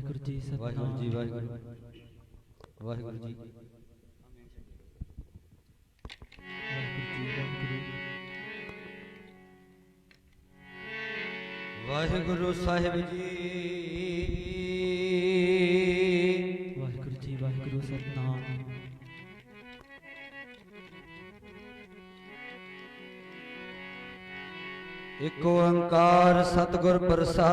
वाहिगुरु जी वाहिगुरु जी वाहिगुरु वाहिगुरु जी वाहिगुरु साहिब जी वाहिगुरु सतनाम। एक ओंकार सतगुर प्रसाद।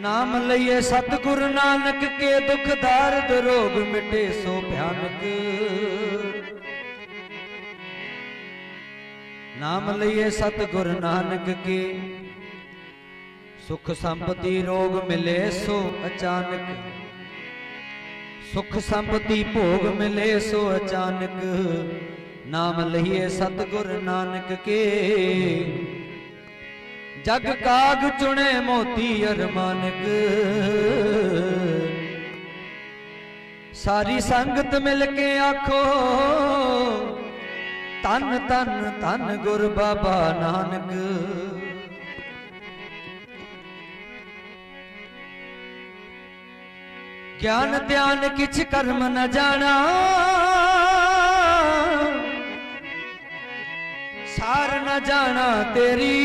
नाम लइए सतगुरु नानक के दुख दार्द रोग मिटे सो भयानक। नाम लइए सतगुरु नानक के सुख संपत्ति रोग मिले सो अचानक। सुख संपत्ति भोग मिले सो अचानक। नाम लइए सतगुरु नानक के जग काग चुने मोती अरमानक। सारी संगत मिलके आखो तन तन तन गुर बाबा नानक। ज्ञान ध्यान किछ कर्म न जाना। सार न जाना तेरी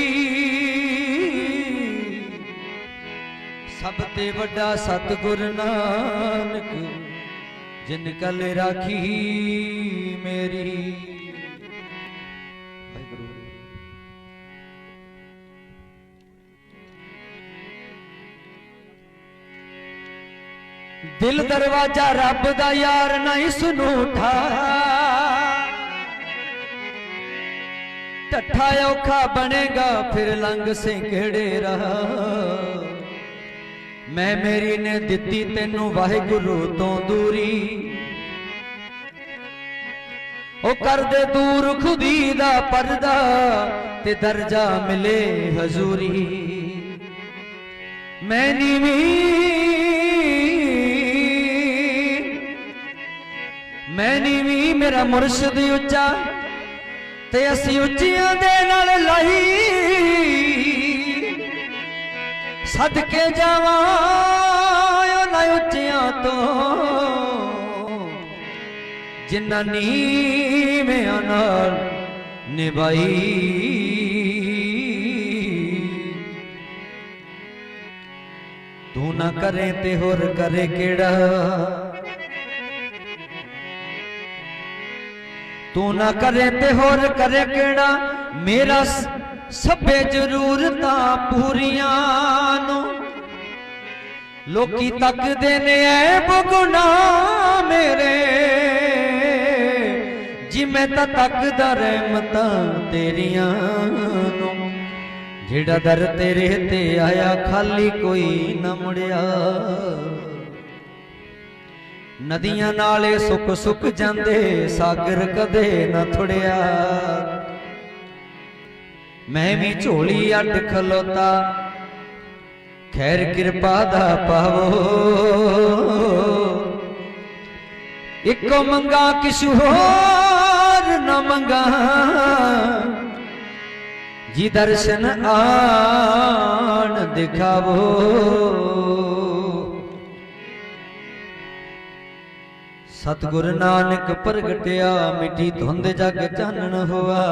सब ते वड्डा सतगुर नानक। जिन कल राखी मेरी। दिल दरवाजा रब दा यार नहीं सुनू उठाया। टठा औखा बनेगा फिर लंग से केड़े रहा। मैं मेरी ने दिती तेनू वाहिगुरु तो दूरी। ओ कर दे दूर खुदी दा पर्दा ते दर्जा मिले हजूरी। मैं नीवी मेरा मुर्शद उच्चा ते असी उच्चियां दे नाल लाई। सदके जावां उन्हां उच्चियां तो जिन्ना नीवियां नाल निभाई। तू ना करे ते होर करे केड़ा। तू ना करे ते होर करे केड़ा। मेरा सभे जरूरतां पूरियां नु लोकी तकदे ने ऐब गुनाह मेरे। जिमें तां तकदा रहमतां तेरियां नु। जेड़ा दर तेरे ते आया खाली कोई न मुड़िया। नदियां नाले सुक सुक जांदे सागर कदे न थुड़िया। मैं भी झोली अट खलोता खैर कृपा दा पावो। इको मंगा किशु होर न मंगा। जी दर्शन आन दिखावो। सतगुरु नानक प्रगटिया मिठी धुंध जग चानन हुआ।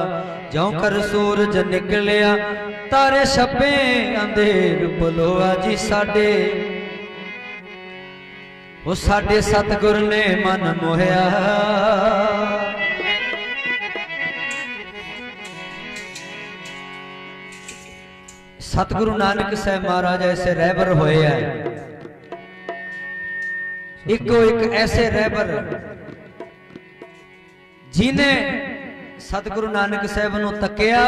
ज्यों कर सूरज निकलिया तारे छपे अंधेर पलोआ। जी साडे वो साडे सतगुरु ने मन मोहिया। सतगुरु नानक साहब महाराज ऐसे रहबर होए हैं। इको एक ऐसे रहबर जिन्हें सतगुरु नानक साहब नूं तकिया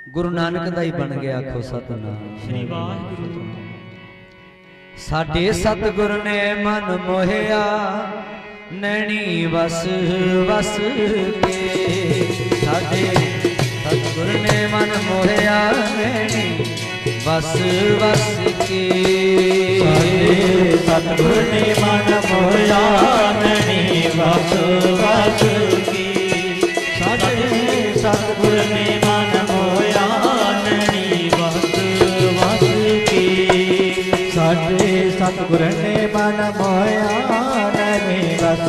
गुरु नानक दा ही बन गया। आखो सतनाम श्री वाहिगुरु। साडे सतगुरु ने मन मोहिया नैनी वस वस के। साडे सतगुरु ने मन मोहिया नैनी वस वस के। सतगुरु ने मन मोहिया नैनी वस वस सतगुर ने मन मोया नहीं बस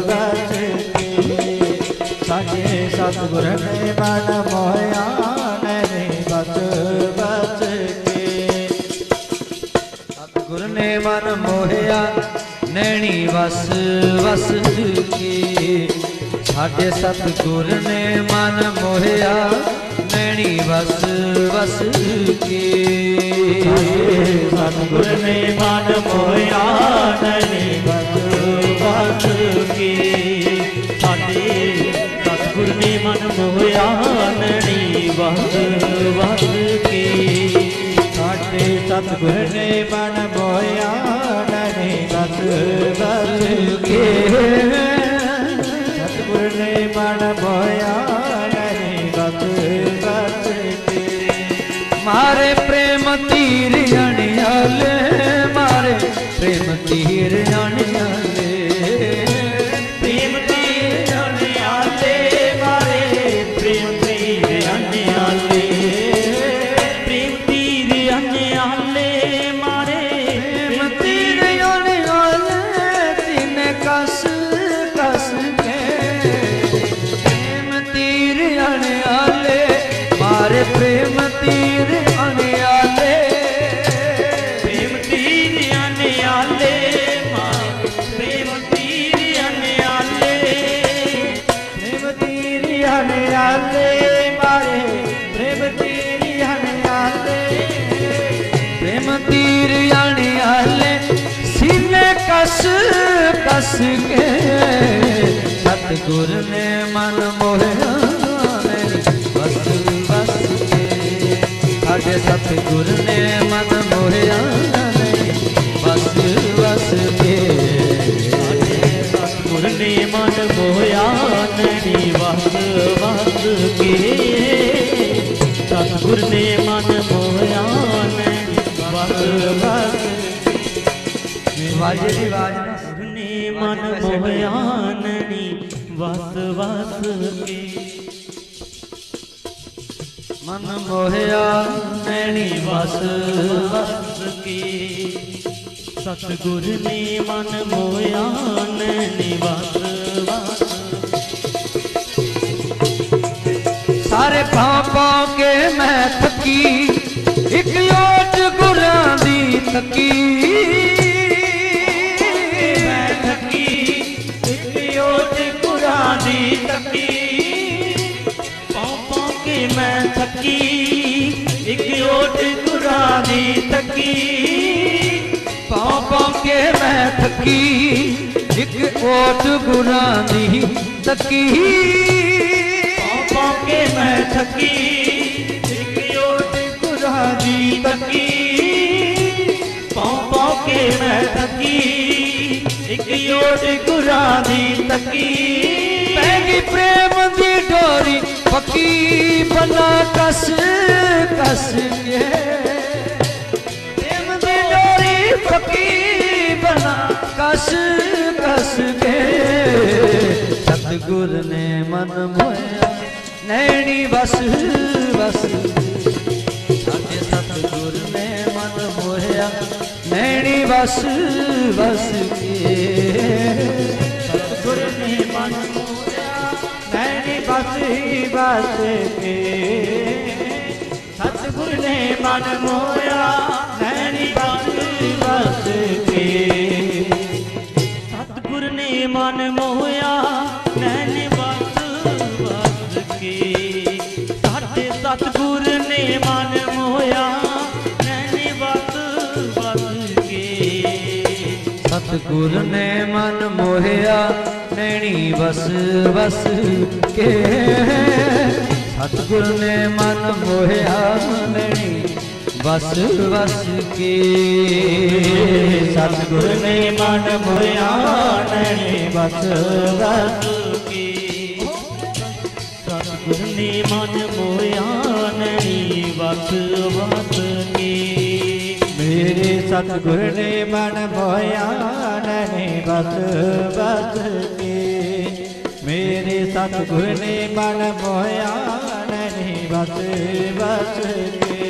बस के साचे सतगुर ने मन मोया नहीं बस बस के सतगुर ने मन मोहिया नैनी वस वस के साडे सतगुर ने मन मोहिया नैनी वस वस के सतगुर ने मन मोया नैनी वस वस के साडे सतगुर ने मन मोया नैनी वस वस के साडे सतगुर ने मन मोया नैनी वस वस के सतगुर ने मन मोया नैनी वस वस के मारे प्रेम तीर अणियाले मारे प्रेम तीर अणियाले प्रेम तीर अणियाले मारे प्रेम तीर अणियाले प्रेम तीर अणियाले मारे प्रेम तीर अणियाले तीन कस कस के प्रेम तीर अणियाले मारे प्रेम तीर अणियाले प्रेम तीर अणियाले मारे प्रेम तीर अणियाले प्रेम तीर अणियाले मारे प्रेम तीर अणियाले प्रेम तीर अणियाले सीने कस कस के सतगुर ने मन मोहिया बस बस के साडे सतगुर ने मन मोहिया बस बस के सतगुर ने मन मोया नहीं वस वस के सतगुर ने मन मोया नहीं वस वस वाजे दी आवाज ना सतगुर ने मन मोया नहीं वस वस के मन मोहिया नैनी वस वस के सतगुर ने मन मोया नहीं वस वस सारे पाँव पाँव के मैं थकी एक ओट गुरां दी तकी मैं थकी एक ओट गुरां दी तकी पाँव पाँव के मैं थकी एक ओट गुरां दी तकी पाँव पाँव के मैं थकी एक ओट गुरां दी तकी पाँव के मैं थकी एक ओट गुरां दी तकी पाँव के मैं थकी एक ओट गुरां दी तकी पैगी प्रेम दी डोरी पक्की बना कस कस के प्रेम दी डोरी पक्की बना कस कस के सतगुर ने मन मोया नैनी बस बस साडे सतगुर ने मन मोया नैनी बस बस के सतगुर ने मन मोया नैनी बस ही बस के सतगुर ने मन मोया नैनी बस ही बस के सतगुर ने मन मोया नैनी बस बस के साडे सतगुर ने मन मोया नैनी बस बस के सतगुर ने मन मोहिया नैनी बस बस के सतगुर ने मन मोहिया नैनी बस बस के सतगुर ने मन मोया नैनी बस बस के सतगुर ने मन मोया नैनी बस बस के मेरे सतगुर ने मन मोया नैनी बस बस के मेरे सतगुर ने मन मोया नैनी बस बस के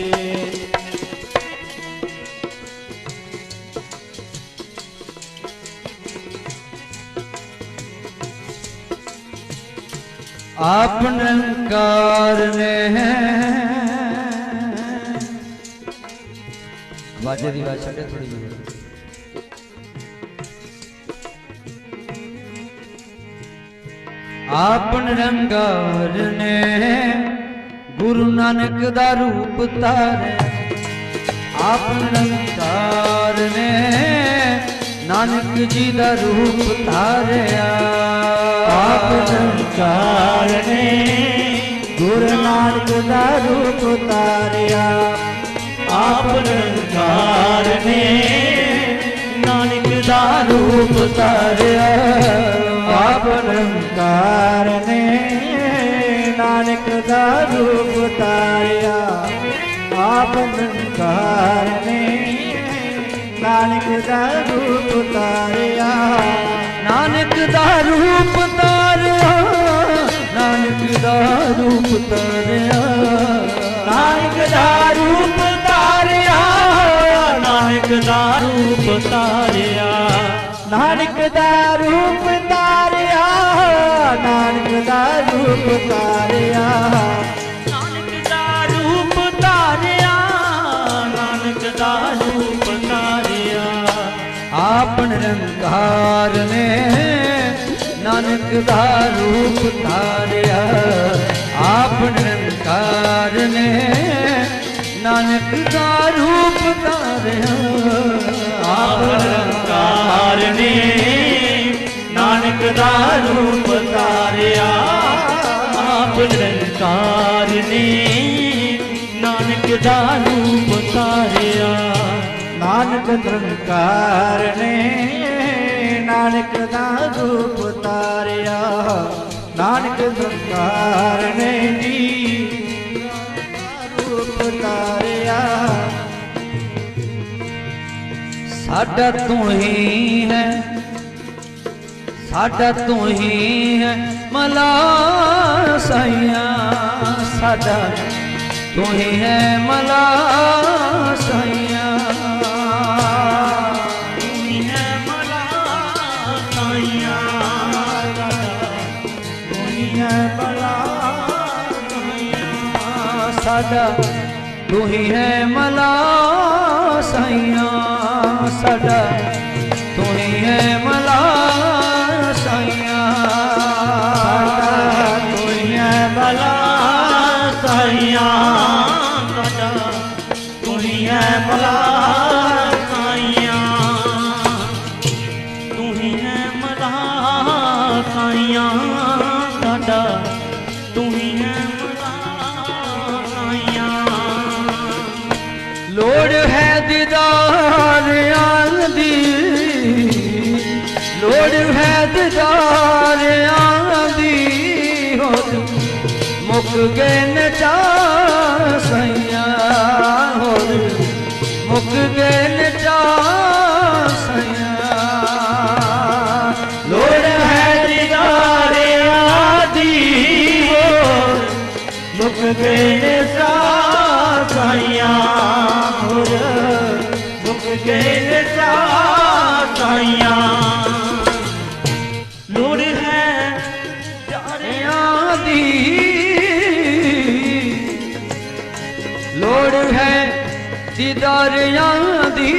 आप निरंकार ने वाजे दी आवाज छड़े थोड़ी जी आप निरंकार ने गुरु नानक दा रूप तारे आप निरंकार ने नानक जी दा रूप तारिया आप निरंकार ने गुरु नानक दा रूप तारिया आप निरंकार ने नानक दा रूप तारिया आप निरंकार ने नानक दा रूप तारिया आप निरंकार ने नानक दा रूप तारिया नानक दा रूप तारिया नानक दा रूप तारिया नानक दा रूप तारिया नानक दा रूप तारिया नानक दा रूप तारिया नानक दा रूप तारिया नानक दा रूप तारिया नानक दा रूप तारिया आप निरंकार ने नानक दा रूप तारिया आप निरंकार ने नानक दा रूप तारिया आप निरंकार ने नानक दा रूप तारिया आप निरंकार ने नानक दा रूप तारिया नानक निरंकार ने नानक दा रूप तारिया नानक निरंकार ने जी रूप तारिया साडा तू ही है साडा तू ही है मला साइया साडा तू ही है मला साइया तू ही है मला साइया तू ही है मला साइया साडा तू ही है मला साइया साडा तू ही है मला साइया तू ही है मला साइया तू ही है मला साइया तू ही है मला साइया साडा तू ही है मला साइया लोड़ है दीदार आंदी लोड़ है दीदार आंदी हो मुक गए न चा सैया हो मुक गए न चा सैया लोड़ है दीदार आदि हो मुक गए साइया मुक गए साइया लोड़ है प्यारियां दी लोड़ है दीदारियां दी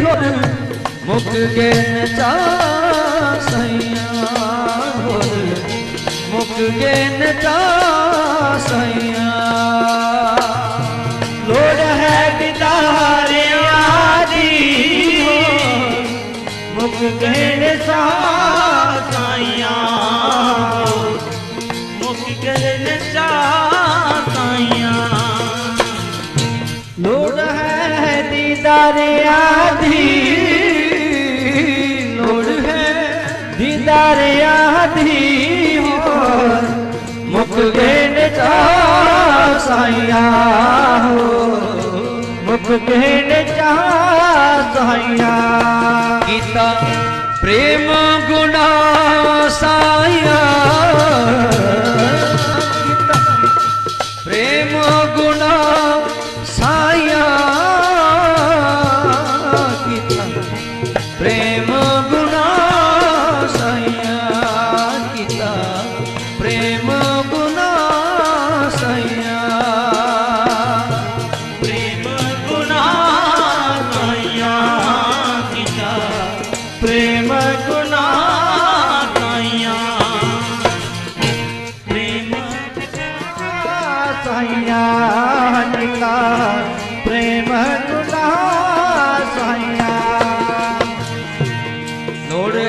हो मुक गए न चा सैया हो मुक गए न चा सैया लोड़ है दीदार आदि हो मुक गए साइया मुक गए साइया लोड़ है दीदार आदि लोड़ है दीदार आदि हो मुक गए साइया हो मुक गए साइया गीता प्रेम गुना साइया गीता प्रेम गुना साइया गीता प्रेम गुना साइया गीता प्रेम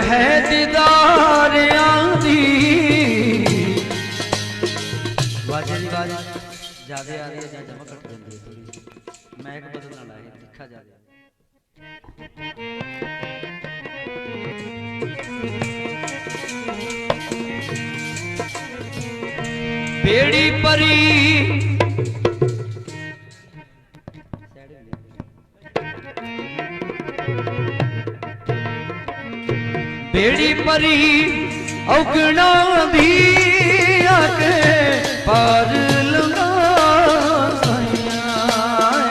है दीदारियां दी। वाजे दी आवाज ज्यादा आ रही है या जमा घट जाती है थोड़ी, मैक बदलना लाए दिखा जा। बेड़ी परी बेड़ी परी औगणा दी आके पार लंगा साइया,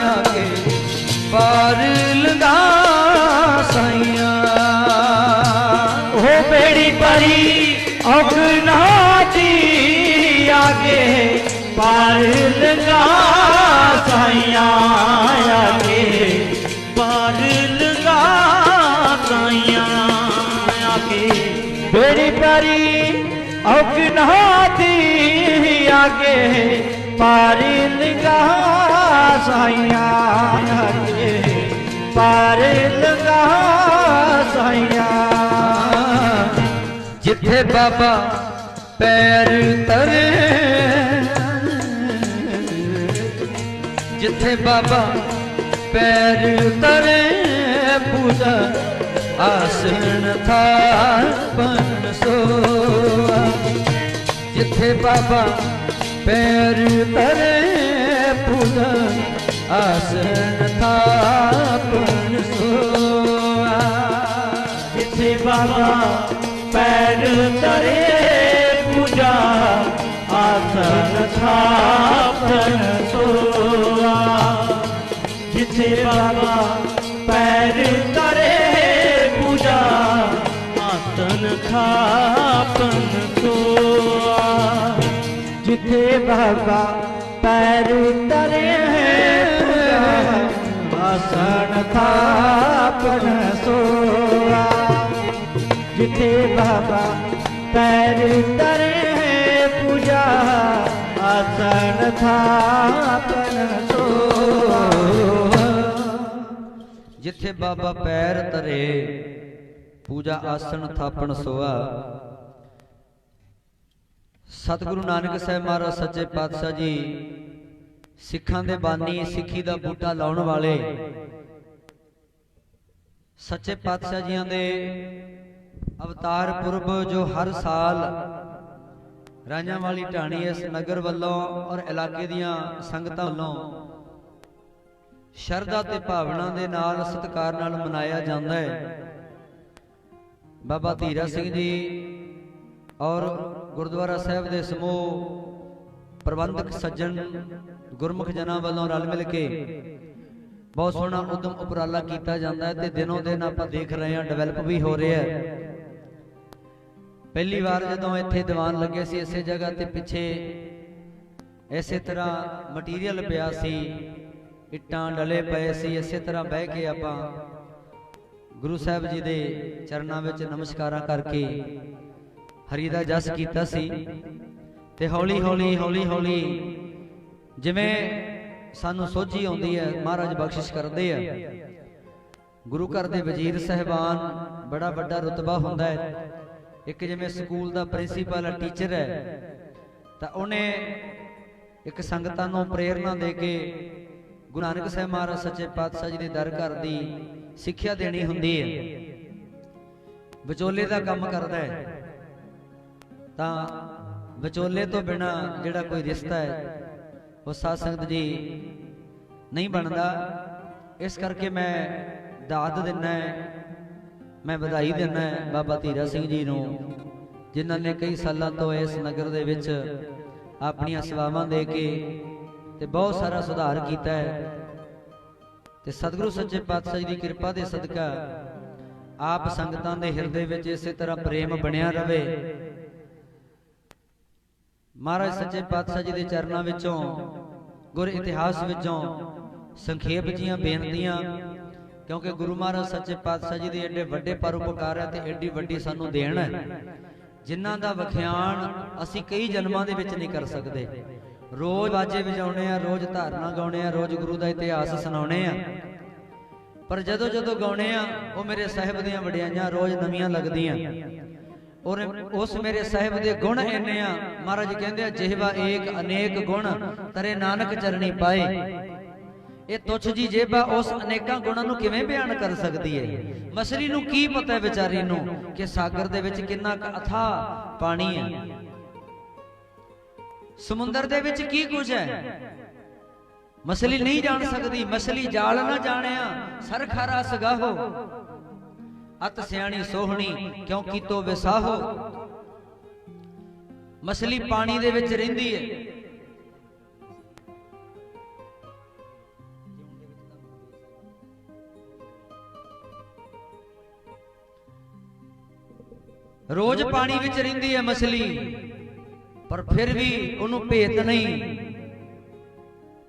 आके पार लंगा साइया। हो बेड़ी परी औगणा दी आगे पार लंगा साइया, आगे पार लंगा साइया। बेड़ी परी औगणा दी आगे पार लंगा साइया, आगे पार लंगा साइया। जिथे बाबा पैर तरे, जिथे बाबा पैर तरे पूजा आसन थापन सोआ। जिथे बाबा पैर तरे पूजा आसन थापन सोआ। जिथे बाबा पैर तरे पूजा आसन थापन सोआ। जिथे बाबा पैर तरे पूजा आसन थापन सोआ। जिथे बाबा पैर तरे आसन थापन सोआ। जिथे बाबा पैर तरे पूजा आसन थापन सोआ। जिथे बाबा पैर तरे पूजा आसन थापन सोआ। सतगुरु नानक साहब महाराज सच्चे पातशाह जी सिखां दे बानी, सिੱਖੀ ਦਾ बूटा लाउण वाले, सच्चे पातशाह जियां दे अवतार पुरब जो हर साल रांझां वाली ढाणी इस नगर वालों और इलाके दियां संगतां वालों शरधा ते भावना दे नाल सत्कार नाल मनाया जाता है। बाबा धीरा सिंह जी और गुरुद्वारा साहब दे समूह प्रबंधक सज्जन गुरमुख जना वालों रल मिल के बहुत सोहना उदम उपराला किया जाता है ते दिनों दिन आपां देख रहे हैं डेवलप भी हो रहा है। पहली बार जदों इत्थे दीवान लगे सी इसे जगह ते पिछे इसे तरह मटीरियल पिया सी, इट्टां डले पे सी, इसे तरह बह के आपां गुरु साहब जी दे चरनां विच नमस्कारां करके हरि दा जस कीता सी। ते हौली हौली हौली हौली जिवें सानू सोझी आउंदी है महाराज बख्शिश करदे है। गुरु घर दे वजीर साहिबान बड़ा वड्डा रुतबा हुंदा है। एक जिवें स्कूल दा प्रिंसीपल टीचर है तां उहने एक संगतां नूं प्रेरणा दे के गुरु नानक साहब महाराज सच्चे पातशाह जी दे दर घर दी सिੱਖਿਆ देनी हुंदी है। विचोले दा काम करदा है तां विचोले तो बिना जिहड़ा कोई रिश्ता है वो साध संगत जी नहीं बनता। इस करके मैं दाद दिना है, मैं बधाई दिना है बाबा धीरा सिंह जी नूं जिन्हां ने कई सालों तो इस नगर दे विच अपनियां सेवावां दे के ते बहुत सारा सुधार कीता है। ते सतगुरु सच्चे पातशाह जी की कृपा दे सदका आप संगतां दे हिरदे विच इसे तरह प्रेम बनिया रहे। महाराज सच्चे पातशाह जी के चरणों विचों गुर इतिहास विचों संखेप जियां बेनतियां, क्योंकि गुरु महाराज सच्चे पातशाह जी के एडे वड्डे परोपकार है ते एडी वड्डी सानू देन है जिन्हां दा वख्यान असी कई जन्मां दे विच नहीं कर सकते। रोज बाजे वजाउने आ, रोज धारना गाउने आ, रोज गुरु का इतिहास सुनाउने आ, पर जदों जदों गाउने आ वो मेरे साहिब दियां वडियाइयां रोज नवीआं लगदियां और उस मेरे साहिब दे गुण इन्ने आ। महाराज कहंदे आ जेहवा एक अनेक गुण तरे नानक चरणी पाए। ये तुच्छ जी जेबा उस अनेकां गुणां नूं किवें बयान कर सकदी है। मछली नूं की पता बेचारी नूं कि सागर दे विच किन्ना अथाह पानी है, समुंदर दे विच की कुछ है, मछली नहीं जान सकती। मछली जाल ना जानिया सरखारा सगाहो, अत सियाणी सोहनी क्योंकि तो विसाहो। मछली पानी दे विच रहिंदी है, रोज पानी विच रहिंदी है मछली, पर फिर भी उन्हों भेत नहीं,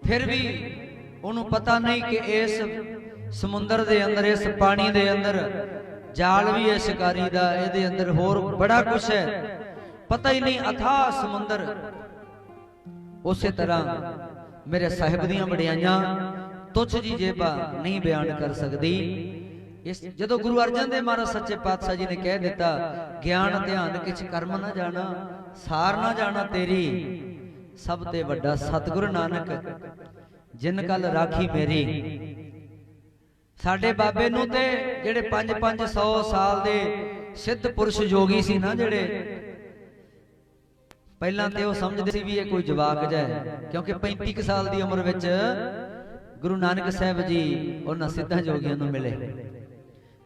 फिर भी उन्हों पता नहीं कि इस समुंदर दे अंदर, इस पानी दे अंदर जाल भी है शिकारी दा, इहदे अंदर होर बड़ा कुछ है, पता ही नहीं अथाह समुंदर। उसी तरह मेरे साहिब दियां वडियाइयां तुच्छ जी जेबा नहीं बयान कर सकती। इस जदों गुरु अर्जन देव महाराज सच्चे पातशाह जी ने कह दिता ज्ञान ध्यान किछ कर्म ना जाना, सार ना जाना तेरी, सब ते वड्डा सतगुरु नानक जिन कल राखी मेरी। साडे बाबे नूं ते जेड़े 500 साल दे सिद्ध पुरुष योगी सी ना, जेड़े पहलां ते ओह समझदे सी भी ये कोई जवाक जाए, क्योंकि 35 साल दी उम्र विच गुरु नानक साहब जी उन्हां सिद्धां योगियां नूं मिले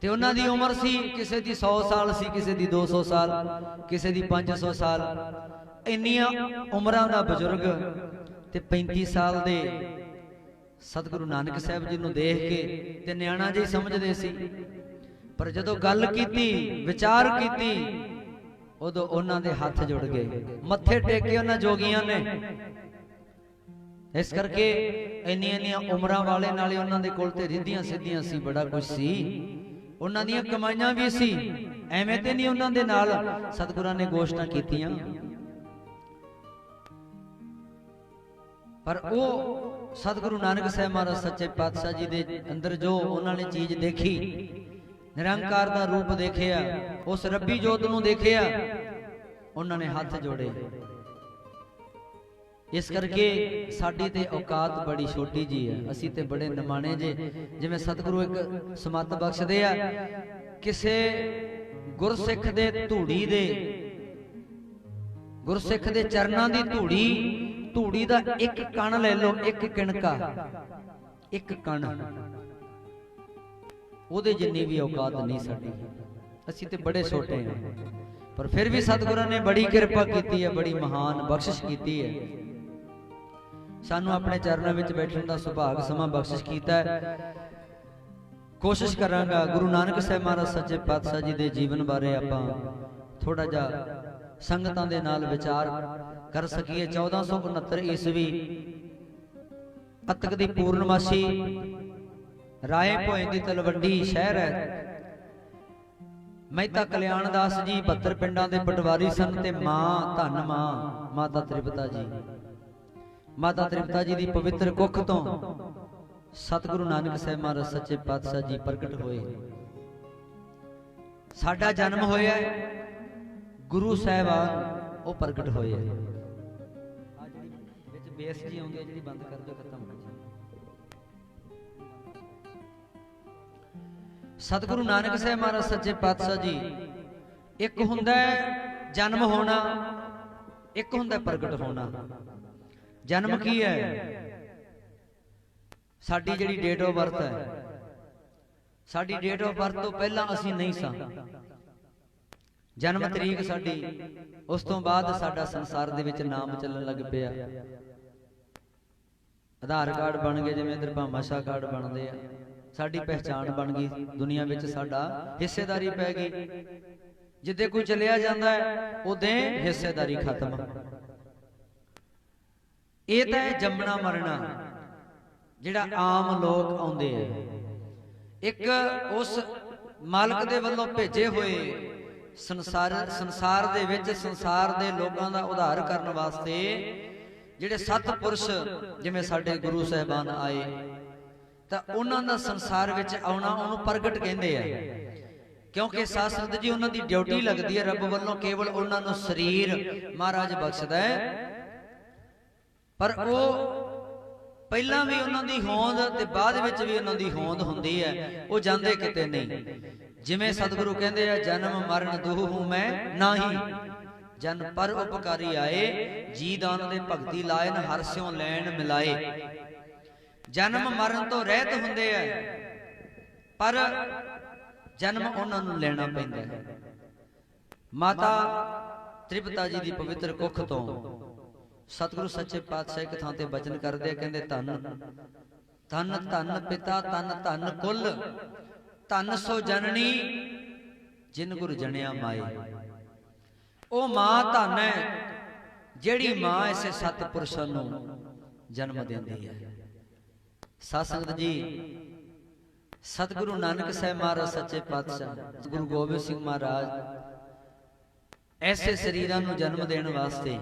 ते उन्हां दी उम्र सी किसे दी 100 साल सी, किसे दी 200 साल, किसे दी 500 साल। इन्नियां उम्रां दा बजुर्ग ते 35 साल दे सतगुरु नानक साहब जी नूं देख के ते नियाणा जी समझदे सी, पर जदों गल कीती विचार कीती उदों उन्हां दे हत्थ जुड़ गए, मत्थे टेके उन्हां जोगियां ने। इस करके इन्नियां उम्रां वाले नाले उन्हां दे कोल ते रिद्धियां सिद्धियां सी, बड़ा कुछ सी, उन्हां दियां कमाइयां भी सी, एवें ते नहीं उन्हां दे नाल सतगुरां ने गोष्टां कीतियां। पर वो सतगुरु नानक साहब महाराज सच्चे पातशाह जी दे अंदर जो उन्होंने चीज देखी, निरंकार दा रूप देखिया, उस रब्बी जोत नूं देखिया, उन्होंने हाथ जोड़े। इस करके साडी ते औकात बड़ी छोटी जी है, असी ते बड़े निमाणे जे। जिवें सतगुरु एक समत बख्शदे आ, किसे गुरसिख दे धूड़ी दे, गुरसिख दे चरनां दी धूड़ी, धूड़ी दा एक कण ले लो, एक किणका, एक कण, ओदे जिन्नी भी औकात नहीं साडी, असी ते बड़े छोटे हैं। पर फिर भी सतगुरां ने बड़ी किरपा कीती है, बड़ी महान बख्शिश कीती है, सानू अपने चरणों में बैठने का सुभाग समा बख्शिश कीता है। कोशिश करांगा गुरु नानक साहब महाराज सच्चे पातशाह जी के जीवन बारे आपां थोड़ा जा संगतां दे नाल विचार कर सकीए। 1469 ईस्वी अतक दी पूर्णमासी, राय भोए दी तलवंडी शहर है, मेहता कल्याण दास जी 72 पिंडां दे पटवारी सन ते मां धन मां माता त्रिपता जी, माता त्रिपता जी दी पवित्र कुख तो सतगुरु नानक साहब महाराज सच्चे पातशाह जी प्रगट होए। साडा जन्म होया गुरु साहबान वो प्रगट होए। बेस जी आउंदी जिहड़ी बंद कर दो, खत्म हो जाए। सतगुरु नानक साहब महाराज सच्चे पातशाह जी, एक हुंदा है जन्म होना, एक हुंदा प्रगट होना। जन्म की है? साडी जिहड़ी डेट ऑफ बर्थ है, साडी डेट ऑफ बर्थ तो पहला असी नहीं सा, जन्म तरीक साडी, उस तो बाद साडा संसार दे विच नाम चलन लग पिया। आधार कार्ड बन गए, जिवें इधर भामाशाह कार्ड बनते हैं, साडी पहचान बन गई, दुनिया विच साडा हिस्सेदारी पै गई। जिद्दे कोई चलिया जांदा है उदे हिस्सेदारी खत्म। ये तो है जमना मरना जिहड़ा आम लोग आउंदे हैं। एक उस मालक दे वल्लों भेजे हुए संसार दे विच संसार दे लोगां दा उद्धार करन वास्ते जिहड़े सतपुरुष जिवें साडे गुरु साहिबान आए, ਤਾਂ ਉਹਨਾਂ ਦਾ ਸੰਸਾਰ ਵਿੱਚ ਆਉਣਾ ਉਹਨੂੰ ਪ੍ਰਗਟ ਕਹਿੰਦੇ ਆ, ਕਿਉਂਕਿ ਸਾਧ ਸੰਗਤ ਜੀ ਉਹਨਾਂ ਦੀ ਡਿਊਟੀ ਲੱਗਦੀ ਹੈ ਰੱਬ ਵੱਲੋਂ, ਕੇਵਲ ਉਹਨਾਂ ਨੂੰ ਸਰੀਰ ਮਹਾਰਾਜ ਬਖਸ਼ਦਾ ਹੈ, ਪਰ ਉਹ ਪਹਿਲਾਂ ਵੀ ਉਹਨਾਂ ਦੀ ਹੋਂਦ ਤੇ ਬਾਅਦ ਵਿੱਚ ਵੀ ਉਹਨਾਂ ਦੀ ਹੋਂਦ ਹੁੰਦੀ ਹੈ, ਉਹ ਜਾਂਦੇ ਕਿਤੇ ਨਹੀਂ। ਜਿਵੇਂ ਸਤਿਗੁਰੂ ਕਹਿੰਦੇ ਆ, ਜਨਮ ਮਰਨ ਦੁਹ ਹੂੰ ਮੈਂ ਨਾਹੀ, ਜਨ ਪਰ ਉਪਕਾਰੀ ਆਏ, ਜੀ ਦਾਨ ਦੇ ਭਗਤੀ ਲਾਇਨ ਹਰ ਸਿਉ ਲੈਣ ਮਿਲਾਏ। ਜਨਮ ਮਰਨ ਤੋਂ ਰਹਿਤ ਹੁੰਦੇ ਆ, ਪਰ ਜਨਮ ਉਹਨਾਂ ਨੂੰ ਲੈਣਾ ਪੈਂਦਾ ਹੈ। ਮਾਤਾ ਤ੍ਰਿਪਤਾ ਜੀ ਦੀ ਪਵਿੱਤਰ ਕੁੱਖ ਤੋਂ ਸਤਿਗੁਰੂ ਸੱਚੇ ਪਾਤਸ਼ਾਹ ਇੱਕ ਥਾਂ ਤੇ ਬਚਨ ਕਰਦੇ ਆ, ਕਹਿੰਦੇ ਧੰਨ ਧੰਨ ਧੰਨ ਪਿਤਾ ਧੰਨ ਧੰਨ ਕੁਲ, ਧੰਨ ਸੋ ਜਨਨੀ ਜਿਨ ਗੁਰ ਜਣਿਆ ਮਾਏ। ਉਹ ਮਾਂ ਧੰਨ ਹੈ ਜਿਹੜੀ ਮਾਂ ਇਸੇ ਸਤਿਪੁਰਸ਼ਾਂ ਨੂੰ ਜਨਮ ਦਿੰਦੀ ਹੈ। ਸਾਧ ਸੰਗਤ ਜੀ, ਸਤਿਗੁਰੂ ਨਾਨਕ ਸਾਹਿਬ ਮਹਾਰਾਜ ਸੱਚੇ ਪਾਤਸ਼ਾਹ, ਗੁਰੂ ਗੋਬਿੰਦ ਸਿੰਘ ਮਹਾਰਾਜ ਐਸੇ ਸਰੀਰਾਂ ਨੂੰ ਜਨਮ ਦੇਣ ਵਾਸਤੇ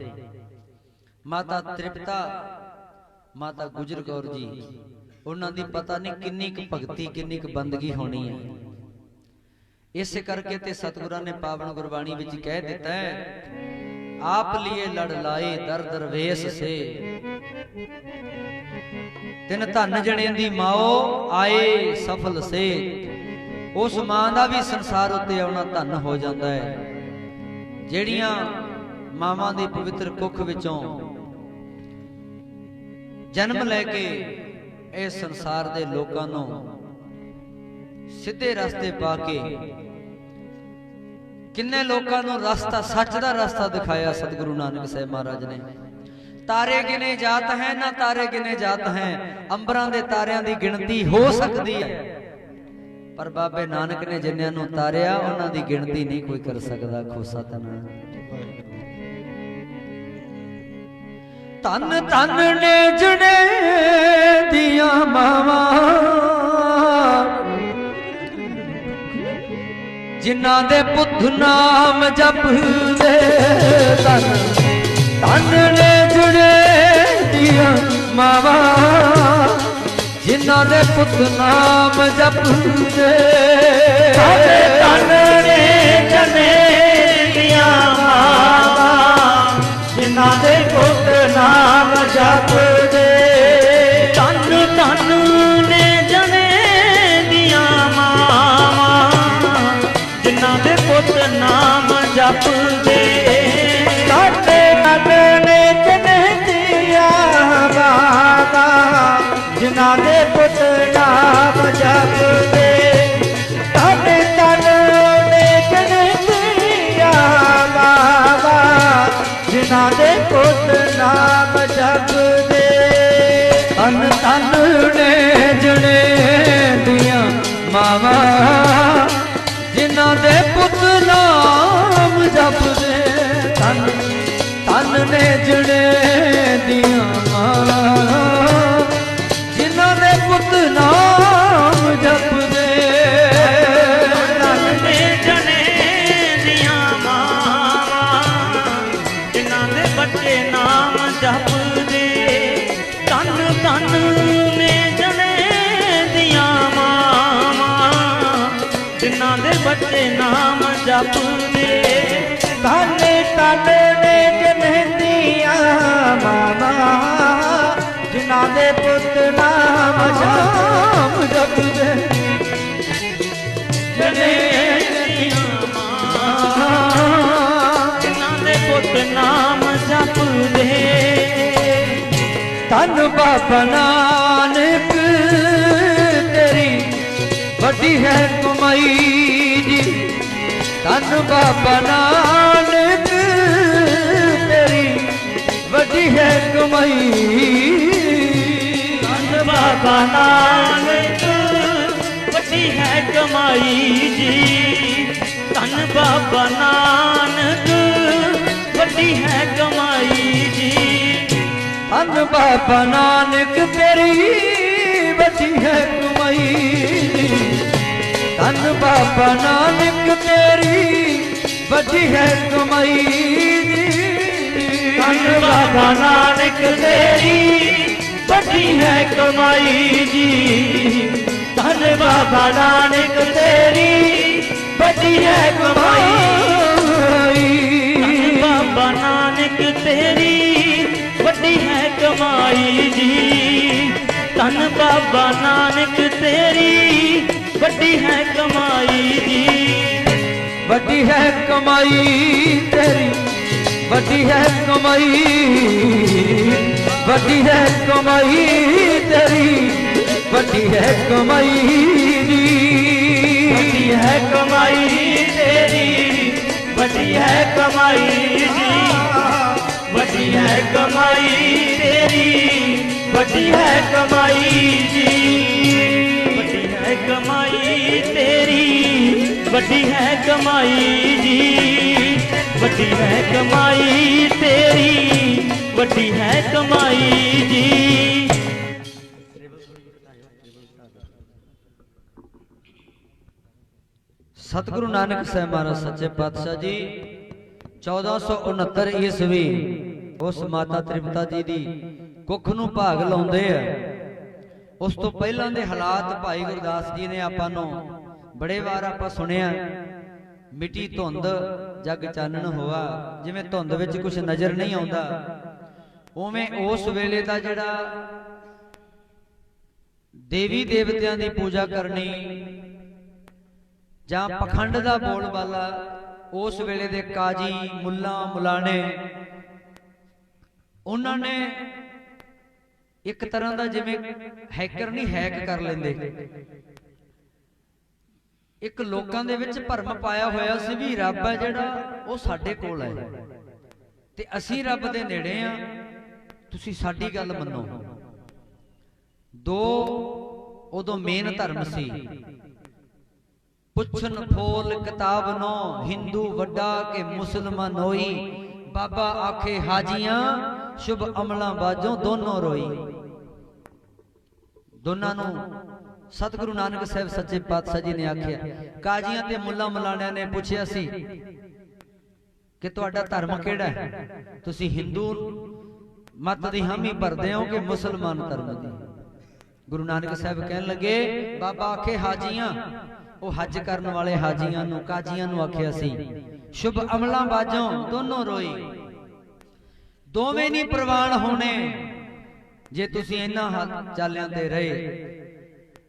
ਮਾਤਾ ਤ੍ਰਿਪਤਾ, ਮਾਤਾ ਗੁਜਰ ਕੌਰ ਜੀ, ਉਹਨਾਂ ਦੀ ਪਤਾ ਨਹੀਂ ਕਿੰਨੀ ਕੁ ਭਗਤੀ, ਕਿੰਨੀ ਕੁ ਬੰਦਗੀ ਹੋਣੀ ਹੈ। ਇਸੇ ਕਰਕੇ ਤੇ ਸਤਿਗੁਰਾਂ ਨੇ ਪਾਵਨ ਗੁਰਬਾਣੀ ਵਿੱਚ ਕਹਿ ਦਿੱਤਾ ਹੈ, ਆਪ ਲਿਏ ਲੜ ਲਾਏ ਦਰ ਦਰਵੇਸ਼ ਸੇ, ਤਿਨ ਧਨ ਜਣੇ ਦੀ ਮਾਓ ਆਏ ਸਫਲ ਸੇ। ਉਸ ਮਾਂ ਦਾ ਵੀ ਸੰਸਾਰ ਉੱਤੇ ਆਉਣਾ ਧਨ ਹੋ ਜਾਂਦਾ ਹੈ, ਜਿਹੜੀਆਂ ਮਾਵਾਂ ਦੇ ਪਵਿੱਤਰ ਕੁੱਖ ਵਿੱਚੋਂ ਜਨਮ ਲੈ ਕੇ ਇਸ ਸੰਸਾਰ ਦੇ ਲੋਕਾਂ ਨੂੰ ਸਿੱਧੇ ਰਸਤੇ ਪਾ ਕੇ ਕਿੰਨੇ ਲੋਕਾਂ ਨੂੰ ਰਸਤਾ, ਸੱਚ ਦਾ ਰਸਤਾ ਦਿਖਾਇਆ ਸਤਿਗੁਰੂ ਨਾਨਕ ਸਾਹਿਬ ਮਹਾਰਾਜ ਨੇ। ਤਾਰੇ ਗਿਨੇ ਜਾਤ ਹੈ ਨਾ ਤਾਰੇ ਗਿਨੇ ਜਾਤ ਹੈ, ਅੰਬਰਾਂ ਦੇ ਤਾਰਿਆਂ ਦੀ ਗਿਣਤੀ ਹੋ ਸਕਦੀ ਹੈ, ਪਰ ਬਾਬੇ ਨਾਨਕ ਨੇ ਜਿਨ੍ਹਾਂ ਨੂੰ ਤਾਰਿਆ ਉਹਨਾਂ ਦੀ ਗਿਣਤੀ ਨਹੀਂ ਕੋਈ ਕਰ ਸਕਦਾ। ਖੋਸਾ ਤਨ ਧੰਨ ਧੰਨ ਨੇ ਜਣੇ ਦੀਆਂ ਮਾਵਾਂ, ਜਿਨ੍ਹਾਂ ਦੇ ਪੁੱਤ ਨਾਮ ਜਪਦੇ, ਧੰਨ ਧੰਨ ਨੇ ਜਣੇ ਦੀਆਂ ਮਾਵਾਂ, ਜਿਨ੍ਹਾਂ ਦੇ ਪੁੱਤ ਨਾਮ ਜਪਦੇ। ਧੰਨ ਨੇ ਜਣੇ ਦੀਆਂ ਮਾਵਾਂ, ਜਿਨ੍ਹਾਂ ਦੇ ਪੁੱਤ ਨਾਮ ਜਪਦੇ। ਧੰਨ ਧੰਨ ਨੇ ਜਣੇ ਦੀਆਂ ਮਾਵਾਂ, ਜਿਨ੍ਹਾਂ ਦੇ ਪੁੱਤ ਨਾਮ ਜਪਦੇ। ਧੰਨ ਧੰਨ ਨੇ ਜਣੇ ਦੀਆਂ ਮਾਵਾਂ, ਜਿਨ੍ਹਾਂ ਦੇ ਪੁੱਤ ਨਾਮ ਜਪਦੇ। ਧੰਨ ਧੰਨ ਨੇ ਜਣੇ ਦੀਆਂ ਮਾਵਾਂ, ਜਿਨ੍ਹਾਂ ਦੇ ਪੁੱਤ ਨਾਮ ਜਪਦੇ। ਧੰਨ ਧੰਨ ਨੇ ਜਣੇ ਦੀਆਂ ਮਾਵਾਂ, ਜਿਨ੍ਹਾਂ ਦੇ ਪੁੱਤ ਨਾਮ ਜਪਦੇ। ਧੰਨ ਧੰਨ ਨੇ ਜਣੇ ਦੀਆਂ ਮਾਵਾਂ, ਜਿਨ੍ਹਾਂ ਦੇ ਪੁੱਤ ਨਾਮ ਜਪਦੇ। ਧੰਨ ਨੇ ਜਣੇ ਦੀਆਂ ਮਾਵਾਂ, ਜਿਨ੍ਹਾਂ ਦੇ ਬੱਚੇ ਨਾਮ ਜਪਦੇ। ਧੰਨ ਧੰਨ ਨੇ ਜਣੇ ਦੀਆਂ ਮਾਵਾਂ, ਜਿਨ੍ਹਾਂ ਦੇ ਬੱਚੇ ਨਾਮ ਜਪਦੇ। ਧੰਨ ਧੰਨ ਨੇ ਜਣੇ ਦੀਆਂ ਮਾਵਾਂ, ਜਿਨ੍ਹਾਂ ਦੇ ਪੁੱਤ ਨਾਮ ਜਪਦੇ। ਜਣੇ ਦੀਆਂ ਮਾਵਾਂ, ਜਿਨ੍ਹਾਂ ਦੇ ਪੁੱਤ ਨਾਮ ਜਪਦੇ। ਧੰਨ ਬਾਬਾ ਨਾਨਕ ਤੇਰੀ ਵੱਡੀ ਹੈ ਕਮਾਈ ਜੀ। ਧੰਨ ਬਾਬਾ ਨਾਨਕ ਤੇਰੀ ਵੱਡੀ ਹੈ ਕਮਾਈ। ਧੰਨ ਬਾਬਾ ਨਾਨਕ ਵੱਡੀ ਹੈ ਕਮਾਈ ਜੀ। ਧੰਨ ਬਾਬਾ ਨਾਨਕ ਵੱਡੀ ਹੈ ਕਮਾਈ ਜੀ। ਧੰਨ ਬਾਬਾ ਨਾਨਕ ਤੇਰੀ ਵੱਡੀ ਹੈ ਕਮਾਈ। ਧੰਨ ਬਾਬਾ ਨਾਨਕ ਤੇਰੀ ਵੱਡੀ ਹੈ ਕਮਾਈ। ਧੰਨ ਬਾਬਾ ਨਾਨਕ ਤੇਰੀ बड़ी है कमाई जी। धन बाबा नानक तेरी बड़ी है कमाई। धन बाबा नानक तेरी बड़ी है कमाई जी। धन बाबा नानक तेरी बड़ी है कमाई जी। बड़ी है कमाई तेरी, बड़ी है कमाई, बड़ी है कमाई तेरी, बड़ी है कमाई जी। बड़ी है कमाई तेरी, बड़ी है कमाई जी। बड़ी है कमाई तेरी, बड़ी है कमाई जी। बड़ी है कमाई तेरी, बड़ी है कमाई जी। बड़ी है कमाई तेरी, बड़ी है कमाई जी। सतगुरु नानक साहब महाराज सच्चे पातशाह जी 1469 ईस्वी उस माता तृप्ता जी दी कुख नूं भाग लाउंदे आ। उस तो पहलां दे हालात भाई गुरदास जी ने आपां नूं बड़े वार आपां सुनिया। मिट्टी धुंद जग चानण होआ, जिवें धुंद विच कुछ नज़र नहीं आउंदा, उवें उस वेले दा जिहड़ा देवी देवतियां दी पूजा करनी जां पखंड दा बोलबाला उस वेले दे काजी मुल्ला मुलाने उन्होंने एक तरह का जिवें हैकर नहीं हैक कर लेंदे, एक लोकां दे विच भरम पाया होया सी भी रब है जिहड़ा वो साडे कोल है ते असीं रब दे नेड़े आ, तुसीं साडी गल मन्नो। दो उदों मेन धर्म सी, पुछन फोल किताब नो हिंदू वड्डा के मुसलमान होई, बाबा आखे हाजियां शुभ अमलां बाजों दोनों रोई। दोनों नूं सतगुरु नानक साहब सच्चे पातशाह जी ने आख्या। काजियां ते मुल्ला मलाणियां ने पुछया सी कि तुहाडा धर्म किहड़ा है, तुसीं हिंदू मत दी हामी भरदे हो कि मुसलमान धर्म दी। गुरु नानक साहब कहन लगे बाबा आखे हाजियां, वो हज करने वाले हाजियां नूं काजियां नूं आख्या सी शुभ अमलां बाजों दोनों रोई। दोवें नहीं प्रवान होने जे तुसीं इन्हां चालियां ते रहे।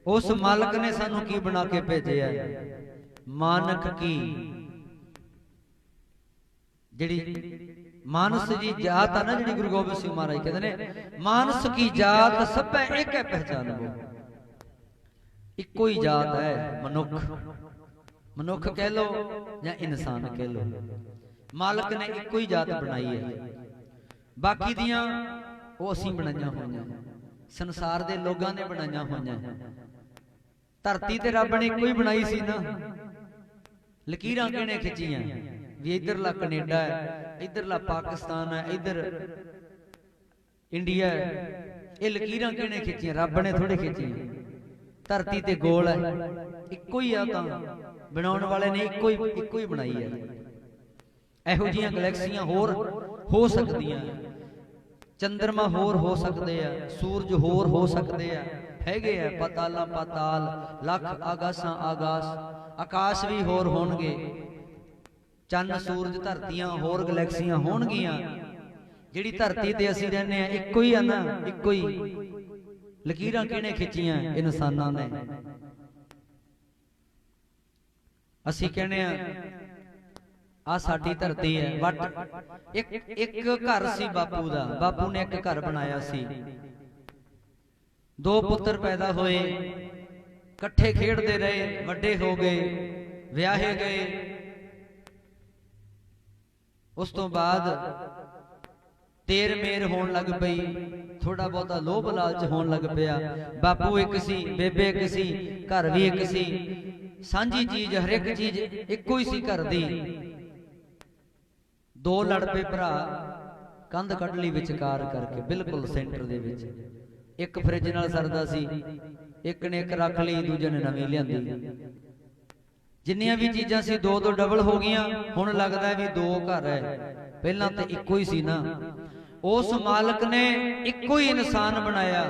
उस मालक ने सानू की बना के भेजे है, मानक की जिहड़ी मानस जी जात है ना, जिहड़ी गुरु गोबिंद सिंह महाराज कहते ने मानस की जात सभै एक है पहचानबो। इको ही जात है मनुख, मनुख कह लो या इंसान कह लो, मालक ने इको ही जात बनाई है। बाकी दियां वो असीं बनाईयां होईयां, संसार दे लोगां ने बनाईयां होईयां। धरती ते रब ने इको ही बनाई सी ना, लकीरां किहने खिच्चियां भी इधरला कनेडा है, इधरला पाकिस्तान है, इधर इंडिया है, ये लकीरां किहने खिच्चियां? रब ने थोड़े खिच्चियां। धरती ते गोल है, इको ही आ, तां बनाउण वाले ने इको ही बनाई है। इहो जिहियां गैलेक्सियां होर हो सकदियां, चंद्रमा होर हो सकदे आ, सूरज होर हो सकदे आ, हैगे आ पतालां पताल, लख आगासां आगास, आकाश भी होर होणगे, चंद सूरज धरतियां होर गैलेक्सियां होणगियां। जिहड़ी धरती ते असीं रहने आ इको ही आ ना, इको ही। लकीरां किहने खिच्चियां? इंसानां ने। असीं कहने आ साडी धरती है, बट एक घर सी बापू दा, बापू ने एक घर बनाया सी। दो पुत्र पैदा होए, कट्ठे खेडदे रहे, वड्डे हो गए, विआहे गए। उस तो बाद तेर मेर होण लग पई, थोड़ा बहुता लोभ लालच होण लग पिया। बापू एक सी, बेबे एक सी, घर भी एक सी, सांझी चीज हर एक चीज इको ही सी घर दी। दो लड़ पे भरा, कंध कढ लई विचकार करके बिल्कुल सेंटर दे विच। एक फ्रिज नाल सरदा सी, एक ने एक रख लई, दूजे ने नवीं लिआंदी। जिन्नियां भी चीजां सी दो डबल हो गईयां। हुण लगदा भी दो घर है, पहलां ते इको ही सी ना। ਉਸ ਮਾਲਕ ਨੇ ਇੱਕੋ ਹੀ ਇਨਸਾਨ ਬਣਾਇਆ,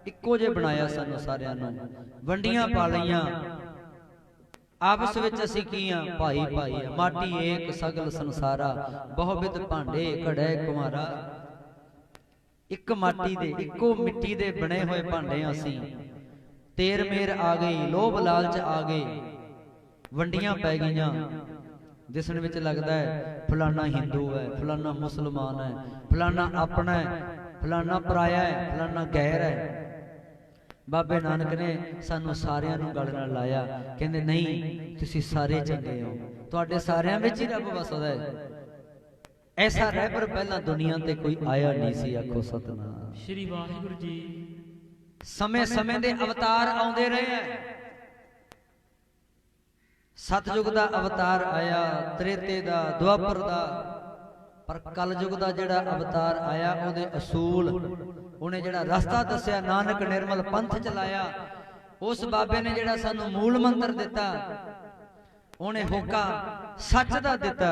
ਇੱਕੋ ਜੇ ਬਣਾਇਆ ਸਾਨੂੰ ਸਾਰਿਆਂ ਨੂੰ, ਵੰਡੀਆਂ ਪਾ ਲਈਆਂ। ਆਪਸ ਵਿੱਚ ਅਸੀਂ ਕੀ ਆ? ਭਾਈ ਭਾਈ ਆ। ਮਾਟੀ ਏਕ ਸਗਲ ਸੰਸਾਰਾ, ਬਹੁਵਿਧ ਭਾਂਡੇ ਘੜੈ ਕੁਮਾਰਾ। ਇੱਕ ਮਾਟੀ ਦੇ, ਇੱਕੋ ਮਿੱਟੀ ਦੇ ਬਣੇ ਹੋਏ ਭਾਂਡੇ ਆ ਅਸੀਂ। ਤੇਰ ਮੇਰ ਆ ਗਈ, ਲੋਭ ਲਾਲਚ ਆ ਗਏ, ਵੰਡੀਆਂ ਪੈ ਗਈਆਂ। ਦਿਸਣ ਵਿੱਚ ਲੱਗਦਾ ਹੈ ਫਲਾਨਾ ਹਿੰਦੂ ਹੈ, ਫਲਾਨਾ ਮੁਸਲਮਾਨ ਹੈ, ਫਲਾਨਾ ਆਪਣਾ ਹੈ, ਫਲਾਨਾ ਪਰਾਇਆ ਹੈ, ਫਲਾਨਾ ਗੈਰ ਹੈ। ਬਾਬੇ ਨਾਨਕ ਨੇ ਸਾਨੂੰ ਸਾਰਿਆਂ ਨੂੰ ਗਲ ਨਾਲ ਲਾਇਆ। ਕਹਿੰਦੇ ਨਹੀਂ, ਤੁਸੀਂ ਸਾਰੇ ਚੰਗੇ ਹੋ, ਤੁਹਾਡੇ ਸਾਰਿਆਂ ਵਿੱਚ ਹੀ ਰੱਬ ਵਸਦਾ ਹੈ। ਐਸਾ ਰਹਿਬਰ ਪਹਿਲਾਂ ਦੁਨੀਆ ਤੇ ਕੋਈ ਆਇਆ ਨਹੀਂ ਸੀ। ਆਖੋ ਸਤਿਨਾਮ ਸ਼੍ਰੀ ਵਾਹਿਗੁਰੂ ਜੀ। ਸਮੇਂ ਸਮੇਂ ਦੇ ਅਵਤਾਰ ਆਉਂਦੇ ਰਹੇ ਹੈ। ਸਤਜੁਗ ਦਾ ਅਵਤਾਰ ਆਇਆ, ਤ੍ਰੇਤੇ ਦਾ, ਦੁਆਪਰ ਦਾ, ਪਰ ਕਲਯੁਗ ਦਾ ਜਿਹੜਾ ਅਵਤਾਰ ਆਇਆ ਉਹਦੇ ਅਸੂਲ, ਉਹਨੇ ਜਿਹੜਾ ਰਸਤਾ ਦੱਸਿਆ, ਨਾਨਕ ਨਿਰਮਲ ਪੰਥ ਚਲਾਇਆ। ਉਸ ਬਾਬੇ ਨੇ ਜਿਹੜਾ ਸਾਨੂੰ ਮੂਲ ਮੰਤਰ ਦਿੱਤਾ, ਉਹਨੇ ਹੋਕਾ ਸੱਚ ਦਾ ਦਿੱਤਾ।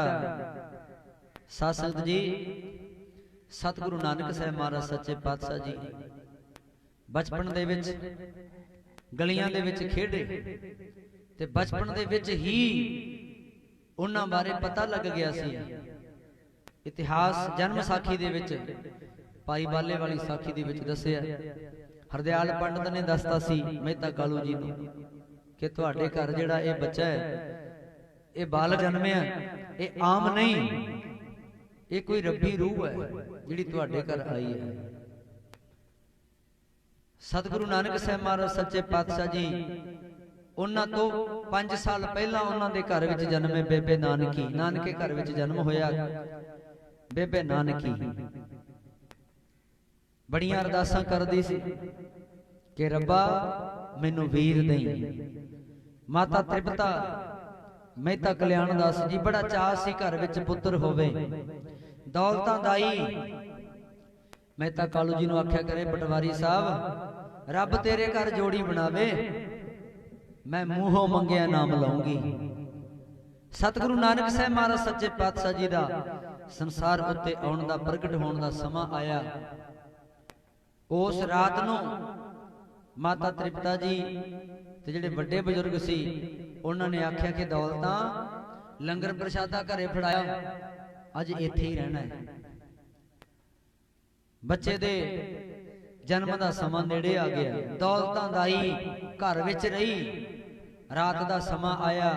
ਸਾਧ ਸੰਗਤ ਜੀ, ਸਤਿਗੁਰੂ ਨਾਨਕ ਸਾਹਿਬ ਮਹਾਰਾਜ ਸੱਚੇ ਪਾਤਸ਼ਾਹ ਜੀ ਬਚਪਨ ਦੇ ਵਿੱਚ ਗਲੀਆਂ ਦੇ ਵਿੱਚ ਖੇਡੇ ਤੇ ਬਚਪਨ ਦੇ ਵਿੱਚ ਹੀ ਉਹਨਾਂ ਬਾਰੇ ਪਤਾ ਲੱਗ ਗਿਆ ਸੀ। ਇਤਿਹਾਸ ਜਨਮ ਸਾਖੀ ਦੇ ਵਿੱਚ, ਭਾਈ ਬਾਲੇ ਵਾਲੀ ਸਾਖੀ ਦੇ ਵਿੱਚ ਦੱਸਿਆ, ਹਰਦਿਆਲ ਪੰਡਤ ਨੇ ਦੱਸਤਾ ਸੀ ਮਹਿਤਾ ਕਾਲੂ ਜੀ ਨੂੰ ਕਿ ਤੁਹਾਡੇ ਘਰ ਜਿਹੜਾ ਇਹ ਬੱਚਾ ਹੈ, ਇਹ ਬਾਲਕ ਜਨਮਿਆ, ਇਹ ਆਮ ਨਹੀਂ, ਇਹ ਕੋਈ ਰੱਬੀ ਰੂਹ ਹੈ ਜਿਹੜੀ ਤੁਹਾਡੇ ਘਰ ਆਈ ਹੈ। ਸਤਿਗੁਰੂ ਨਾਨਕ ਸਾਹਿਬ ਮਹਾਰਾਜ ਸੱਚੇ ਪਾਤਸ਼ਾਹ ਜੀ ਉਹਨਾਂ ਤੋਂ 5 ਸਾਲ ਪਹਿਲਾਂ ਉਹਨਾਂ ਦੇ ਘਰ ਵਿੱਚ ਜਨਮੇ ਬੇਬੇ ਨਾਨਕੀ। ਨਾਨਕੇ ਘਰ ਵਿੱਚ ਜਨਮ ਹੋਇਆ ਬੇਬੇ ਨਾਨਕੀ। ਬੜੀਆਂ ਅਰਦਾਸਾਂ ਕਰਦੀ ਸੀ ਕਿ ਰੱਬਾ ਮੈਨੂੰ ਵੀਰ ਦੇਈਂ। ਮਾਤਾ ਤ੍ਰਿਪਤਾ, ਮਹਿਤਾ ਕਲਿਆਣ ਦਾਸ ਜੀ, ਬੜਾ ਚਾਅ ਸੀ ਘਰ ਵਿੱਚ ਪੁੱਤਰ ਹੋਵੇ, ਦੌਲਤਾਂ ਦਾਈ। ਮਹਿਤਾ ਕਾਲੂ ਜੀ ਨੂੰ ਆਖਿਆ ਕਰੇ, ਪਟਵਾਰੀ ਸਾਹਿਬ ਰੱਬ ਤੇਰੇ ਘਰ ਜੋੜੀ ਬਣਾਵੇ, ਮੈਂ ਮੂੰਹੋਂ ਮੰਗਿਆ ਨਾਮ ਲਾਉਂਗੀ। ਸਤਿਗੁਰੂ ਨਾਨਕ ਸਾਹਿਬ ਮਹਾਰਾਜ ਸੱਚੇ ਪਾਤਸ਼ਾਹ ਜੀ ਦਾ ਸੰਸਾਰ ਉੱਤੇ ਆਉਣ ਦਾ, ਪ੍ਰਗਟ ਹੋਣ ਦਾ ਸਮਾਂ ਆਇਆ। ਉਸ ਰਾਤ ਨੂੰ ਮਾਤਾ ਤ੍ਰਿਪਤਾ ਜੀ ਤੇ ਜਿਹੜੇ ਵੱਡੇ ਬਜ਼ੁਰਗ ਸੀ ਉਹਨਾਂ ਨੇ ਆਖਿਆ ਕਿ ਦੌਲਤਾਂ ਲੰਗਰ ਪ੍ਰਸ਼ਾਦਾ ਘਰੇ ਫੜਾਇਆ, ਅੱਜ ਇੱਥੇ ਹੀ ਰਹਿਣਾ ਹੈ। ਬੱਚੇ ਦੇ ਜਨਮ ਦਾ ਸਮਾਂ ਨੇੜੇ ਆ ਗਿਆ। ਦੌਲਤਾਂ ਦਾਈ ਘਰ ਵਿੱਚ ਰਹੀ। ਰਾਤ ਦਾ ਸਮਾਂ ਆਇਆ,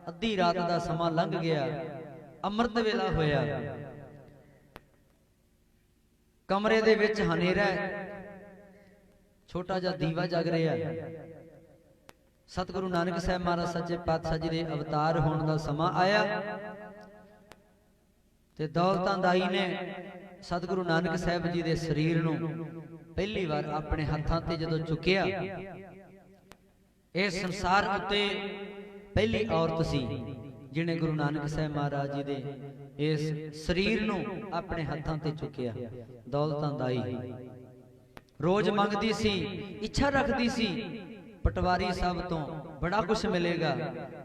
ਅੱਧੀ ਰਾਤ ਦਾ ਸਮਾਂ ਲੰਘ ਗਿਆ, ਅੰਮ੍ਰਿਤ ਵੇਲਾ ਹੋਇਆ। ਕਮਰੇ ਦੇ ਵਿੱਚ ਹਨੇਰਾ, ਛੋਟਾ ਜਿਹਾ ਦੀਵਾ ਜਗ ਰਿਹਾ। ਸਤਿਗੁਰੂ ਨਾਨਕ ਸਾਹਿਬ ਮਹਾਰਾਜ ਸੱਚੇ ਪਾਤਸ਼ਾਹ ਜੀ ਦੇ ਅਵਤਾਰ ਹੋਣ ਦਾ ਸਮਾਂ ਆਇਆ ਤੇ ਦੌਲਤਾਂ ਦਾਈ ਨੇ ਸਤਿਗੁਰੂ ਨਾਨਕ ਸਾਹਿਬ ਜੀ ਦੇ ਸਰੀਰ ਨੂੰ ਪਹਿਲੀ ਵਾਰ ਆਪਣੇ ਹੱਥਾਂ ਤੇ ਜਦੋਂ ਚੁੱਕਿਆ, ਇਸ ਸੰਸਾਰ ਉੱਤੇ ਪਹਿਲੀ ਔਰਤ ਸੀ ਜਿਹਨੇ ਗੁਰੂ ਨਾਨਕ ਸਾਹਿਬ ਮਹਾਰਾਜ ਜੀ ਦੇ ਇਸ ਸਰੀਰ ਨੂੰ ਆਪਣੇ ਹੱਥਾਂ ਤੇ ਚੁੱਕਿਆ। ਦੌਲਤਾਂ ਦਾਈ ਰੋਜ਼ ਮੰਗਦੀ ਸੀ, ਇੱਛਾ ਰੱਖਦੀ ਸੀ ਪਟਵਾਰੀ ਸਾਹਿਬ ਤੋਂ ਬੜਾ ਕੁਝ ਮਿਲੇਗਾ,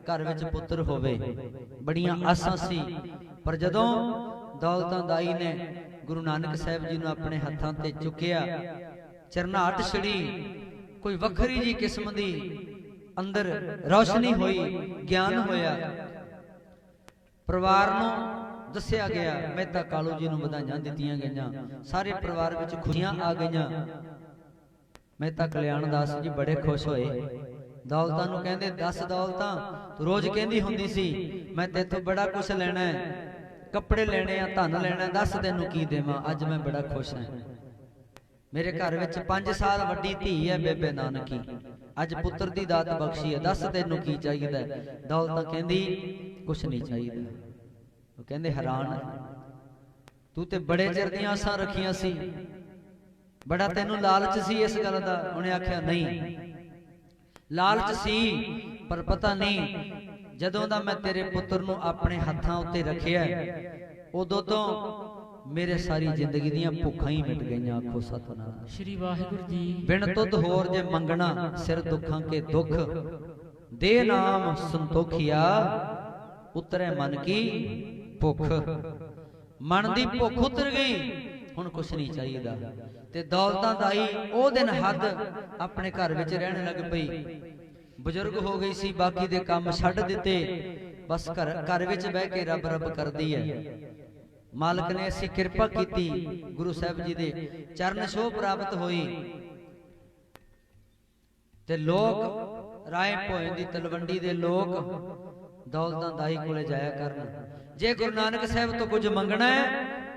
ਘਰ ਵਿੱਚ ਪੁੱਤਰ ਹੋਵੇ, ਬੜੀਆਂ ਆਸਾਂ ਸੀ। ਪਰ ਜਦੋਂ ਦੌਲਤਾਂ ਦਾਈ ਨੇ ਗੁਰੂ ਨਾਨਕ ਸਾਹਿਬ ਜੀ ਨੂੰ ਆਪਣੇ ਹੱਥਾਂ ਤੇ ਚੁੱਕਿਆ, ਚਰਨਾਹਟ ਛੜੀ, ਕੋਈ ਵੱਖਰੀ ਜੀ ਕਿਸਮ ਦੀ ਅੰਦਰ ਰੌਸ਼ਨੀ ਹੋਈ, ਗਿਆਨ ਹੋਇਆ। ਪਰਿਵਾਰ ਨੂੰ ਦੱਸਿਆ ਗਿਆ, ਮਹਿਤਾ ਕਾਲੂ ਜੀ ਨੂੰ ਵਧਾਈਆਂ ਦਿੱਤੀਆਂ ਗਈਆਂ, ਸਾਰੇ ਪਰਿਵਾਰ ਵਿੱਚ ਖੁਸ਼ੀਆਂ ਆ ਗਈਆਂ। ਮਹਿਤਾ ਕਲਿਆਣ ਦਾਸ ਜੀ ਬੜੇ ਖੁਸ਼ ਹੋਏ। ਦੌਲਤਾਂ ਨੂੰ ਕਹਿੰਦੇ, ਦੱਸ ਦੌਲਤਾਂ, ਤੂੰ ਰੋਜ਼ ਕਹਿੰਦੀ ਹੁੰਦੀ ਸੀ ਮੈਂ ਤੇਥੋਂ ਬੜਾ ਕੁਝ ਲੈਣਾ ਹੈ, ਕੱਪੜੇ ਲੈਣੇ ਆ, ਧਨ ਲੈਣਾ, ਦੱਸ ਤੈਨੂੰ ਕੀ ਦੇਵਾਂ। ਅੱਜ ਮੈਂ ਬੜਾ ਖੁਸ਼ ਹਾਂ। ਮੇਰੇ ਘਰ ਵਿੱਚ 5 ਸਾਲ ਵੱਡੀ ਧੀ ਹੈ ਬੇਬੇ ਨਾਨਕੀ, ਅੱਜ ਪੁੱਤਰ ਦੀ ਦਾਤ ਬਖਸ਼ੀ ਹੈ, ਦੱਸ ਤੈਨੂੰ ਕੀ ਚਾਹੀਦਾ। ਦੌਲਤਾਂ ਕਹਿੰਦੀ ਕੁਛ ਨਹੀਂ ਚਾਹੀਦਾ। ਉਹ ਕਹਿੰਦੇ ਹੈਰਾਨ, ਤੂੰ ਤੇ ਬੜੇ ਚਿਰ ਦੀਆਂ ਆਸਾਂ ਰੱਖੀਆਂ ਸੀ, ਬੜਾ ਤੈਨੂੰ ਲਾਲਚ ਸੀ ਇਸ ਗੱਲ ਦਾ। ਉਹਨੇ ਆਖਿਆ ਨਹੀਂ, ਲਾਲਚ ਸੀ ਪਰ ਪਤਾ ਨਹੀਂ ਜਦੋਂ ਦਾ ਮੈਂ ਤੇਰੇ ਪੁੱਤਰ ਨੂੰ ਆਪਣੇ ਹੱਥਾਂ ਉੱਤੇ ਰੱਖਿਆ ਉਦੋਂ ਤੋਂ ਮੇਰੇ ਸਾਰੀ ਜ਼ਿੰਦਗੀ ਦੀਆਂ ਭੁੱਖਾਂ ਹੀ ਮਿਟ ਗਈਆਂ। ਆਖੋ ਸਤਿਨਾਮ ਸ਼੍ਰੀ ਵਾਹਿਗੁਰੂ ਜੀ। ਬਿਨ ਤੁਧ ਹੋਰ ਜੇ ਮੰਗਣਾ, ਸਿਰ ਦੁੱਖਾਂ ਕੇ ਦੁੱਖ, ਦੇ ਨਾਮ ਸੰਤੋਖਿਆ, ਉਤਰੇ ਮਨ ਕੀ ਭੁੱਖ। ਮਨ ਦੀ ਭੁੱਖ ਉਤਰ ਗਈ, हुण कुछ नहीं चाहिदा। ते दौलतां दा ही ओ दिन हद अपने घर विच रहने लग पई। बुजुर्ग हो गई सी, बाकी दे काम छड्ड दिते, बस घर विच बह के रब रब करदी है। मालक ने ऐसी किरपा की, गुरु साहब जी दे चरण छोह प्राप्त हुई ते लोग राय भोए दी तलवंडी दे लोग दौलतां दाई कोले जाया करन। जे गुरु नानक साहब तो कुछ मंगना है,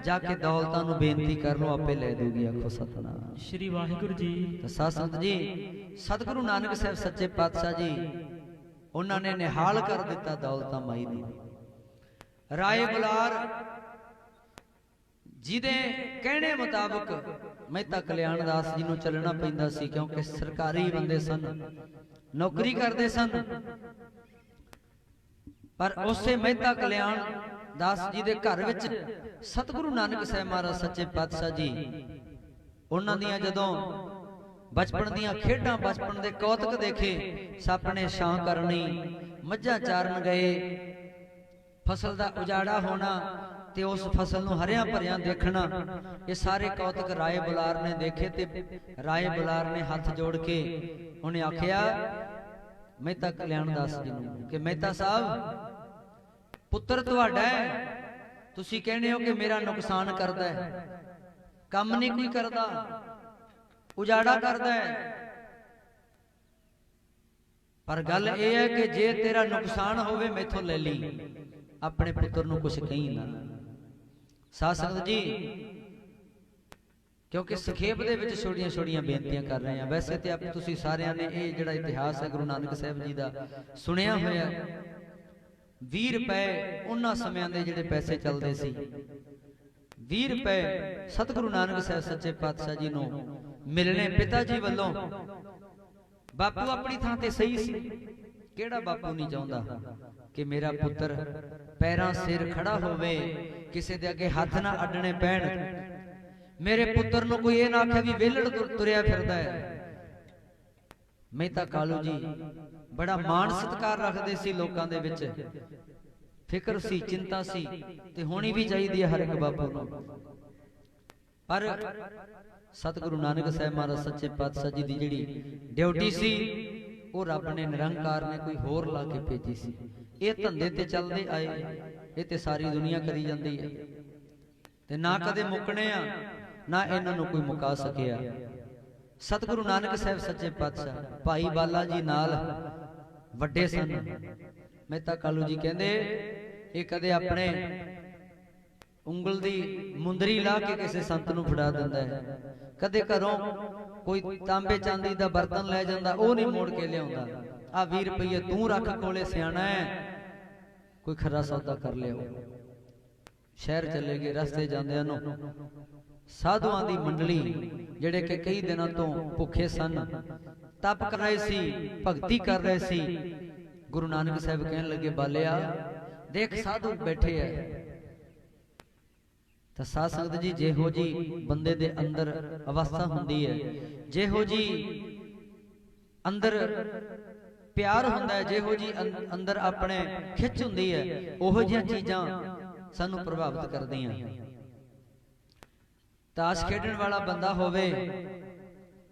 जाके दौलतां नूं बेनती कर लो, आपे ले दूगी। आखो सतनाम श्री वाहिगुरु जी। तो साध संगत जी, सतगुरु नानक साहब सच्चे पातशाह जी उन्होंने निहाल कर दिता दौलतां माई नूं। राय बुलार जिदे कहने मुताबिक मेहता कल्याण दास जी नूं चलना पैंदा सी, क्योंकि सरकारी बंदे सन, नौकरी करते सन। पर उसे मेहता कल्याण दास जी दे घर विच सतगुरु नानक साहब महाराज सच्चे पातशाह जी उन्हां दियां जदों बचपन दियां खेडां, बचपन दे कौतक देखे, सापने छां करनी, मझां चारन गए, फसल दा उजाड़ा होना ते उस फसल नूं हरियां भरियां देखना, ये सारे कौतक राय बुलार ने देखे। ते राय बुलार ने हाथ जोड़ के उन्हें आखिया मेहता कल्याण दास जी नूं कि मेहता साहब, पुत्र तुहाडा है, तुसी कहने हो कि मेरा नुकसान करदा है, काम नहीं कोई करदा, उजाड़ा करदा है। पर गल यह है कि जे तेरा नुकसान होवे मैथों ले ली, अपने पुत्र नूं कुछ कही ना। साध संगत जी, क्योंकि संखेप दे विच छोटियां छोटियां बेनतियां कर रहे हैं। वैसे तो आप तुसी सारियां ने ये जिहड़ा इतिहास है गुरु नानक साहब जी दा सुनिया होया। 20 रुपए उन्हां समयां दे जिहड़े पैसे चलदे सी, 20 रुपए सतगुरु नानक साहब सच्चे पातशाह जी नूं मिलने पिता जी वल्लों। बापू अपनी थां ते सही सी, केड़ा बापू नहीं चाहुंदा कि मेरा पुत्र पैरां सिर खड़ा होवे, किसी दे अगे हाथ ना अड्डने पैण, मेरे पुत्र नूं कोई ये ना आखे भी वेलड़ तुरिया फिरदा है। मेहता कालू जी बड़ा मान सत्कार रखते सी लोकां दे विच, फिक्र सी, चिंता सी, ते होनी भी चाहिए हर एक बापू नूं। पर सतगुरु नानक साहब महाराज सच्चे पातशाह जी दी जिहड़ी ड्यूटी सी, वो रब ने निरंकार ने कोई होर ला के भेजी सी। ये धंधे ते चलते आए, ये ते सारी दुनिया करी जाती है, ते ना कदे मुकने आ, ना इन्हां नूं कोई मुका सकिया। सतगुरु नानक साहब सच्चे पातशाह भाई बाला जी नाल वड्डे सन। मेहता कालू जी कहंदे ये कदे अपने उंगल दी मुंदरी ला के किसी संत नूं फड़ा दिंदा है, कदे घरों कोई तांबे चांदी दा बर्तन लै जांदा, वो नहीं मोड़ के लियाउंदा। आ 20 रुपये तू रख कोले, सियाणा है, कोई खरा सौदा कर लियो। शहर चले गए, रस्ते जांदियां नूं साधुआं दी मंडली जिहड़े कि कई दिनों तो भुखे सन, तप कर रहे सी, भगती कर रहे सी। गुरु नानक साहब कहन लगे, बालिया देख साधु बैठे है। तो साध संगत जी, जेहो जी बंदे दे अंदर अवस्था हुंदी है, जेहो जी अंदर प्यार हुंदा है, जेहो जी अंदर अपने खिच हुंदी है, ओहो जिहियां चीजां सानू प्रभावित करदियां। ताश खेडण वाला बंदा होवे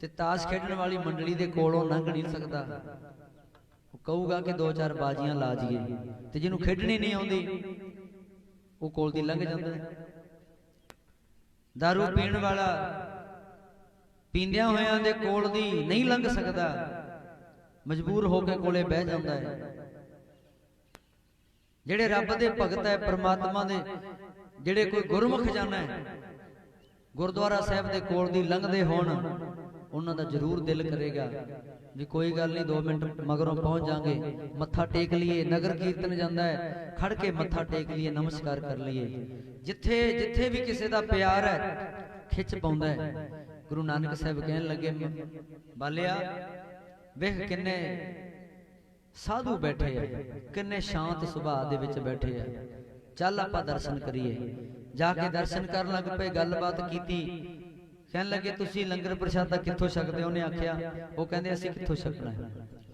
ते ताश खेडण वाली मंडली दे कोलों लंघ नहीं सकदा, कहूगा कि 2-4 बाजियां ला जाइए, ते जिन्हों खेडनी नहीं आउंदी वो कोल दी लंघ जांदा है। दारू पीण वाला पींदियां होयां दे कोल दी नहीं लंघ सकदा, मजबूर होकर कोले बह जांदा है। जेड़े रब दे भगत है, परमात्मा दे जेड़े कोई गुरमुख जाना है, गुरुद्वारा साहब दे कोल दी लंघदे होण, उन्हां दा जरूर दिल करेगा भी कोई गल नहीं, 2 मिनट मगरों पहुंच जाएंगे, मत्था टेक लिए। नगर कीर्तन जाता है, खड़ के मत्था टेक लिए, नमस्कार कर लिए। जिथे जिथे भी किसी का प्यार है, खिच पाउंदा है। गुरु नानक साहब कहन लगे, बालिया वेख किन्ने साधु बैठे है, किन्ने शांत सुभाव दे विच बैठे है, चल आपां दर्शन करिए। जाके दर्शन कर लग पे, गलबात कीती। कहन लगे तुसी लंगर प्रशादा कित्थों छकदे? उन्हें आख्या, वो कहंदे असीं कित्थों छकना है,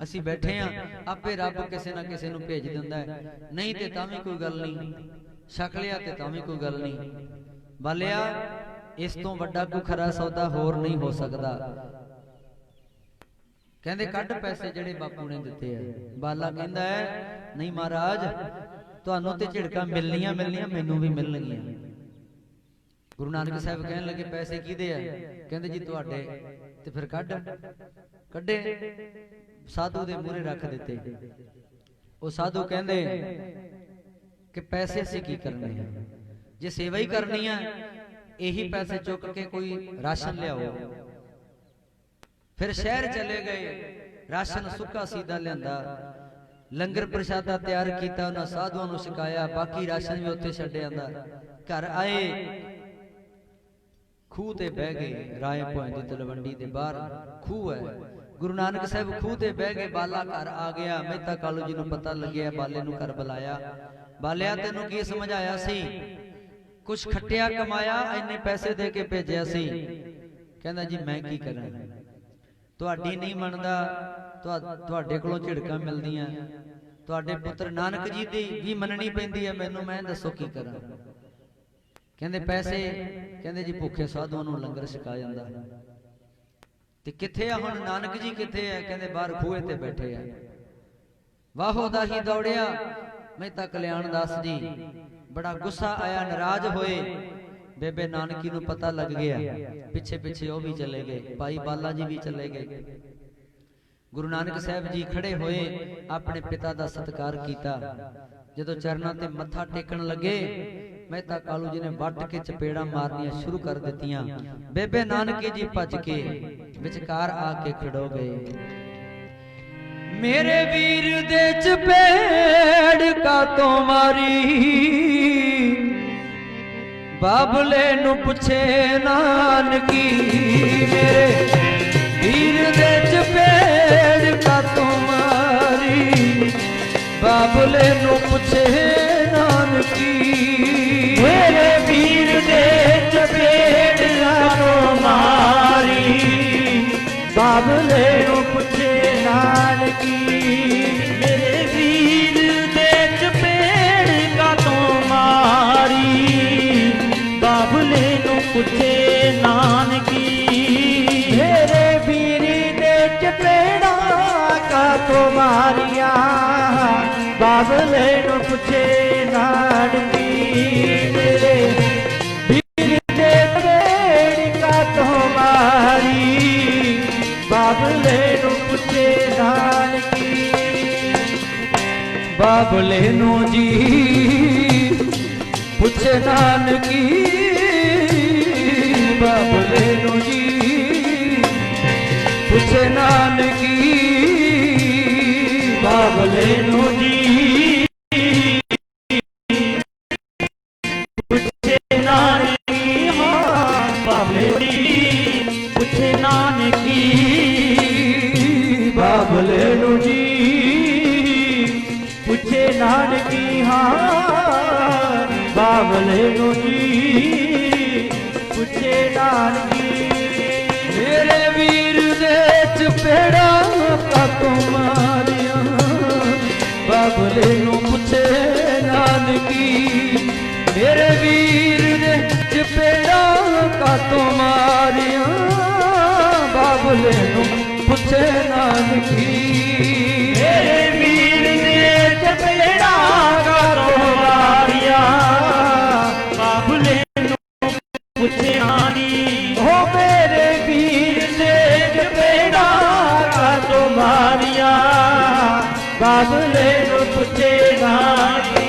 असीं बैठे हैं, आपे रब किसी ना किसी नूं भेज दिंदा है, नहीं ते तां भी कोई गल नहीं, छक लिया ते तां भी कोई गल नहीं। बालिया इस तो वड्डा कोई खरा सौदा होर नहीं हो सकता। कहंदे कढ पैसे जिहड़े बापू ने दिते है। बाला कहंदा है नहीं महाराज तुहानू ते झिड़कां मिलनियां मिलनियां मैनू भी मिलणगियां। गुरु नानक साहब कहन लगे पैसे किहदे आ? कहंदे जी तुहाडे। ते फिर कढे साधु दे मूहरे रख दिते। वो साधु कहंदे कि पैसे असीं की करने हैं, जे सेवा ही करनी है यही पैसे चुक के कोई राशन लियाओ। फिर शहर चले गए, राशन सुक्का सीधा लियांदा, लंगर प्रशादा तैयार किया, उन्हां साधुआं नूं छकाया, बाकी राशन भी उत्थे छड्ड आंदा। घर आए खूह ते बह गए, राय भोए दी तलवंडी दे बाहर खूह है। गुरु नानक साहब खूह ते बह गए, बाला घर आ गया। मेहता कालू जी नूं पता लग्या, बाले नूं घर बुलाया। बालिया तेनू की समझाया सी, कुछ खटिया कमाया इन्ने पैसे दे के भेजिया सी। कहंदा जी मैं की करां, तुहाडी नहीं मनदा, तुहाडे कोलों झिड़कां मिलदियां, तुहाडे पुत्र नानक जी दी भी मननी पैंदी है मैनू, मैं दसो की करां। कहंदे पैसे, कहंदे जी भुखे साधुआं नूं लंगर छका जांदा। ते किथे आ हुण नानक जी किथे है? कहंदे बाहर खूहे ते बैठे आ। वाहो दा ही दौड़िया मेहता कल्याण दास जी, बड़ा गुस्सा आया, नाराज होए। बेबे नानकी नूं पता लग गया, पिछे पिछे वो भी चले गए, भाई बाला जी भी चले गए। गुरु नानक साहब जी खड़े होए, अपने पिता दा सत्कार कीता। जदों चरनां ते मत्था टेकण लगे, मेहता कालू जी ने वट के चपेड़ा मारनियां शुरू कर दित्तियां। बेबे नानकी जी भज के विचकार आके खड़ो गए। मेरे वीर दे चपेड़ का तो मारी, बाबले नू पुछे नानकी। मेरे वीर दे चपेड़ का तो मारी, बाबले नू पुछे नानकी। मेरे वीर दे चपेड़ का तो मारी, बाबले नू पुछे नानकी। मेरे वीर दे चपेड़ का तो मारी, बाबले नू पुछे नानकी। मेरे वीर दे चपेड़ा का तो मारिया, बाबले नू पुछे नानकी। मेरे वीर दे चपेड़ का तो मारी, बाबले नू पुछे नानकी। बाबले नू जी पुछे नानकी, बाबले नू जी पुछे नानकी। बाबले नू जी पुछे नानकी, हाँ बाबले जी पुछे नानकी। बाबले नू जी पुछे नानकी, हाँ बाबले नू जी पुछे नानकी। मेरे वीर दे चपेड़ा का तो मारिया, बाबले नू पुछे नानकी। मेरे वीर दे चपेड़ा का तो मारिया, बाबले नू पुछे नानकी। मेरे वीर ने चपेड़ा का तो मारिया, बाबले नू पुछे नानी। हो मेरे वीर ने चपेड़ा का तो मारिया, बाबले नू पुछे नानी।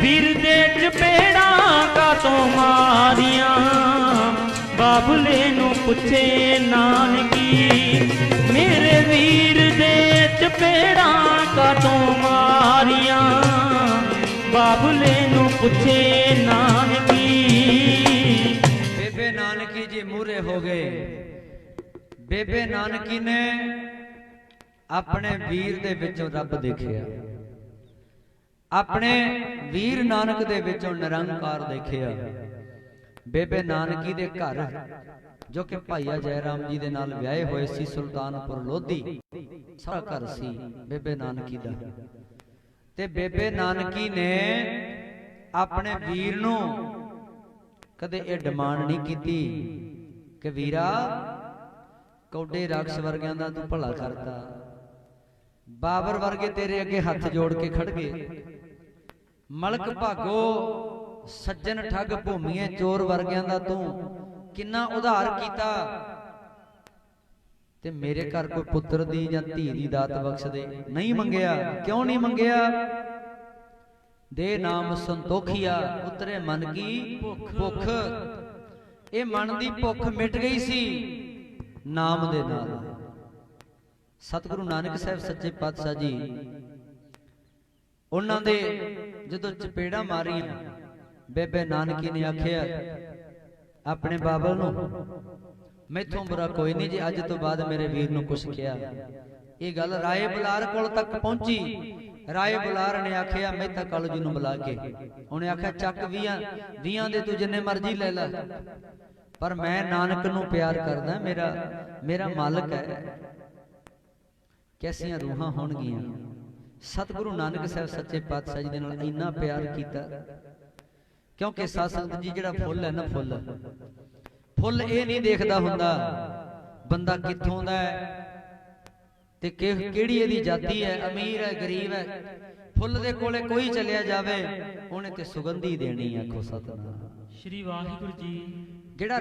वीर दे चपेड़ा का तो मारिया, बाबले नू पुछे नानकी। मेरे वीर दे चपेड़ा का तो मारिया, बाबले नू पुछे नानकी। बेबे नानकी जी मूरे हो गए। बेबे नानकी ने अपने वीर दे विचों रब देखिया, अपने वीर नानक दे विचों निरंकार देखिया। बेबे नानकी दे घर जो कि भाईया जयराम जी दे नाल व्याहे होए सी, सुल्तानपुर लोधी सारा घर सी बेबे नानकी दा। ते बेबे नानकी ने अपने वीर नूं ਕਦੇ ਇਹ ਡਿਮਾਂਡ ਨਹੀਂ ਕੀਤੀ ਕਿ ਵੀਰਾ ਕੌਡੇ ਰਾਖਸ਼ ਵਰਗਿਆਂ ਦਾ ਤੂੰ ਭਲਾ ਕਰਦਾ, ਬਾਬਰ ਵਰਗੇ ਤੇਰੇ ਅੱਗੇ ਹੱਥ ਜੋੜ ਕੇ ਖੜ ਗਏ, ਮਲਕ ਭਾਗੋ ਸੱਜਣ ਠੱਗ ਭੂਮੀਏ ਚੋਰ ਵਰਗਿਆਂ ਦਾ ਤੂੰ ਕਿੰਨਾ ਉਧਾਰ ਕੀਤਾ, ਤੇ ਮੇਰੇ ਘਰ ਕੋਈ ਪੁੱਤਰ ਦੀ ਜਾਂ ਧੀ ਦੀ ਦਾਤ ਬਖਸ਼ ਦੇ। ਨਹੀਂ ਮੰਗਿਆ। ਕਿਉਂ ਨਹੀਂ ਮੰਗਿਆ? ਦੇ ਨਾਮ ਸੰਤੋਖੀਆ ਉਤਰੇ ਮਨ ਕੀ ਭੁੱਖ। ਇਹ ਮਨ ਦੀ ਭੁੱਖ ਮਿਟ ਗਈ ਸੀ ਨਾਮ ਦੇ ਨਾਲ। ਸਤਿਗੁਰੂ ਨਾਨਕ ਸਾਹਿਬ ਸੱਚੇ ਪਾਤਸ਼ਾਹ ਜੀ ਉਹਨਾਂ ਦੇ ਜਦੋਂ ਚਪੇੜਾ ਮਾਰੀਆਂ, ਬੇਬੇ ਨਾਨਕੀ ਨੇ ਆਖਿਆ ਆਪਣੇ ਬਾਬਲ ਨੂੰ, ਮੈਥੋਂ ਬੁਰਾ ਕੋਈ ਨਹੀਂ ਜੀ ਅੱਜ ਤੋਂ ਬਾਅਦ ਮੇਰੇ ਵੀਰ ਨੂੰ ਕੁਛ ਕਿਹਾ। ਇਹ ਗੱਲ ਰਾਏ ਬੁਲਾਰ ਕੋਲ ਤੱਕ ਪਹੁੰਚੀ। ਰਾਏ ਬੁਲਾਰ ਨੇ ਆਖਿਆ ਮਹਿਤਾ ਕਾਲੂ ਜੀ ਨੂੰ ਬੁਲਾ ਕੇ, ਉਹਨੇ ਆਖਿਆ ਚੱਕ 20 ਦੇ ਤੂੰ ਜਿੰਨੇ ਮਰਜ਼ੀ ਲੈ ਲੈ, ਪਰ ਮੈਂ ਨਾਨਕ ਨੂੰ ਪਿਆਰ ਕਰਦਾ, ਮੇਰਾ ਮਾਲਕ ਹੈ। ਕੈਸੀਆਂ ਰੂਹਾਂ ਹੋਣਗੀਆਂ। ਸਤਿਗੁਰੂ ਨਾਨਕ ਸਾਹਿਬ ਸੱਚੇ ਪਾਤਸ਼ਾਹ ਜੀ ਦੇ ਨਾਲ ਇੰਨਾ ਪਿਆਰ ਕੀਤਾ, ਕਿਉਂਕਿ ਸਾਧ ਸੰਗਤ ਜੀ ਜਿਹੜਾ ਫੁੱਲ ਹੈ ਨਾ, ਫੁੱਲ ਇਹ ਨਹੀਂ ਦੇਖਦਾ ਹੁੰਦਾ ਬੰਦਾ ਕਿੱਥੋਂ ਦਾ ਹੈ ਤੇ ਕਿਹੜੀ ਇਹਦੀ ਜਾਤੀ ਹੈ, ਅਮੀਰ ਹੈ ਗਰੀਬ ਹੈ। ਫੁੱਲ ਦੇ ਕੋਲੇ ਕੋਈ ਚਲਿਆ ਜਾਵੇ ਉਹਨੇ ਤੇ ਸੁਗੰਧੀ ਦੇਣੀ। ਆਖੋ ਸਤਿਨਾਮ ਸ਼੍ਰੀ ਵਾਹਿਗੁਰੂ ਜੀ। ਜਿਹੜਾ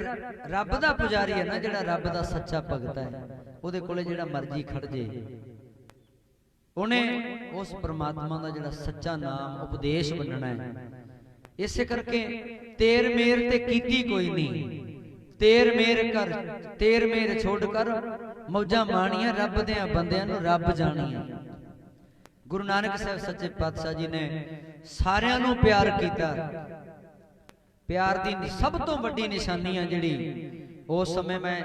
ਰੱਬ ਦਾ ਪੁਜਾਰੀ ਹੈ ਨਾ, ਜਿਹੜਾ ਰੱਬ ਦਾ ਸੱਚਾ ਭਗਤ ਹੈ, ਉਹਦੇ ਕੋਲੇ ਜਿਹੜਾ ਮਰਜ਼ੀ ਖੜ ਜੇ, ਉਹਨੇ ਉਸ ਪ੍ਰਮਾਤਮਾ ਦਾ ਜਿਹੜਾ ਸੱਚਾ ਨਾਮ ਉਪਦੇਸ਼ ਵੰਡਣਾ ਹੈ। ਇਸੇ ਕਰਕੇ ਤੇਰ ਮੇਰ ਤੇ ਕੀਤੀ ਕੋਈ ਨਹੀਂ, ਤੇਰ ਮੇਰ ਛੋੜ ਕਰ ਮੌਜਾਂ ਮਾਣੀਆਂ, ਰੱਬ ਦੇ ਬੰਦਿਆਂ ਨੂੰ ਰੱਬ ਜਾਣੀਆਂ। ਗੁਰੂ ਨਾਨਕ ਸਾਹਿਬ ਸੱਚੇ ਪਾਤਸ਼ਾਹ ਜੀ ਨੇ ਸਾਰਿਆਂ ਨੂੰ ਪਿਆਰ ਕੀਤਾ। ਪਿਆਰ ਦੀ ਸਭ ਤੋਂ ਵੱਡੀ ਨਿਸ਼ਾਨੀ ਆ ਜਿਹੜੀ ਉਸ ਸਮੇਂ ਮੈਂ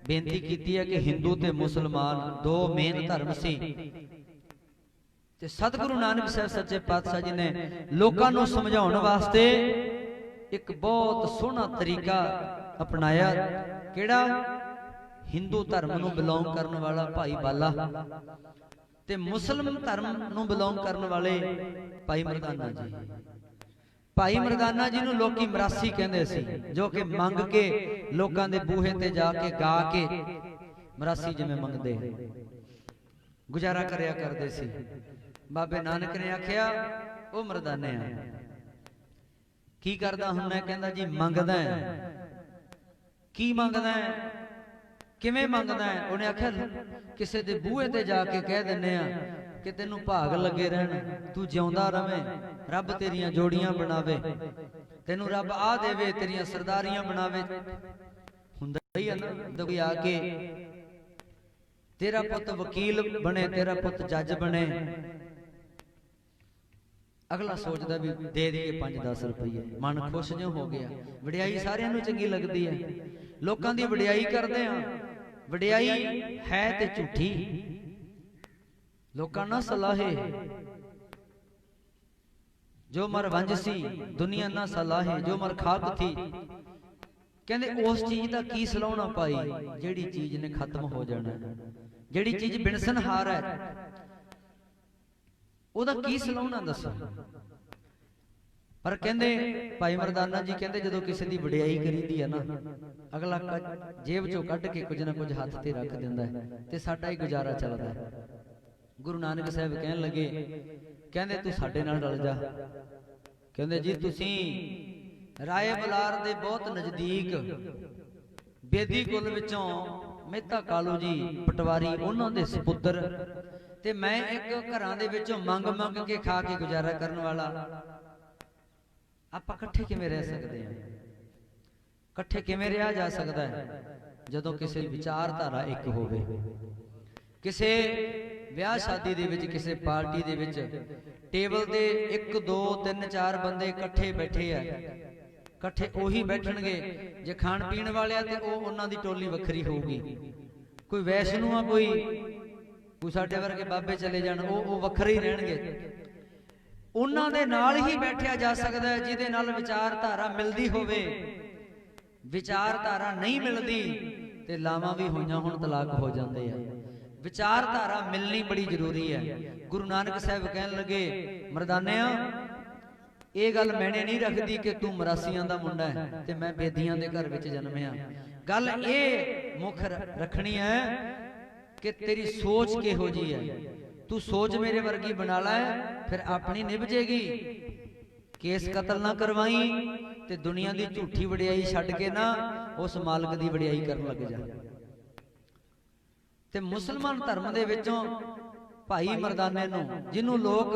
ਬੇਨਤੀ ਕੀਤੀ ਹੈ ਕਿ ਹਿੰਦੂ ਤੇ ਮੁਸਲਮਾਨ ਦੋ ਮੇਨ ਧਰਮ ਸੀ, ਤੇ ਸਤਿਗੁਰੂ ਨਾਨਕ ਸਾਹਿਬ ਸੱਚੇ ਪਾਤਸ਼ਾਹ ਜੀ ਨੇ ਲੋਕਾਂ ਨੂੰ ਸਮਝਾਉਣ ਵਾਸਤੇ ਇੱਕ ਬਹੁਤ ਸੋਹਣਾ ਤਰੀਕਾ ਅਪਣਾਇਆ। ਕਿਹੜਾ? ਹਿੰਦੂ ਧਰਮ ਨੂੰ ਬਿਲੋਂਗ ਕਰਨ ਵਾਲਾ ਭਾਈ ਬਾਲਾ ਤੇ ਮੁਸਲਮਾਨ ਧਰਮ ਨੂੰ ਬਿਲੋਂਗ ਕਰਨ ਵਾਲੇ ਭਾਈ ਮਰਦਾਨਾ ਜੀ। ਭਾਈ ਮਰਦਾਨਾ ਜੀ ਨੂੰ ਲੋਕੀ ਮਰਾਸੀ ਕਹਿੰਦੇ ਸੀ, ਜੋ ਕਿ ਮੰਗ ਕੇ ਲੋਕਾਂ ਦੇ ਬੂਹੇ ਤੇ ਜਾ ਕੇ ਗਾ ਕੇ ਮਰਾਸੀ ਜਿਵੇਂ ਮੰਗਦੇ ਗੁਜ਼ਾਰਾ ਕਰਿਆ ਕਰਦੇ ਸੀ। ਬਾਬੇ ਨਾਨਕ ਨੇ ਆਖਿਆ ਉਹ ਮਰਦਾਨੇ ਆ, ਕੀ ਕਰਦਾ ਹੁੰਨਾ? ਕਹਿੰਦਾ ਜੀ ਮੰਗਦਾ ਹੈ। ਕੀ ਮੰਗਦਾ ਹੈ? ਕਿਵੇਂ ਮੰਗਦਾ ਹੈ? ਉਹਨੇ ਆਖਿਆ ਕਿਸੇ ਦੇ ਬੂਹੇ ਤੇ ਜਾ ਕੇ ਕਹਿ ਦਿੰਨੇ ਆ ਕਿ ਤੈਨੂੰ ਭਾਗ ਲੱਗੇ ਰਹਿਣ, ਤੂੰ ਜਿਉਂਦਾ ਰਵੇਂ, ਰੱਬ ਤੇਰੀਆਂ ਜੋੜੀਆਂ ਬਣਾਵੇ, ਤੈਨੂੰ ਰੱਬ ਆ ਦੇਵੇ, ਤੇਰੀਆਂ ਸਰਦਾਰੀਆਂ ਬਣਾਵੇ। ਹੁੰਦਾ ਹੀ ਆ ਨਾ, ਜਦੋਂ ਕੋਈ ਆ ਕੇ ਤੇਰਾ ਪੁੱਤ ਵਕੀਲ ਬਣੇ, ਤੇਰਾ ਪੁੱਤ ਜੱਜ ਬਣੇ, ਅਗਲਾ ਸੋਚਦਾ ਵੀ ਦੇ ਦਈਏ 5-10 ਰੁਪਏ, ਮਨ ਖੁਸ਼ ਜਿਉਂ ਹੋ ਗਿਆ। ਵਡਿਆਈ ਸਾਰਿਆਂ ਨੂੰ ਚੰਗੀ ਲੱਗਦੀ ਹੈ, ਲੋਕਾਂ ਦੀ ਵਡਿਆਈ ਕਰਦੇ ਆ। ਵਡਿਆਈ ਹੈ ਤੇ ਝੂਠੀ, ਲੋਕਾਂ ਨਾ ਸਲਾਹੇ, ਜੋ ਮਰ ਵੰਜ ਸੀ ਦੁਨੀਆ ਨਾ ਸਲਾਹੇ, ਜੋ ਮਰ ਖਾਕ ਥੀ। ਕਹਿੰਦੇ ਉਸ ਚੀਜ਼ ਦਾ ਕੀ ਸਲਾਹੁਣਾ ਪਾਈ ਜਿਹੜੀ ਚੀਜ਼ ਨੇ ਖਤਮ ਹੋ ਜਾਣਾ, ਜਿਹੜੀ ਚੀਜ਼ ਬਿਨਸਨਹਾਰ ਹੈ, ਉਹਦਾ ਕੀ ਸਲਾਹੁਣਾ ਦੱਸੋ। ਪਰ ਕਹਿੰਦੇ ਭਾਈ ਮਰਦਾਨਾ ਜੀ ਕਹਿੰਦੇ ਜਦੋਂ ਕਿਸੇ ਦੀ ਵਡਿਆਈ ਕਰੀਦੀ ਹੈ ਨਾ, ਅਗਲਾ ਜੇਬ ਚੋਂ ਕੱਢ ਕੇ ਕੁਝ ਨਾ ਕੁਝ ਹੱਥ ਤੇ ਰੱਖ ਦਿੰਦਾ ਹੈ ਤੇ ਸਾਡਾ ਹੀ ਗੁਜ਼ਾਰਾ ਚੱਲਦਾ ਹੈ। ਗੁਰੂ ਨਾਨਕ ਸਾਹਿਬ ਕਹਿਣ ਲੱਗੇ, ਕਹਿੰਦੇ ਤੂੰ ਸਾਡੇ ਨਾਲ ਰਲ ਜਾ। ਕਹਿੰਦੇ ਜੀ ਤੁਸੀਂ ਰਾਏ ਬਲਾਰ ਦੇ ਬਹੁਤ ਨਜ਼ਦੀਕ ਬੇਦੀ ਕੁਲ ਵਿੱਚੋਂ ਮਹਿਤਾ ਕਾਲੂ ਜੀ ਪਟਵਾਰੀ, ਉਹਨਾਂ ਦੇ ਸੁਪੁੱਤਰ, ਤੇ ਮੈਂ ਇੱਕ ਘਰਾਂ ਦੇ ਵਿੱਚੋਂ ਮੰਗ ਕੇ ਖਾ ਕੇ ਗੁਜ਼ਾਰਾ ਕਰਨ ਵਾਲਾ, ਆਪਾਂ ਇਕੱਠੇ ਕਿਵੇਂ ਰਹਿ ਸਕਦੇ ਹਾਂ? ਇਕੱਠੇ ਕਿਵੇਂ ਰਿਹਾ ਜਾ ਸਕਦਾ ਹੈ ਜਦੋਂ ਕਿਸੇ ਵਿਚਾਰਧਾਰਾ ਇੱਕ ਹੋਵੇ। ਕਿਸੇ ਵਿਆਹ ਸ਼ਾਦੀ ਦੇ ਵਿੱਚ, ਕਿਸੇ ਪਾਰਟੀ ਦੇ ਵਿੱਚ ਟੇਬਲ ਤੇ 1 2 3 4 ਬੰਦੇ ਇਕੱਠੇ ਬੈਠੇ ਆ, ਇਕੱਠੇ ਉਹੀ ਬੈਠਣਗੇ। ਜੇ ਖਾਣ ਪੀਣ ਵਾਲਿਆ ਤੇ ਉਹ ਉਹਨਾਂ ਦੀ ਟੋਲੀ ਵੱਖਰੀ ਹੋਊਗੀ, ਕੋਈ ਵੈਸ਼ਨੂ ਆ, ਕੋਈ ਸਾਡੇ ਵਰਗੇ ਬਾਬੇ ਚਲੇ ਜਾਣ, ਉਹ ਵੱਖਰੇ ਹੀ ਰਹਿਣਗੇ। ਉਹਨਾਂ ਦੇ ਨਾਲ ਹੀ ਬੈਠਿਆ ਜਾ ਸਕਦਾ ਹੈ ਜਿਹਦੇ ਨਾਲ ਵਿਚਾਰਧਾਰਾ ਮਿਲਦੀ ਹੋਵੇ। ਵਿਚਾਰਧਾਰਾ ਨਹੀਂ ਮਿਲਦੀ ਤੇ ਲਾਵਾਂ ਵੀ ਹੋਈਆਂ, ਹੁਣ ਤਲਾਕ ਹੋ ਜਾਂਦੇ ਆ। ਵਿਚਾਰਧਾਰਾ ਮਿਲਣੀ ਬੜੀ ਜ਼ਰੂਰੀ ਹੈ। ਗੁਰੂ ਨਾਨਕ ਸਾਹਿਬ ਕਹਿਣ ਲੱਗੇ, ਮਰਦਾਨਿਆਂ ਇਹ ਗੱਲ ਮੈਨੇ ਨਹੀਂ ਰੱਖਦੀ ਕਿ ਤੂੰ ਮਰਾਸੀਆਂ ਦਾ ਮੁੰਡਾ ਹੈ ਤੇ ਮੈਂ ਬੇਦੀਆਂ ਦੇ ਘਰ ਵਿੱਚ ਜਨਮਿਆ। ਗੱਲ ਇਹ ਮੁੱਖ ਰੱਖਣੀ ਹੈ ਕਿ ਤੇਰੀ ਸੋਚ ਕਿਹੋ ਜੀ ਹੈ। ਤੂੰ ਸੋਚ ਮੇਰੇ ਵਰਗੀ ਬਣਾ ਲੈ, ਫਿਰ ਆਪਣੀ ਨਿਭ ਜੇਗੀ। ਕੇਸ ਕਤਲ ਨਾ ਕਰਵਾਈ ਤੇ ਦੁਨੀਆ ਦੀ ਝੂਠੀ ਵਡਿਆਈ ਛੱਡ ਕੇ ਨਾ ਉਸ ਮਾਲਕ ਦੀ ਵਡਿਆਈ ਕਰਨ ਲੱਗ ਜਾ। ਤੇ ਮੁਸਲਮਾਨ ਧਰਮ ਦੇ ਵਿੱਚੋਂ ਭਾਈ ਮਰਦਾਨੇ ਨੂੰ, ਜਿਹਨੂੰ ਲੋਕ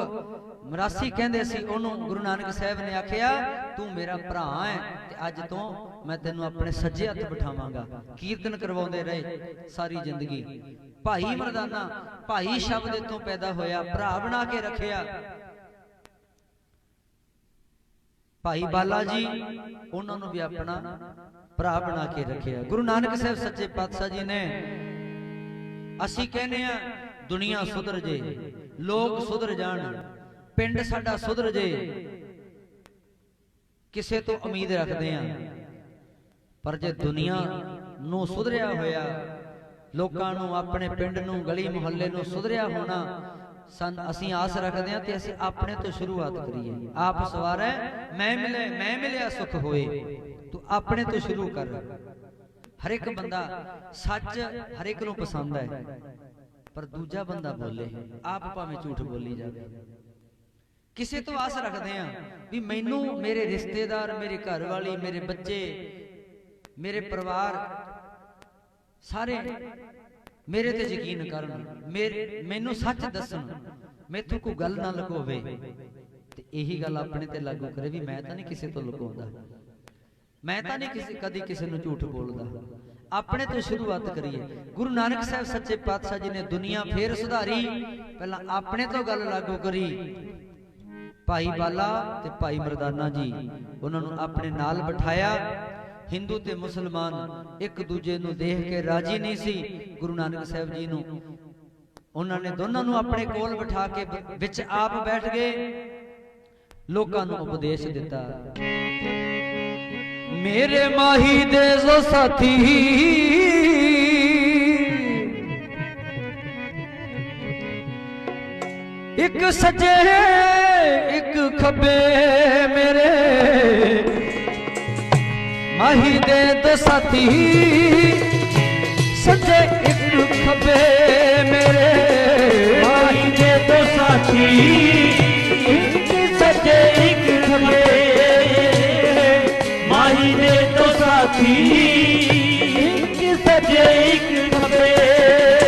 ਮਰਾਸੀ ਕਹਿੰਦੇ ਸੀ, ਉਹਨੂੰ ਗੁਰੂ ਨਾਨਕ ਸਾਹਿਬ ਨੇ ਆਖਿਆ ਤੂੰ ਮੇਰਾ ਭਰਾ ਹੈ ਤੇ ਅੱਜ ਤੋਂ ਮੈਂ ਤੈਨੂੰ ਆਪਣੇ ਸੱਜੇ ਹੱਥ ਬਿਠਾਵਾਂਗਾ। ਕੀਰਤਨ ਕਰਵਾਉਂਦੇ ਰਹੇ ਸਾਰੀ ਜ਼ਿੰਦਗੀ। ਭਾਈ ਮਰਦਾਨਾ, ਭਾਈ ਸ਼ਬਦ ਇਥੋਂ ਪੈਦਾ ਹੋਇਆ, ਭਰਾ ਬਣਾ ਕੇ ਰੱਖਿਆ। ਭਾਈ ਬਾਲਾ ਜੀ, ਉਹਨਾਂ ਨੂੰ ਵੀ ਆਪਣਾ ਭਰਾ ਬਣਾ ਕੇ ਰੱਖਿਆ। ਗੁਰੂ ਨਾਨਕ ਸਾਹਿਬ ਸੱਚੇ ਪਾਤਸ਼ਾਹ ਜੀ ਨੇ, ਅਸੀਂ ਕਹਿੰਦੇ ਆ ਦੁਨੀਆ ਸੁਧਰ ਜੇ, ਲੋਕ ਸੁਧਰ ਜਾਣ, ਪਿੰਡ ਸਾਡਾ ਸੁਧਰ ਜੇ, ਕਿਸੇ ਤੋਂ ਉਮੀਦ ਰੱਖਦੇ ਆ। ਪਰ ਜੇ ਦੁਨੀਆ ਨੂੰ ਸੁਧਰਿਆ ਹੋਇਆ, ਲੋਕਾਂ ਨੂੰ, ਆਪਣੇ ਪਿੰਡ ਨੂੰ, ਗਲੀ ਮੁਹੱਲੇ ਨੂੰ ਸੁਧਰਿਆ ਹੋਣਾ ਅਸੀਂ ਆਸ ਰੱਖਦੇ ਹਾਂ ਤੇ ਅਸੀਂ ਆਪਣੇ ਤੋਂ ਸ਼ੁਰੂਆਤ ਕਰੀਏ। ਆਪ ਸਵਾਰ ਹੈ ਮੈਂ ਮਿਲਿਆ ਸੁਖ ਹੋਏ, ਤੂੰ ਆਪਣੇ ਤੋਂ ਸ਼ੁਰੂ ਕਰ। ਹਰ ਇੱਕ ਬੰਦਾ ਸੱਚ ਹਰ ਇੱਕ ਨੂੰ ਪਸੰਦ ਹੈ, ਪਰ ਦੂਜਾ ਬੰਦਾ ਬੋਲੇ, ਆਪ ਭਾਵੇਂ ਝੂਠ ਬੋਲੀ ਜਾਵੇ। ਕਿਸੇ ਤੋਂ ਆਸ ਰੱਖਦੇ ਆ ਵੀ ਮੈਨੂੰ ਮੇਰੇ ਰਿਸ਼ਤੇਦਾਰ, ਮੇਰੇ ਘਰ ਵਾਲੀ, ਮੇਰੇ ਬੱਚੇ, ਮੇਰੇ ਪਰਿਵਾਰ ਸਾਰੇ ਮੇਰੇ ਤੇ ਯਕੀਨ ਕਰਨ, ਮੈਨੂੰ ਸੱਚ ਦੱਸਣ, ਮੈਥੋਂ ਕੋਈ ਗੱਲ ਨਾ ਲੁਕੋਵੇ। ਤੇ ਇਹੀ ਗੱਲ ਆਪਣੇ ਤੇ ਲਾਗੂ ਕਰੇ ਵੀ ਮੈਂ ਤਾਂ ਨਹੀਂ ਕਿਸੇ ਤੋਂ ਲੁਕਾਉਂਦਾ, ਮੈਂ ਤਾਂ ਨਹੀਂ ਕਦੀ ਕਿਸੇ ਨੂੰ ਝੂਠ ਬੋਲਦਾ। ਆਪਣੇ ਤੋਂ ਸ਼ੁਰੂਆਤ ਕਰੀਏ। ਗੁਰੂ ਨਾਨਕ ਸਾਹਿਬ ਸੱਚੇ ਪਾਤਸ਼ਾਹ ਜੀ ਨੇ ਦੁਨੀਆ ਫੇਰ ਸੁਧਾਰੀ, ਪਹਿਲਾਂ ਆਪਣੇ ਤੋਂ ਗੱਲ ਲਾਗੂ ਕਰੀ। ਭਾਈ ਬਾਲਾ ਤੇ ਭਾਈ ਮਰਦਾਨਾ ਜੀ, ਉਹਨਾਂ ਨੂੰ ਆਪਣੇ ਨਾਲ ਬਿਠਾਇਆ। ਹਿੰਦੂ ਤੇ ਮੁਸਲਮਾਨ ਇੱਕ ਦੂਜੇ ਨੂੰ ਦੇਖ ਕੇ ਰਾਜੀ ਨਹੀਂ ਸੀ। ਗੁਰੂ ਨਾਨਕ ਸਾਹਿਬ ਜੀ ਨੂੰ ਉਹਨਾਂ ਨੇ ਦੋਨਾਂ ਨੂੰ ਆਪਣੇ ਕੋਲ ਬਿਠਾ ਕੇ ਵਿੱਚ ਆਪ ਬੈਠ ਗਏ, ਲੋਕਾਂ ਨੂੰ ਉਪਦੇਸ਼ ਦਿੱਤਾ। ਮੇਰੇ ਮਾਹੀ ਦੇ ਜੋ ਸਾਥੀ, ਇੱਕ ਸੱਜੇ ਇੱਕ ਖੱਬੇ, ਮੇਰੇ ਮਾਹੀ ਦੇ ਦੋ ਸਾਥੀ, ਸੱਜੇ ਇੱਕ ਖੱਬੇ, ਮੇਰੇ ਮਾਹੀ ਦੇ ਦੋ ਸਾਥੀ, ਇੱਕ ਸੱਜੇ ਇੱਕ ਖੱਬੇ, ਮਾਹੀ ਦੇ ਦੋ ਸਾਥੀ, ਇੱਕ ਸੱਜੇ ਇੱਕ ਖੱਬੇ,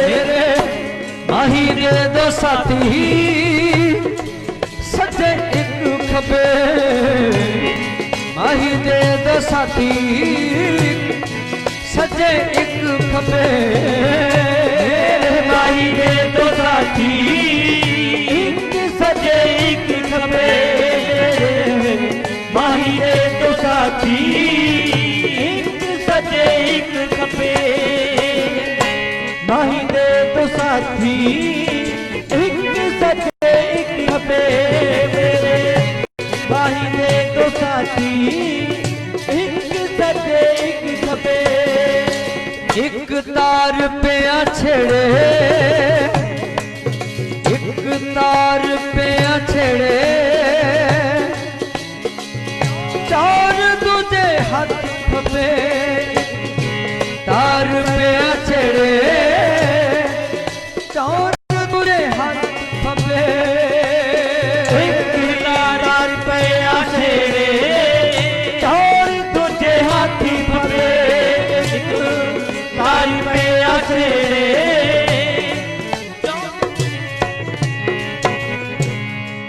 ਮੇਰੇ ਮਾਹੀ ਦੇ ਦੋ ਸਾਥੀ, ਸੱਜੇ ਇੱਕ ਖੱਬੇ, ਮਾਹੀ ਦੇ ਦੋ ਸਾਥੀ, ਸੱਜੇ ਇੱਕ ਖੱਬੇ, ਮਾਹੀ ਦੇ ਦੋ ਸਾਥੀ, ਇੱਕ ਸੱਜੇ ਇੱਕ ਖੱਬੇ, ਮਾਹੀ ਦੇ ਦੋ ਸਾਥੀ, ਇੱਕ ਸੱਜੇ ਇੱਕ ਖੱਬੇ, ਮਾਹੀ ਦੇ ਦੋ ਸਾਥੀ, ਇੱਕ ਸੱਜੇ ਇੱਕ ਖੱਬੇ, ਮਾਹੀ ਦੇ ਦੋ ਸਾਥੀ, ਇੱਕ ਸੱਜੇ ਇੱਕ ਖੱਬੇ। ਇੱਕ ਤਾਰ ਪਿਆ ਛੇੜੇ, ਇੱਕ ਤਾਰ ਪਿਆ ਛੇੜੇ, ਚਾਰ ਦੂਜੇ ਹੱਥ ਖੱਬੇ, ਤਾਰ ਪਿਆ ਛੇੜੇ, ਚਾਰ ਦੂਜੇ ਹੱਥ ਖੱਬੇ, ਇੱਕ ਤਾਰ ਪਿਆ ਛੇੜੇ, ਚਾਰ ਦੂਜੇ ਹਾਥੀ ਖੱਬੇ, ਇੱਕ ਤਾਰ ਪਿਆ ਛੇੜੇ,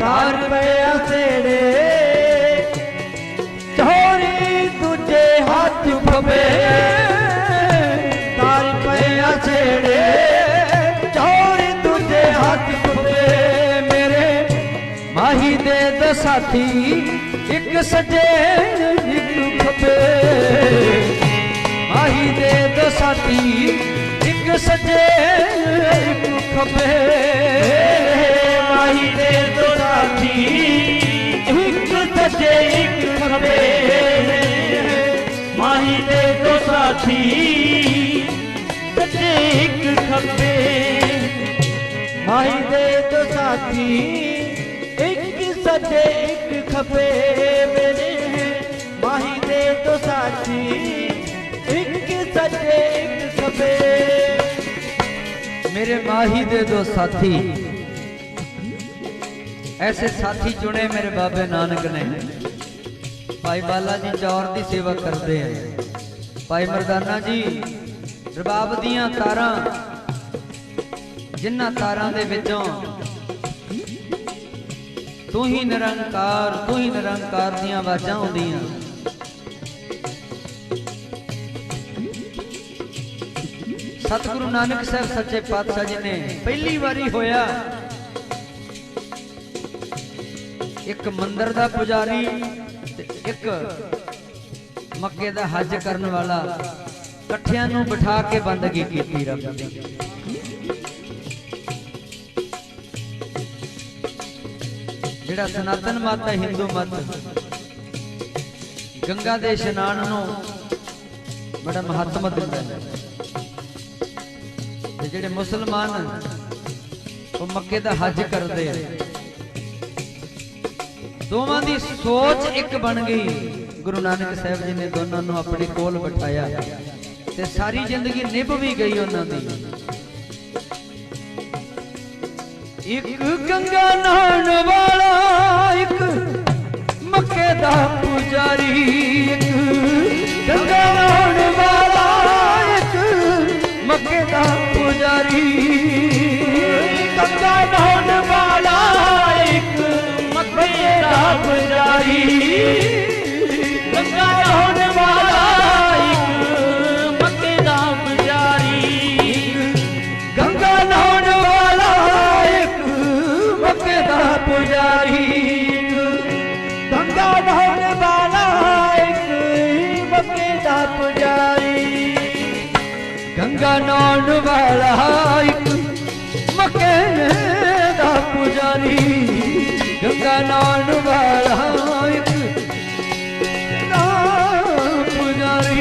ਤਾਰ ਪਿਆ ਛੇੜੇ, ਚੋਰੀ ਦੂਜੇ ਹੱਥ ਖੱਬੇ, ਤਾਰ ਪਿਆ ਛੇੜੇ, ਚੋਰੀ ਦੂਜੇ ਹੱਥ ਖੱਬੇ, ਮੇਰੇ ਮਾਹੀ ਦੇ ਦੋ ਸਾਥੀ, ਇੱਕ ਸੱਜੇ ਇੱਕ ਖੱਬੇ, ਮਾਹੀ ਦੇ ਦੋ ਸਾਥੀ, ਇੱਕ ਸੱਜੇ ਇੱਕ ਖੱਬੇ, ਮਾਹੀ ਦੇ ਦੋ ਸਾਥੀ, ਇੱਕ ਸੱਜੇ ਇੱਕ ਖੱਬੇ, ਮਾਹੀ ਦੇ ਦੋ ਸਾਥੀ, ਸੱਜੇ ਇੱਕ ਖੱਬੇ, ਮਾਹੀ ਦੇ ਦੋ ਸਾਥੀ, ਇੱਕ ਸੱਜੇ ਇੱਕ खपे मेरे माही दे तो साथी एक सच्चे एक खपे। मेरे माही दे दो साथी, ऐसे साथी चुने मेरे बाबे नानक ने। भाई बाला जी चौर की सेवा करते हैं, भाई मरदाना जी रबाब दियां तारां, जिन्हां तारां दे विचों तू ही निरंकार दियां आवाजां आउंदियां। सतगुरु नानक साहब सच्चे पातशाह जी ने पहली बारी होया एक मंदिर दा पुजारी ते एक मक्के दा हज करन वाला कट्ठियां नूं बिठा के बंदगी कीती रब दी। जिहड़ा सनातन मत है हिंदू मत गंगा दे इशनान नूं बड़ा महत्व दिंदा है, ते जिहड़े मुसलमान वो मक्के दा हज करदे हैं। दोवां दी सोच एक बन गई। गुरु नानक साहब जी ने दोनों नूं अपने कोल बिठाया ते सारी जिंदगी निभ भी गई उन्हां दी। एक गंगा नहाण वाला एक मक्के दा पुजारी, एक गंगा नहाण वाला एक मक्के दा पुजारी, गंगा नहाण वाला एक मक्के दा पुजारी, गंगा नहाण वाला एक मक्के दा पुजारी, गंगा नहाण वाला एक मक्के दा पुजारी, गंगा नहाण वाला एक मक्के दा पुजारी, गंगा नहाण वाला एक मक्के दा पुजारी, गंगा नहाण वाला एक पुजारी,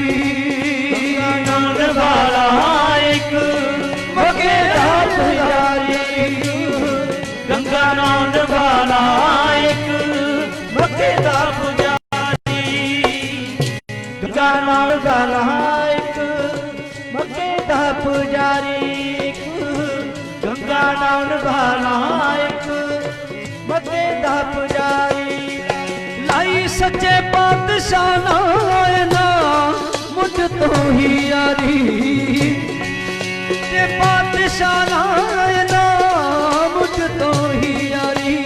गंगा नहाण वाला एक मक्के दा पुजारी, गंगा नहाण वाला एक मक्के दा पुजारी, गंगा नहाण वाला एक मक्के दा पुजारी, गंगा नहाण वाला एक मक्के दा पुजारी। लाई सच्चे पातशाह ना मुझ तो ही यारी, ते पातशाह ना मुझ तो ही यारी,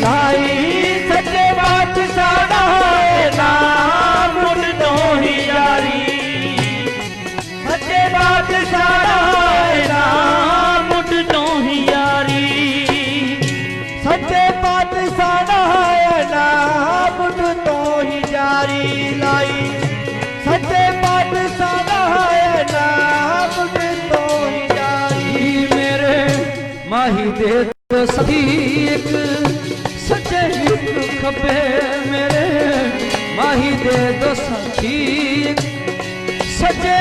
लाई सच्चे पातशाह ना मुझ तो ही यारी, सच्चे पातशाह ना मुझ तो ही यारी, सच्चे पातशाह ना मुझ तो ही यारी, लाई सच्चे पातशाह ना मुझ तो ही यारी। मेरे माही दे दो सखी एक सच्चे एक खपे, मेरे माही दे दो सखी एक सच्चे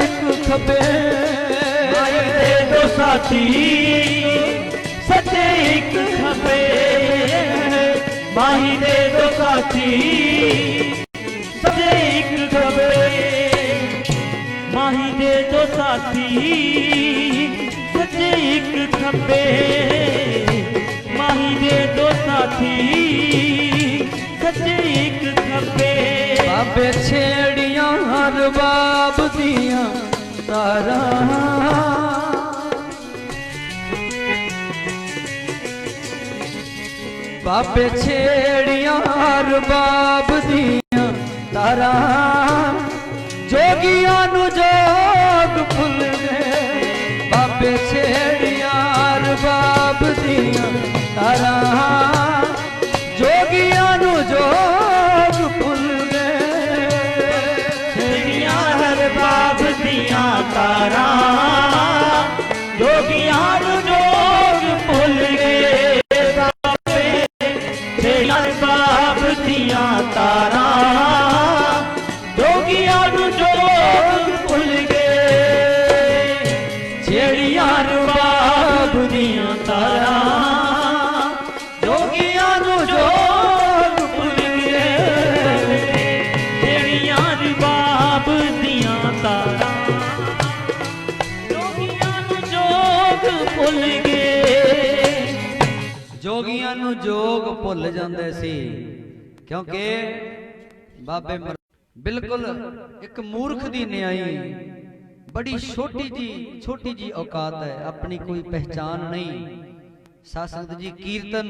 एक खपे, माही दे दो साथी सच्चे एक खपे, माही दे दो साथी सच्चे एक खपे, माही दे दो साथी सच्चे एक खपे, माही दे दो साथी सच्चे एक खपे। बाबे छेड़ियां रबाब दियां तारां, बाबे छेड़ियां रबाब दियां तारां, जोगियां नू जोग भुल गए। बाबे छेड़ियां रबाब दियां तारां, जोगियां नू जोग भुल गए। छेड़ियां रबाब दियां तारां, जोगियां नू जोग भुल गए। बाबे छेड़ियां रबाब दियां तारां, ਲੋਕ ਭੁੱਲ ਜਾਂਦੇ ਸੀ, ਕਿਉਂਕਿ ਬਾਬੇ ਬਿਲਕੁਲ ਇੱਕ ਮੂਰਖ ਦੀ ਨਿਆਈ, ਬੜੀ ਛੋਟੀ ਜੀ ਔਕਾਤ ਹੈ, ਆਪਣੀ ਕੋਈ ਪਹਿਚਾਨ ਨਹੀਂ। ਸਾਧ ਸੰਗਤ ਜੀ, ਕੀਰਤਨ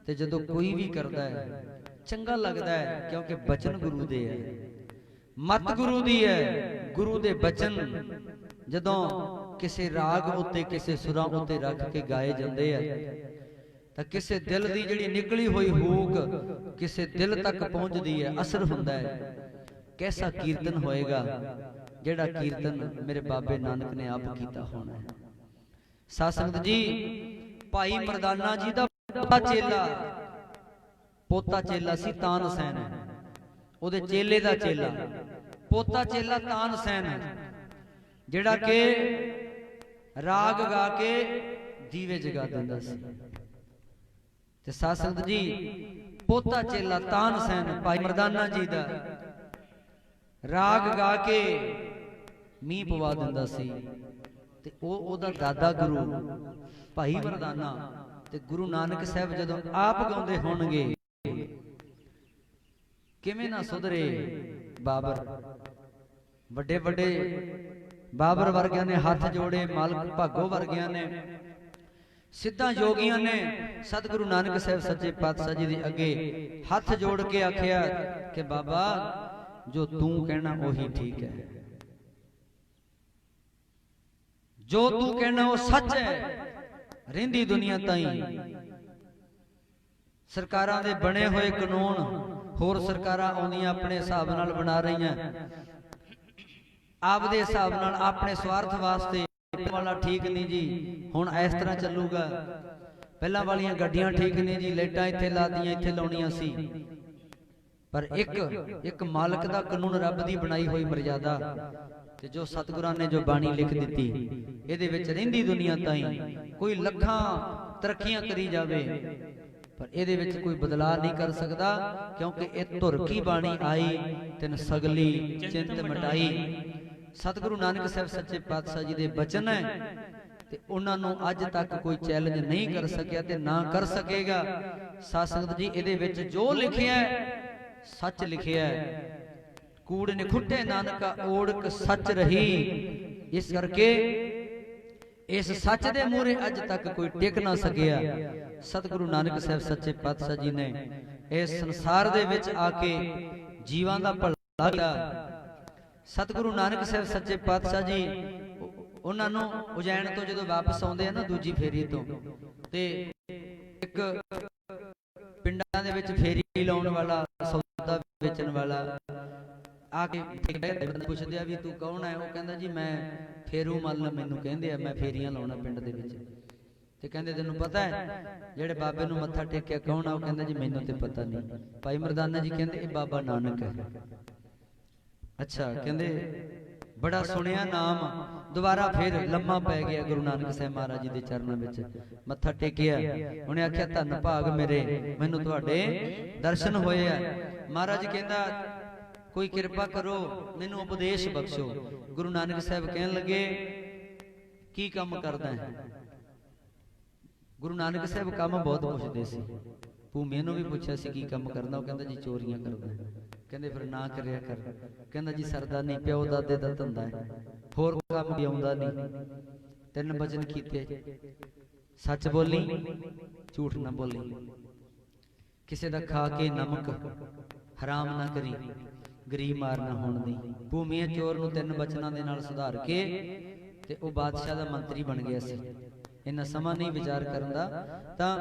ਤੇ ਜਦੋਂ ਕੋਈ ਵੀ ਕਰਦਾ ਹੈ ਚੰਗਾ ਲੱਗਦਾ ਹੈ, ਕਿਉਂਕਿ ਬਚਨ ਗੁਰੂ ਦੇ ਹੈ, ਮਤ ਗੁਰੂ ਦੀ ਹੈ। ਗੁਰੂ ਦੇ ਬਚਨ ਜਦੋਂ ਕਿਸੇ ਰਾਗ ਉੱਤੇ, ਕਿਸੇ ਸੁਰਾਂ ਉੱਤੇ ਰੱਖ ਕੇ ਗਾਏ ਜਾਂਦੇ ਆ ਤਾਂ ਕਿਸੇ ਦਿਲ ਦੀ ਜਿਹੜੀ ਨਿਕਲੀ ਹੋਈ ਹੂਕ ਕਿਸੇ ਦਿਲ ਤੱਕ ਪਹੁੰਚਦੀ ਹੈ, ਅਸਰ ਹੁੰਦਾ ਹੈ। ਕੈਸਾ ਕੀਰਤਨ ਹੋਏਗਾ ਜਿਹੜਾ ਕੀਰਤਨ ਮੇਰੇ ਬਾਬੇ ਨਾਨਕ ਨੇ ਆਪ ਕੀਤਾ ਹੋਣਾ ਹੈ। ਸਾਧ ਸੰਗਤ ਜੀ, ਭਾਈ ਮਰਦਾਨਾ ਜੀ ਦਾ ਪੋਤਾ ਚੇਲਾ ਸੀ ਤਾਨਸੈਨ, ਉਹਦੇ ਚੇਲੇ ਦਾ ਚੇਲਾ, ਪੋਤਾ ਚੇਲਾ ਤਾਨਸੈਨ, ਜਿਹੜਾ ਕਿ ਰਾਗ ਗਾ ਕੇ ਦੀਵੇ ਜਗਾ ਦਿੰਦਾ ਸੀ। ਤੇ ਸਾਧ ਸੰਗਤ ਜੀ, ਪੋਤਾ ਚੇਲਾ ਤਾਨਸੈਨ ਭਾਈ ਮਰਦਾਨਾ ਜੀ ਦਾ ਰਾਗ ਗਾ ਕੇ ਮੀਂਹ ਪਵਾ ਦਿੰਦਾ ਸੀ। ਤੇ ਉਹਦਾ ਦਾਦਾ ਗੁਰੂ ਭਾਈ ਮਰਦਾਨਾ ਤੇ ਗੁਰੂ ਨਾਨਕ ਸਾਹਿਬ ਜਦੋਂ ਆਪ ਗਾਉਂਦੇ ਹੋਣਗੇ, ਕਿਵੇਂ ਨਾ ਸੁਧਰੇ ਬਾਬਰ। ਵੱਡੇ ਵੱਡੇ ਬਾਬਰ ਵਰਗਿਆਂ ਨੇ ਹੱਥ ਜੋੜੇ, ਮਾਲਕ ਭਾਗੋ ਵਰਗਿਆਂ ਨੇ, ਸਿੱਧਾਂ ਯੋਗੀਆਂ ਨੇ ਸਤਿਗੁਰੂ ਨਾਨਕ ਸਾਹਿਬ ਸੱਚੇ ਪਾਤਸ਼ਾਹ ਜੀ ਦੇ ਅੱਗੇ ਹੱਥ ਜੋੜ ਕੇ ਆਖਿਆ ਕਿ ਬਾਬਾ, ਜੋ ਤੂੰ ਕਹਿਣਾ ਉਹੀ ਠੀਕ ਹੈ, ਜੋ ਤੂੰ ਕਹਿਣਾ ਉਹ ਸੱਚ ਹੈ। ਰਹਿੰਦੀ ਦੁਨੀਆ ਤਾਈਂ ਸਰਕਾਰਾਂ ਦੇ ਬਣੇ ਹੋਏ ਕਾਨੂੰਨ ਹੋਰ ਸਰਕਾਰਾਂ ਆਉਂਦੀਆਂ ਆਪਣੇ ਹਿਸਾਬ ਨਾਲ ਬਣਾ ਰਹੀਆਂ, ਆਪਦੇ ਹਿਸਾਬ ਨਾਲ, ਆਪਣੇ ਸਵਾਰਥ ਵਾਸਤੇ। ਵਾਲਾ ਠੀਕ ਨਹੀਂ ਜੀ, ਹੁਣ ਇਸ ਤਰ੍ਹਾਂ ਚੱਲੂਗਾ, ਪਹਿਲਾਂ ਵਾਲੀਆਂ ਗੱਡੀਆਂ ਠੀਕ ਨਹੀਂ ਜੀ, ਲਾਈਟਾਂ ਇੱਥੇ ਲਾਤੀਆਂ, ਇੱਥੇ ਲਾਉਣੀਆਂ ਸੀ। ਪਰ ਇੱਕ ਮਾਲਕ ਦਾ ਕਾਨੂੰਨ, ਰੱਬ ਦੀ ਬਣਾਈ ਹੋਈ ਮਰਜ਼ਾਦਾ, ਤੇ ਜੋ ਸਤਿਗੁਰਾਂ ਨੇ ਜੋ ਬਾਣੀ ਲਿਖ ਦਿੱਤੀ, ਇਹਦੇ ਵਿੱਚ ਰਹਿੰਦੀ ਦੁਨੀਆ ਤਾਈਂ ਕੋਈ ਲੱਖਾਂ ਤਰੱਕੀਆਂ ਕਰੀ ਜਾਵੇ, ਪਰ ਇਹਦੇ ਵਿੱਚ ਕੋਈ ਬਦਲਾਅ ਨਹੀਂ ਕਰ ਸਕਦਾ, ਕਿਉਂਕਿ ਇਹ ਧੁਰ ਕੀ ਬਾਣੀ ਆਈ, ਤਿਨ ਸਗਲੀ ਚਿੰਤ ਮਿਟਾਈ। ਸਤਿਗੁਰੂ ਨਾਨਕ ਸਾਹਿਬ ਸੱਚੇ ਪਾਤਸ਼ਾਹ ਜੀ ਦੇ ਬਚਨ ਹੈ, ਤੇ ਉਹਨਾਂ ਨੂੰ ਅੱਜ ਤੱਕ ਕੋਈ ਚੈਲੰਜ ਨਹੀਂ ਕਰ ਸਕਿਆ ਤੇ ਨਾ ਕਰ ਸਕੇਗਾ। ਸਾਧ ਸੰਗਤ ਜੀ, ਇਹਦੇ ਵਿੱਚ ਜੋ ਲਿਖਿਆ ਸੱਚ ਲਿਖਿਆ, ਕੂੜ ਨਿਖੁੱਟੇ ਨਾਨਕਾ ਓੜਕ ਸੱਚ ਰਹੀ। ਇਸ ਕਰਕੇ ਇਸ ਸੱਚ ਦੇ ਮੂਹਰੇ ਅੱਜ ਤੱਕ ਕੋਈ ਟਿਕ ਨਾ ਸਕਿਆ। ਸਤਿਗੁਰੂ ਨਾਨਕ ਸਾਹਿਬ ਸੱਚੇ ਪਾਤਸ਼ਾਹ ਜੀ ਨੇ ਇਸ ਸੰਸਾਰ ਦੇ ਵਿੱਚ ਆ ਕੇ ਜੀਵਾਂ ਦਾ ਭਲਾ ਕੀਤਾ। ਸਤਿਗੁਰੂ ਨਾਨਕ ਸਾਹਿਬ ਸੱਚੇ ਪਾਤਸ਼ਾਹ ਜੀ ਉਹਨਾਂ ਨੂੰ ਉਜੈਨ ਤੋਂ ਜਦੋਂ ਵਾਪਸ ਆਉਂਦੇ ਆ ਨਾ, ਦੂਜੀ ਫੇਰੀ ਤੋਂ, ਤੇ ਇੱਕ ਪਿੰਡਾਂ ਦੇ ਵਿੱਚ ਫੇਰੀ ਲਾਉਣ ਵਾਲਾ, ਸੌਦਾ ਵੇਚਣ ਵਾਲਾ ਆ ਕੇ ਪੁੱਛਦੇ ਆ ਵੀ ਤੂੰ ਕੌਣ ਹੈ? ਉਹ ਕਹਿੰਦਾ ਜੀ ਮੈਂ ਫੇਰੂ ਮੱਲ, ਮੈਨੂੰ ਕਹਿੰਦੇ ਆ, ਮੈਂ ਫੇਰੀਆਂ ਲਾਉਣਾ ਪਿੰਡ ਦੇ ਵਿੱਚ। ਤੇ ਕਹਿੰਦੇ ਤੈਨੂੰ ਪਤਾ ਹੈ ਜਿਹੜੇ ਬਾਬੇ ਨੂੰ ਮੱਥਾ ਟੇਕਿਆ ਕੌਣ ਆ? ਉਹ ਕਹਿੰਦਾ ਜੀ ਮੈਨੂੰ ਤੇ ਪਤਾ ਨਹੀਂ। ਭਾਈ ਮਰਦਾਨਾ ਜੀ ਕਹਿੰਦੇ ਇਹ ਬਾਬਾ ਨਾਨਕ ਹੈ। ਅੱਛਾ, ਕਹਿੰਦੇ ਬੜਾ ਸੁਣਿਆ ਨਾਮ। ਦੁਬਾਰਾ ਫਿਰ ਲੰਮਾ ਪੈ ਗਿਆ ਗੁਰੂ ਨਾਨਕ ਸਾਹਿਬ ਮਹਾਰਾਜ ਜੀ ਦੇ ਚਰਨਾਂ ਵਿੱਚ, ਮੱਥਾ ਟੇਕਿਆ। ਉਹਨੇ ਆਖਿਆ ਧੰਨ ਭਾਗ ਮੇਰੇ, ਮੈਨੂੰ ਤੁਹਾਡੇ ਦਰਸ਼ਨ ਹੋਏ ਆ। ਮਹਾਰਾਜ ਕਹਿੰਦਾ ਕੋਈ ਕਿਰਪਾ ਕਰੋ, ਮੈਨੂੰ ਉਪਦੇਸ਼ ਬਖਸ਼ੋ। ਗੁਰੂ ਨਾਨਕ ਸਾਹਿਬ ਕਹਿਣ ਲੱਗੇ ਕੀ ਕੰਮ ਕਰਦਾ ਹੈ? ਗੁਰੂ ਨਾਨਕ ਸਾਹਿਬ ਕੰਮ ਬਹੁਤ ਪੁੱਛਦੇ ਸੀ। ਭੂਮੀ ਨੂੰ ਵੀ ਪੁੱਛਿਆ ਸੀ ਕੀ ਕੰਮ ਕਰਦਾ? ਉਹ ਕਹਿੰਦਾ ਜੀ ਚੋਰੀਆਂ ਕਰਦਾ। ਕਹਿੰਦੇ ਫਿਰ ਨਾ ਕਰਿਆ ਕਰ। ਕਹਿੰਦਾ ਜੀ ਸਰਦਾ ਨਹੀਂ, ਪਿਓ ਦਾਦੇ ਦਾ ਧੰਦਾ ਹੈ, ਹੋਰ ਕੰਮ ਵੀ ਆਉਂਦਾ ਨਹੀਂ। 3 ਵਚਨ ਕੀਤੇ, ਸੱਚ ਬੋਲੀ, ਝੂਠ ਨਾ ਬੋਲੀ, ਕਿਸੇ ਦਾ ਖਾ ਕੇ ਨਮਕ ਹਰਾਮ ਨਾ ਕਰੀ, ਗਰੀਬ ਮਾਰ ਨਾ ਹੋਣ ਦੀ। ਭੂਮੀ ਚੋਰ ਨੂੰ 3 ਵਚਨਾਂ ਦੇ ਨਾਲ ਸੁਧਾਰ ਕੇ ਤੇ ਉਹ ਬਾਦਸ਼ਾਹ ਦਾ ਮੰਤਰੀ ਬਣ ਗਿਆ ਸੀ। ਇੰਨਾ ਸਮਾਂ ਨਹੀਂ ਵਿਚਾਰ ਕਰਨ ਦਾ। ਤਾਂ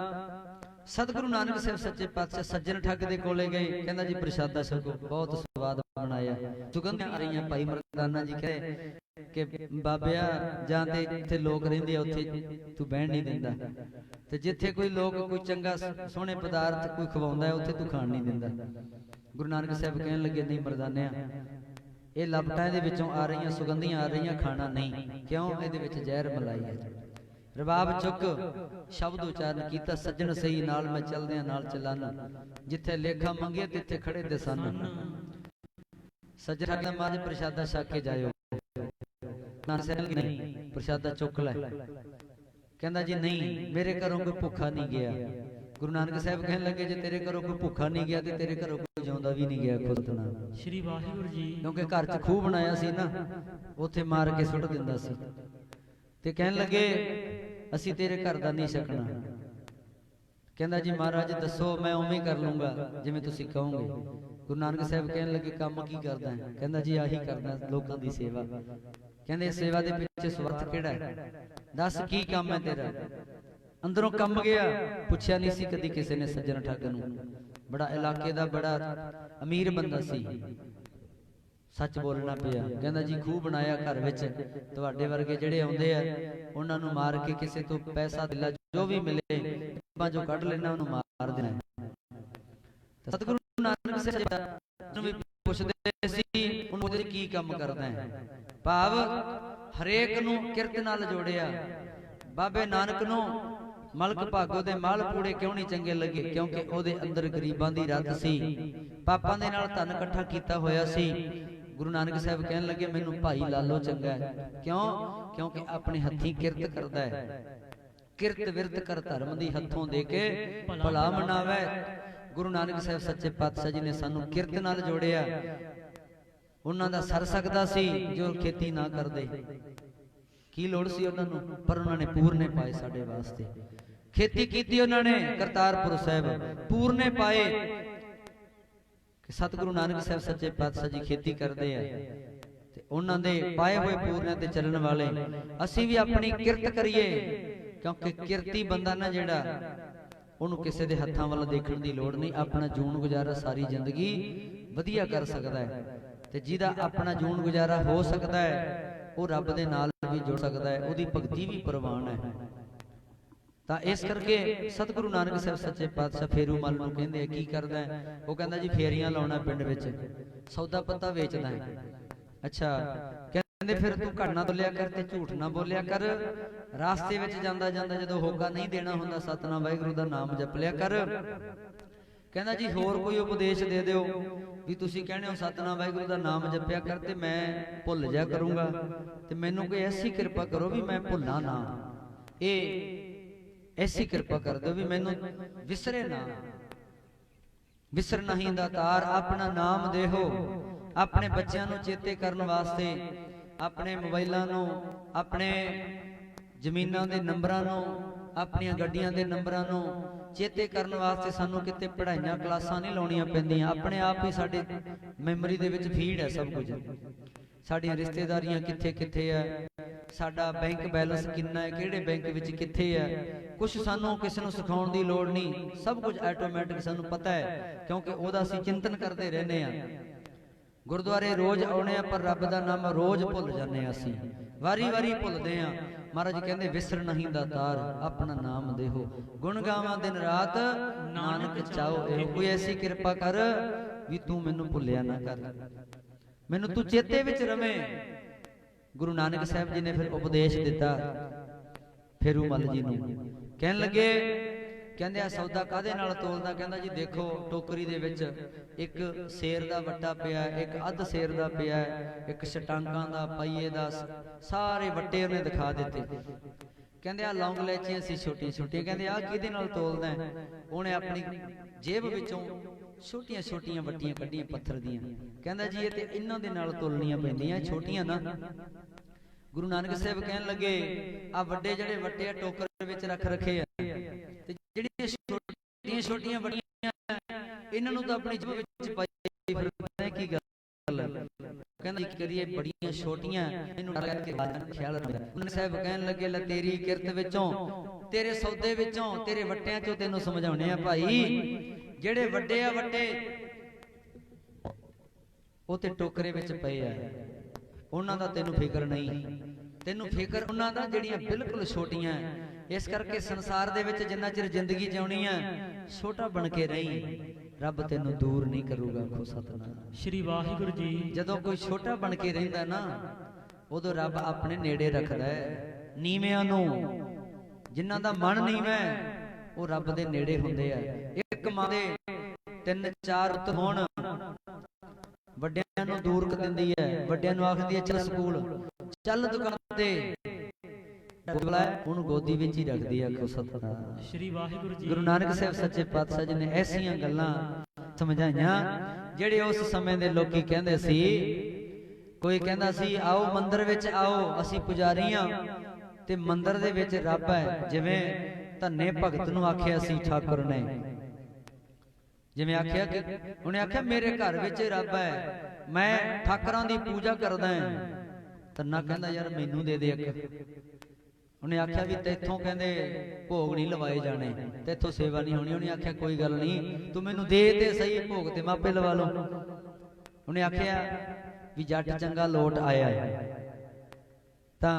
ਸਤਿਗੁਰੂ ਨਾਨਕ ਸਾਹਿਬ ਸੱਚੇ ਪਾਤਸ਼ਾਹ ਸੱਜਣ ਠੱਗ ਦੇ ਕੋਲੇ ਗਏ। ਕਹਿੰਦਾ ਜੀ ਪ੍ਰਸ਼ਾਦਾ ਛਕੋ, ਬਹੁਤ ਸਵਾਦ ਬਣਾਇਆ, ਸੁਗੰਧਾਂ ਆ ਰਹੀਆਂ। ਭਾਈ ਮਰਦਾਨਾ ਜੀ ਕਹੇ ਕਿ ਬਾਬਿਆ, ਜਾਂ ਤੇ ਇੱਥੇ ਲੋਕ ਰਹਿੰਦੇ ਆ ਉੱਥੇ ਤੂੰ ਬਹਿਣ ਨਹੀਂ ਦਿੰਦਾ, ਤੇ ਜਿੱਥੇ ਕੋਈ ਲੋਕ ਕੋਈ ਚੰਗਾ ਸੋਹਣੇ ਪਦਾਰਥ ਕੋਈ ਖਵਾਉਂਦਾ ਉੱਥੇ ਤੂੰ ਖਾਣ ਨਹੀਂ ਦਿੰਦਾ। ਗੁਰੂ ਨਾਨਕ ਸਾਹਿਬ ਕਹਿਣ ਲੱਗੇ ਨਹੀਂ ਮਰਦਾਨਿਆ, ਇਹ ਲਪਟਾਂ ਦੇ ਵਿੱਚੋਂ ਆ ਰਹੀਆਂ, ਸੁਗੰਧੀਆਂ ਆ ਰਹੀਆਂ, ਖਾਣਾ ਨਹੀਂ। ਕਿਉਂ? ਇਹਦੇ ਵਿੱਚ ਜ਼ਹਿਰ ਮਲਾਈ ਹੈ। ਰਬਾਬ ਚੁੱਕ ਸ਼ਬਦ ਉਚਾਰਨ ਕੀਤਾ, ਸੱਜਣ ਸਹੀ ਨਾਲ ਮੈਂ ਚਲਦਿਆਂ ਨਾਲ ਚਲਾਨਾ, ਜਿੱਥੇ ਲੇਖਾ ਮੰਗੇ ਤਿੱਥੇ ਖੜੇ ਦੇ ਸਨ। ਸੱਜਣਾ ਦਾ ਮਾਜ ਪ੍ਰਸ਼ਾਦਾ ਛਕ ਕੇ ਜਾਇਓ। ਨਾਨਕ ਸਾਹਿਬ ਨਹੀਂ, ਪ੍ਰਸ਼ਾਦਾ ਚੁੱਕ ਲੈ। ਕਹਿੰਦਾ ਜੀ ਨਹੀਂ, ਮੇਰੇ ਘਰੋਂ ਕੋਈ ਭੁੱਖਾ ਨਹੀਂ ਗਿਆ। ਗੁਰੂ ਨਾਨਕ ਸਾਹਿਬ ਕਹਿਣ ਲੱਗੇ ਜੇ ਤੇਰੇ ਘਰੋਂ ਕੋਈ ਭੁੱਖਾ ਨਹੀਂ ਗਿਆ ਤੇ ਤੇਰੇ ਘਰੋਂ ਕੋਈ ਜਿਉਂਦਾ ਵੀ ਨਹੀਂ ਗਿਆ ਖੁਦ ਨਾ। ਸ਼੍ਰੀ ਵਾਹਿਗੁਰੂ ਜੀ। ਕਿਉਂਕਿ ਘਰ 'ਚ ਖੂਹ ਬਣਾਇਆ ਸੀ ਨਾ, ਉੱਥੇ ਮਾਰ ਕੇ ਸੁੱਟ ਦਿੰਦਾ ਸੀ। ਤੇ ਕਹਿਣ ਲੱਗੇ ਅਸੀਂ ਤੇਰੇ ਘਰ ਦਾ ਨਹੀਂ ਛਕਣਾ। ਕਹਿੰਦਾ ਜੀ ਮਹਾਰਾਜ ਦੱਸੋ, ਮੈਂ ਉਵੇਂ ਕਰ ਲੂੰਗਾ ਜਿਵੇਂ ਤੁਸੀਂ ਕਹੋਗੇ। ਗੁਰੂ ਨਾਨਕ ਸਾਹਿਬ ਕਹਿਣ ਲੱਗੇ ਕੰਮ ਕੀ ਕਰਦਾ ਹੈ? ਕਹਿੰਦਾ ਜੀ ਆਹੀ ਕਰਦਾ, ਲੋਕਾਂ ਦੀ ਸੇਵਾ। ਕਹਿੰਦੇ ਸੇਵਾ ਦੇ ਪਿੱਛੇ ਸਵਾਰਥ ਕਿਹੜਾ ਹੈ? ਦੱਸ ਕੀ ਕੰਮ ਹੈ ਤੇਰਾ? ਅੰਦਰੋਂ ਕੰਬ ਗਿਆ। ਪੁੱਛਿਆ ਨਹੀਂ ਸੀ ਕਦੀ ਕਿਸੇ ਨੇ ਸੱਜਣ ਠੱਗ ਨੂੰ। ਬੜਾ ਇਲਾਕੇ ਦਾ ਬੜਾ ਅਮੀਰ ਬੰਦਾ ਸੀ, ਸੱਚ ਬੋਲਣਾ ਪਿਆ। ਕਹਿੰਦਾ ਜੀ ਖੂਹ ਬਣਾਇਆ ਘਰ ਵਿੱਚ, ਤੁਹਾਡੇ ਵਰਗੇ ਜਿਹੜੇ ਆਉਂਦੇ ਆ ਉਹਨਾਂ ਨੂੰ ਮਾਰ ਕੇ ਕਿਸੇ ਤੋਂ ਪੈਸਾ ਦਿਲਾ ਜੋ ਵੀ ਮਿਲੇ ਜੋ ਕੱਢ ਲੈਣਾ ਉਹਨੂੰ ਮਾਰ ਦੇਣਾ। ਸਤਿਗੁਰੂ ਨਾਨਕ ਸਾਹਿਬ ਨੂੰ ਵੀ ਪੁੱਛਦੇ ਸੀ ਉਹਨੂੰ ਉਹਦੇ ਕੀ ਕੰਮ ਕਰਦਾ ਹੈ? ਭਾਵ ਹਰੇਕ ਨੂੰ ਕਿਰਤ ਨਾਲ ਜੋੜਿਆ। ਬਾਬੇ ਨਾਨਕ ਨੂੰ ਮਲਕ ਭਾਗੋ ਦੇ ਮਾਲ ਪੂੜੇ ਕਿਉਂ ਨਹੀਂ ਚੰਗੇ ਲੱਗੇ? ਕਿਉਂਕਿ ਉਹਦੇ ਅੰਦਰ ਗਰੀਬਾਂ ਦੀ ਰੱਤ ਸੀ, ਪਾਪਾਂ ਦੇ ਨਾਲ ਧਨ ਇਕੱਠਾ ਕੀਤਾ ਹੋਇਆ ਸੀ। ਗੁਰੂ ਨਾਨਕ ਸਾਹਿਬ ਕਹਿਣ ਲੱਗੇ ਮੈਨੂੰ ਭਾਈ ਲਾਲੋ ਚੰਗਾ ਹੈ। ਕਿਉਂ? ਕਿਉਂਕਿ ਆਪਣੇ ਹੱਥੀਂ ਕਿਰਤ ਕਰਦਾ ਹੈ। ਕਿਰਤ ਵਿਰਤ ਕਰ ਧਰਮ ਦੀ ਹੱਥੋਂ ਦੇ ਕੇ ਭਲਾ ਮਨਾਵੇ। ਗੁਰੂ ਨਾਨਕ ਸਾਹਿਬ ਸੱਚੇ ਪਾਤਸ਼ਾਹ ਜੀ ਨੇ ਸਾਨੂੰ ਕਿਰਤ ਨਾਲ ਜੋੜਿਆ। ਉਹਨਾਂ ਦਾ ਸਰ ਸਕਦਾ ਸੀ ਜੋ ਖੇਤੀ ਨਾ ਕਰਦੇ, ਕੀ ਲੋੜ ਸੀ ਉਹਨਾਂ ਨੂੰ? ਪਰ ਉਹਨਾਂ ਨੇ ਪੂਰਨੇ ਪਾਏ ਸਾਡੇ ਵਾਸਤੇ। ਖੇਤੀ ਕੀਤੀ ਉਹਨਾਂ ਨੇ ਕਰਤਾਰਪੁਰ ਸਾਹਿਬ, ਪੂਰਨੇ ਪਾਏ। ਕਿ ਸਤਿਗੁਰੂ ਨਾਨਕ ਸਾਹਿਬ ਸੱਚੇ ਪਾਤਸ਼ਾਹ ਜੀ ਖੇਤੀ ਕਰਦੇ ਆ ਤੇ ਉਹਨਾਂ ਦੇ ਪਾਏ ਹੋਏ ਪੂਰਨਿਆਂ ਤੇ ਚੱਲਣ ਵਾਲੇ। ਅਸੀਂ ਵੀ ਆਪਣੀ ਕਿਰਤ ਕਰੀਏ, ਕਿਉਂਕਿ ਕਿਰਤੀ ਬੰਦਾ ਨਾ ਜਿਹੜਾ, ਉਹਨੂੰ ਕਿਸੇ ਦੇ ਹੱਥਾਂ ਵੱਲ ਦੇਖਣ ਦੀ ਲੋੜ ਨਹੀਂ। ਆਪਣਾ ਜੂਨ ਗੁਜ਼ਾਰਾ ਸਾਰੀ ਜ਼ਿੰਦਗੀ ਵਧੀਆ ਕਰ ਸਕਦਾ ਹੈ। ਤੇ ਜਿਹਦਾ ਆਪਣਾ ਜੂਨ ਗੁਜ਼ਾਰਾ ਹੋ ਸਕਦਾ ਹੈ ਉਹ ਰੱਬ ਦੇ ਨਾਲ ਵੀ ਜੁੜ ਸਕਦਾ ਹੈ, ਉਹਦੀ ਭਗਤੀ ਵੀ ਪ੍ਰਵਾਨ ਹੈ। ਤਾਂ ਇਸ ਕਰਕੇ ਸਤਿਗੁਰੂ ਨਾਨਕ ਸਾਹਿਬ ਸੱਚੇ ਪਾਤਸ਼ਾਹ ਫੇਰੂ ਮੱਲ ਨੂੰ ਕਹਿੰਦੇ ਕੀ ਕਰਦਾ ਹੈ? ਉਹ ਕਹਿੰਦਾ ਜੀ ਫੇਰੀਆਂ ਲਾਉਣਾ ਪਿੰਡ ਵਿੱਚ, ਸੌਦਾ ਪੱਤਾ ਵੇਚਦਾ ਹੈ। ਅੱਛਾ, ਕਹਿੰਦੇ ਫਿਰ ਤੂੰ ਘੜ ਨਾ ਬੋਲਿਆ ਕਰ ਤੇ ਝੂਠ ਨਾ ਬੋਲਿਆ ਕਰ। ਰਾਸਤੇ ਵਿੱਚ ਜਾਂਦਾ ਜਾਂਦਾ ਜਦੋਂ ਹੋਕਾ ਨਹੀਂ ਦੇਣਾ ਹੁੰਦਾ ਸਤਿਨਾਮ ਵਾਹਿਗੁਰੂ ਦਾ ਨਾਮ ਜਪ ਲਿਆ ਕਰ। ਕਹਿੰਦਾ ਜੀ ਹੋਰ ਕੋਈ ਉਪਦੇਸ਼ ਦੇ ਦਿਓ ਵੀ ਤੁਸੀਂ ਕਹਿੰਦੇ ਹੋ ਸਤਿਨਾਮ ਵਾਹਿਗੁਰੂ ਦਾ ਨਾਮ ਜਪਿਆ ਕਰ ਤੇ ਮੈਂ ਭੁੱਲ ਜਾ ਕਰੂੰਗਾ, ਤੇ ਮੈਨੂੰ ਕੋਈ ਐਸੀ ਕਿਰਪਾ ਕਰੋ ਵੀ ਮੈਂ ਭੁੱਲਾਂ ਨਾ। ਇਹ ਐਸੀ ਕਿਰਪਾ ਕਰ ਦਿਓ ਵੀ ਮੈਨੂੰ ਵਿਸਰੇ ਨਾ। ਵਿਸਰ ਨਹੀਂ ਦਾਤਾਰ ਆਪਣਾ ਨਾਮ ਦੇਹੋ। ਆਪਣੇ ਬੱਚਿਆਂ ਨੂੰ ਚੇਤੇ ਕਰਨ ਵਾਸਤੇ, ਆਪਣੇ ਮੋਬਾਈਲਾਂ ਨੂੰ, ਆਪਣੇ ਜ਼ਮੀਨਾਂ ਦੇ ਨੰਬਰਾਂ ਨੂੰ, ਆਪਣੀਆਂ ਗੱਡੀਆਂ ਦੇ ਨੰਬਰਾਂ ਨੂੰ ਚੇਤੇ ਕਰਨ ਵਾਸਤੇ ਸਾਨੂੰ ਕਿਤੇ ਪੜ੍ਹਾਈਆਂ ਕਲਾਸਾਂ ਨਹੀਂ ਲਾਉਣੀਆਂ ਪੈਂਦੀਆਂ। ਆਪਣੇ ਆਪ ਹੀ ਸਾਡੇ ਮੈਮਰੀ ਦੇ ਵਿੱਚ ਫੀਡ ਹੈ ਸਭ ਕੁਝ। ਸਾਡੀਆਂ ਰਿਸ਼ਤੇਦਾਰੀਆਂ ਕਿੱਥੇ ਕਿੱਥੇ ਆ, ਸਾਡਾ ਬੈਂਕ ਬੈਲੈਂਸ ਕਿੰਨਾ ਹੈ, ਕਿਹੜੇ ਬੈਂਕ ਵਿੱਚ ਕਿੱਥੇ ਹੈ, ਕੁਝ ਸਾਨੂੰ ਕਿਸੇ ਨੂੰ ਸਿਖਾਉਣ ਦੀ ਲੋੜ ਨਹੀਂ। ਸਭ ਕੁਝ ਆਟੋਮੈਟਿਕ ਸਾਨੂੰ ਪਤਾ ਹੈ, ਕਿਉਂਕਿ ਉਹਦਾ ਅਸੀਂ ਚਿੰਤਨ ਕਰਦੇ ਰਹਿੰਦੇ ਆ। ਗੁਰਦੁਆਰੇ ਰੋਜ਼ ਆਉਣੇ ਆ ਪਰ ਰੱਬ ਦਾ ਨਾਮ ਰੋਜ਼ ਭੁੱਲ ਜਾਂਦੇ ਆ। ਅਸੀਂ ਵਾਰੀ ਵਾਰੀ ਭੁੱਲਦੇ ਆ। ਮਹਾਰਾਜ ਕਹਿੰਦੇ ਵਿਸਰ ਨਹੀਂ ਦਾਤਾਰ ਆਪਣਾ ਨਾਮ ਦੇਹੋ। ਗੁਣ ਗਾਵਾਂ ਦਿਨ ਰਾਤ ਨਾਨਕ ਚਾਹੋ ਇਹੋ। ਕੋਈ ਐਸੀ ਕਿਰਪਾ ਕਰ ਵੀ ਤੂੰ ਮੈਨੂੰ ਭੁੱਲਿਆ ਨਾ ਕਰ, ਮੈਨੂੰ ਤੂੰ ਚੇਤੇ ਵਿੱਚ ਰਵੇਂ। ਗੁਰੂ ਨਾਨਕ ਸਾਹਿਬ ਜੀ ਨੇ ਫਿਰ ਉਪਦੇਸ਼ ਦਿੱਤਾ ਫੇਰੂ ਮੱਲ ਜੀ ਨੂੰ। ਕਹਿਣ ਲੱਗੇ, ਕਹਿੰਦੇ ਆ ਸੌਦਾ ਕਾਹਦੇ ਨਾਲ ਤੋਲਦਾ? ਕਹਿੰਦਾ ਜੀ ਦੇਖੋ ਟੋਕਰੀ ਦੇ ਵਿੱਚ ਇੱਕ ਸੇਰ ਦਾ ਵੱਟਾ ਪਿਆ, ਇੱਕ ਅੱਧ ਸੇਰ ਦਾ ਪਿਆ, ਇੱਕ ਛਟਾਂਕਾਂ ਦਾ, ਪਈਏ ਦਾ, ਸਾਰੇ ਵੱਟੇ ਉਹਨੇ ਦਿਖਾ ਦਿੱਤੇ। ਕਹਿੰਦੇ ਆ ਲੌਂਗ ਲੈਚੀਆਂ ਸੀ ਛੋਟੀਆਂ ਛੋਟੀਆਂ। ਕਹਿੰਦੇ ਆ ਕਿਹਦੇ ਨਾਲ ਤੋਲਦਾ? ਉਹਨੇ ਆਪਣੀ ਜੇਬ ਵਿੱਚੋਂ ਛੋਟੀਆਂ ਛੋਟੀਆਂ ਵੱਟੀਆਂ ਕੱਢੀਆਂ ਪੱਥਰ ਦੀਆਂ। ਕਹਿੰਦਾ ਜੀ ਇਹ ਤੇ ਇਹਨਾਂ ਦੇ ਨਾਲ ਤੋਲਣੀਆਂ ਪੈਂਦੀਆਂ, ਛੋਟੀਆਂ ਨਾ। ਗੁਰੂ ਨਾਨਕ ਸਾਹਿਬ ਕਹਿਣ ਲੱਗੇ ਆ ਵੱਡੇ ਜਿਹੜੇ ਵੱਟੇ ਆ ਟੋਕਰ ਵਿੱਚ ਰੱਖ ਰੱਖੇ ਆ, ਤੇ ਜਿਹੜੀਆਂ ਛੋਟੀਆਂ ਛੋਟੀਆਂ ਵੱਟੀਆਂ ਇਹਨਾਂ ਨੂੰ ਤਾਂ ਆਪਣੀ ਜੇਬ ਵਿੱਚ ਪਾਈ ਫਿਰਦਾ। ਕੀ ਗੱਲ ਹੈ? ਕਹਿੰਦਾ ਕੀ ਕਰੀਏ, ਬੜੀਆਂ ਛੋਟੀਆਂ, ਇਹਨੂੰ ਕਰਕੇ ਖਿਆਲ ਰੱਖਦਾ। ਨਾਨਕ ਸਾਹਿਬ ਕਹਿਣ ਲੱਗੇ ਲੈ ਤੇਰੀ ਕਿਰਤ ਵਿੱਚੋਂ, ਤੇਰੇ ਸੌਦੇ ਵਿੱਚੋਂ, ਤੇਰੇ ਵੱਟਿਆਂ ਚੋਂ ਤੈਨੂੰ ਸਮਝਾਉਣੇ ਆ ਭਾਈ। ਜਿਹੜੇ ਵੱਡੇ ਆ ਵੱਟੇ ਉਹ ਤੇ ਟੋਕਰੇ ਵਿੱਚ ਪਏ ਆ, ਉਹਨਾਂ ਦਾ ਤੈਨੂੰ ਫਿਕਰ ਨਹੀਂ। ਤੈਨੂੰ ਫਿਕਰ ਉਹਨਾਂ ਦਾ ਜਿਹੜੀਆਂ ਬਿਲਕੁਲ ਛੋਟੀਆਂ। ਇਸ ਕਰਕੇ ਸੰਸਾਰ ਦੇ ਵਿੱਚ ਜਿੰਨਾ ਚਿਰ ਜ਼ਿੰਦਗੀ ਜਿਉਣੀ ਆ ਛੋਟਾ ਬਣ ਕੇ ਰਹੀਂ, ਰੱਬ ਤੈਨੂੰ ਦੂਰ ਨਹੀਂ ਕਰੂਗਾ। ਆਖੋ ਸਤਿਨਾਮ ਸ਼੍ਰੀ ਵਾਹਿਗੁਰੂ ਜੀ। ਜਦੋਂ ਕੋਈ ਛੋਟਾ ਬਣ ਕੇ ਰਹਿੰਦਾ ਨਾ ਉਦੋਂ ਰੱਬ ਆਪਣੇ ਨੇੜੇ ਰੱਖਦਾ ਹੈ ਨੀਵਿਆਂ ਨੂੰ। ਜਿਨ੍ਹਾਂ ਦਾ ਮਨ ਨੀਵਾਂ ਉਹ ਰੱਬ ਦੇ ਨੇੜੇ ਹੁੰਦੇ ਆ। ਇੱਕ ਮਾਂ ਦੇ 3-4 ਪੁੱਤ ਹੋਣ, ਵੱਡਿਆਂ ਨੂੰ ਦੂਰ ਕਰ ਦਿੰਦੀ ਹੈ। ਵੱਡਿਆਂ ਨੂੰ ਆਖਦੀ ਹੈ ਚੱਲ ਸਕੂਲ, ਚੱਲ ਦੁਕਾਨ ਤੇ, ਬੋਲਾ ਉਹਨੂੰ ਗੋਦੀ ਵਿੱਚ ਹੀ ਰੱਖਦੀ ਆ। ਆਖੋ ਸਤਿਨਾਮ ਸ਼੍ਰੀ ਵਾਹਿਗੁਰੂ ਜੀ। ਗੁਰੂ ਨਾਨਕ ਸਾਹਿਬ ਸੱਚੇ ਪਾਤਸ਼ਾਹ ਜੀ ਨੇ ਐਸੀਆਂ ਗੱਲਾਂ ਸਮਝਾਈਆਂ ਜਿਹੜੇ ਉਸ ਸਮੇਂ ਦੇ ਲੋਕੀ ਕਹਿੰਦੇ ਸੀ। ਕੋਈ ਕਹਿੰਦਾ ਸੀ ਆਓ ਮੰਦਿਰ ਵਿੱਚ ਆਓ, ਅਸੀਂ ਪੁਜਾਰੀ ਆ ਤੇ ਮੰਦਿਰ ਦੇ ਵਿੱਚ ਰੱਬ ਹੈ। ਜਿਵੇਂ ਧੰਨੇ ਭਗਤ ਨੂੰ ਆਖਿਆ ਸੀ ਠਾਕੁਰ ਨੇ, ਜਿਵੇਂ ਆਖਿਆ ਕਿ ਉਹਨੇ ਆਖਿਆ ਮੇਰੇ ਘਰ ਵਿੱਚ ਰੱਬ ਹੈ, ਮੈਂ ਠਾਕਰਾਂ ਦੀ ਪੂਜਾ ਕਰਦਾ ਹਾਂ। ਧੰਨਾ ਕਹਿੰਦਾ ਯਾਰ ਮੈਨੂੰ ਦੇ ਦੇ ਇੱਕ। ਉਹਨੇ ਆਖਿਆ ਵੀ ਤੇਥੋਂ ਕਹਿੰਦੇ ਭੋਗ ਨਹੀਂ ਲਵਾਏ ਜਾਣੇ, ਤੇਥੋਂ ਸੇਵਾ ਨਹੀਂ ਹੋਣੀ। ਉਹਨੇ ਆਖਿਆ ਕੋਈ ਗੱਲ ਨਹੀਂ, ਤੂੰ ਮੈਨੂੰ ਦੇ ਤੇ ਸਹੀ ਭੋਗ ਤੇ ਮਾਪੇ ਲਵਾ ਲਓ। ਉਹਨੇ ਆਖਿਆ ਵੀ ਜੱਟ ਚੰਗਾ ਲੋਟ ਆਇਆ ਤਾਂ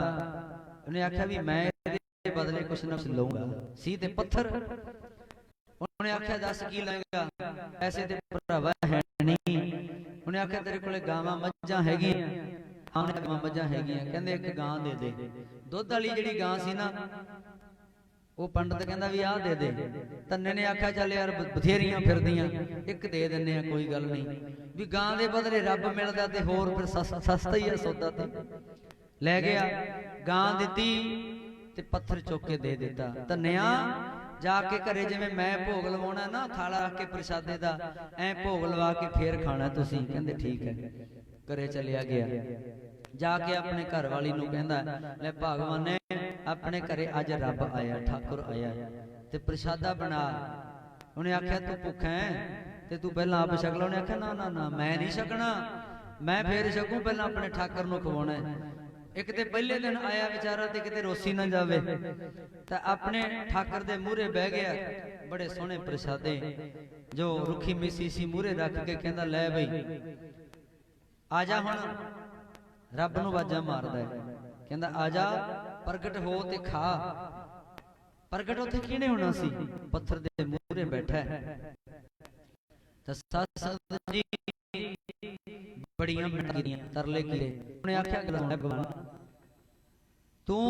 ਉਹਨੇ ਆਖਿਆ ਵੀ ਮੈਂ ਇਹਦੇ ਬਦਲੇ ਕੁਛ ਨਾ ਕੁਛ ਲਊਂਗਾ। ਸੀ ਤੇ ਪੱਥਰ। ਉਹਨੇ ਆਖਿਆ ਦੱਸ ਕੀ ਲਏਗਾ? ਐਸੇ ਤੇ ਭਰਾਵਾ ਹੈ ਨਹੀਂ। ਉਹਨੇ ਆਖਿਆ ਤੇਰੇ ਕੋਲੇ ਗਾਵਾਂ ਮੱਝਾਂ ਹੈਗੀਆਂ? ਹਾਂ ਗਾਵਾਂ ਮੱਝਾਂ ਹੈਗੀਆਂ। ਕਹਿੰਦੇ ਇੱਕ ਗਾਂ ਦੇ ਦੇ। ਦੁੱਧ ਵਾਲੀ ਜਿਹੜੀ ਗਾਂ ਸੀ ਨਾ, ਉਹ ਪੰਡਤ ਕਹਿੰਦਾ ਵੀ ਆਹ ਦੇ ਦੇ। ਧੰਨੇ ਨੇ ਆਖਿਆ ਚੱਲ ਯਾਰ ਬਥੇਰੀਆਂ ਫਿਰਦੀਆਂ, ਇੱਕ ਦੇ ਦਿੰਨੇ ਆ, ਕੋਈ ਗੱਲ ਨਹੀਂ। ਵੀ ਗਾਂ ਦੇ ਬਦਲੇ ਰੱਬ ਮਿਲਦਾ ਤੇ ਹੋਰ ਫਿਰ ਸਸਤਾ ਹੀ ਆ ਸੌਦਾ। ਤੇ ਲੈ ਗਿਆ, ਗਾਂ ਦਿੱਤੀ ਤੇ ਪੱਥਰ ਚੁੱਕ ਕੇ ਦੇ ਦਿੱਤਾ। ਧੰਨਿਆ ਜਾ ਕੇ ਘਰੇ ਜਿਵੇਂ ਮੈਂ ਭੋਗ ਲਵਾਉਣਾ ਨਾ, ਥਾਲਾ ਰੱਖ ਕੇ ਪ੍ਰਸ਼ਾਦੇ ਦਾ, ਐ ਭੋਗ ਲਵਾ ਕੇ ਫੇਰ ਖਾਣਾ ਤੁਸੀਂ। ਕਹਿੰਦੇ ਠੀਕ ਹੈ। ਘਰੇ ਚਲਿਆ ਗਿਆ, ਜਾ ਕੇ ਆਪਣੇ ਘਰ ਵਾਲੀ ਨੂੰ ਕਹਿੰਦਾ ਲੈ ਭਗਵਾਨ ਨੇ ਆਪਣੇ ਘਰੇ ਅੱਜ ਰੱਬ ਆਇਆ, ਠਾਕੁਰ ਆਇਆ ਤੇ ਪ੍ਰਸ਼ਾਦਾ ਬਣਾ। ਉਹਨੇ ਆਖਿਆ ਤੂੰ ਭੁੱਖਾ ਹੈ ਤੇ ਤੂੰ ਪਹਿਲਾਂ ਆਪ ਛਕ ਲਾ। ਉਹਨੇ ਆਖਿਆ ਨਾ ਨਾ ਨਾ ਮੈਂ ਨਹੀਂ ਛਕਣਾ, ਮੈਂ ਫੇਰ ਛਕੂ, ਪਹਿਲਾਂ ਆਪਣੇ ਠਾਕੁਰ ਨੂੰ ਖਵਾਉਣਾ। ਇੱਕ ਤੇ ਪਹਿਲੇ ਦਿਨ ਆਇਆ ਵਿਚਾਰਾ ਤੇ ਕਿਤੇ ਰੋਸੀ ਨਾ ਜਾਵੇ, ਤਾਂ ਆਪਣੇ ਠਾਕੁਰ ਦੇ ਮੂਹਰੇ ਬਹਿ ਗਿਆ। ਬੜੇ ਸੋਹਣੇ ਪ੍ਰਸ਼ਾਦੇ ਜੋ ਰੁੱਖੀ ਮਿੱਸੀ ਸੀ ਮੂਹਰੇ ਰੱਖ ਕੇ ਕਹਿੰਦਾ ਲੈ ਬਈ ਆ ਜਾ ਹੁਣ। ਰੱਬ ਨੂੰ ਆਵਾਜ਼ਾਂ ਮਾਰਦਾ ਹੈ, ਕਹਿੰਦਾ ਆ ਜਾ ਪ੍ਰਗਟ ਹੋ ਤੇ ਖਾ। ਪ੍ਰਗਟ ਉੱਥੇ ਕਿਹਨੇ ਹੋਣਾ ਸੀ? ਪੱਥਰ ਦੇ ਮੂਹਰੇ ਬੈਠਾ ਹੈ। ਤਾਂ ਸਤਿ ਜੀ ਬੜੀਆਂ ਮਿੰਟੀਆਂ ਤਰਲੇ ਕੀਤੇ। ਉਹਨੇ ਆਖਿਆ ਭਗਵਾਨ ਤੂੰ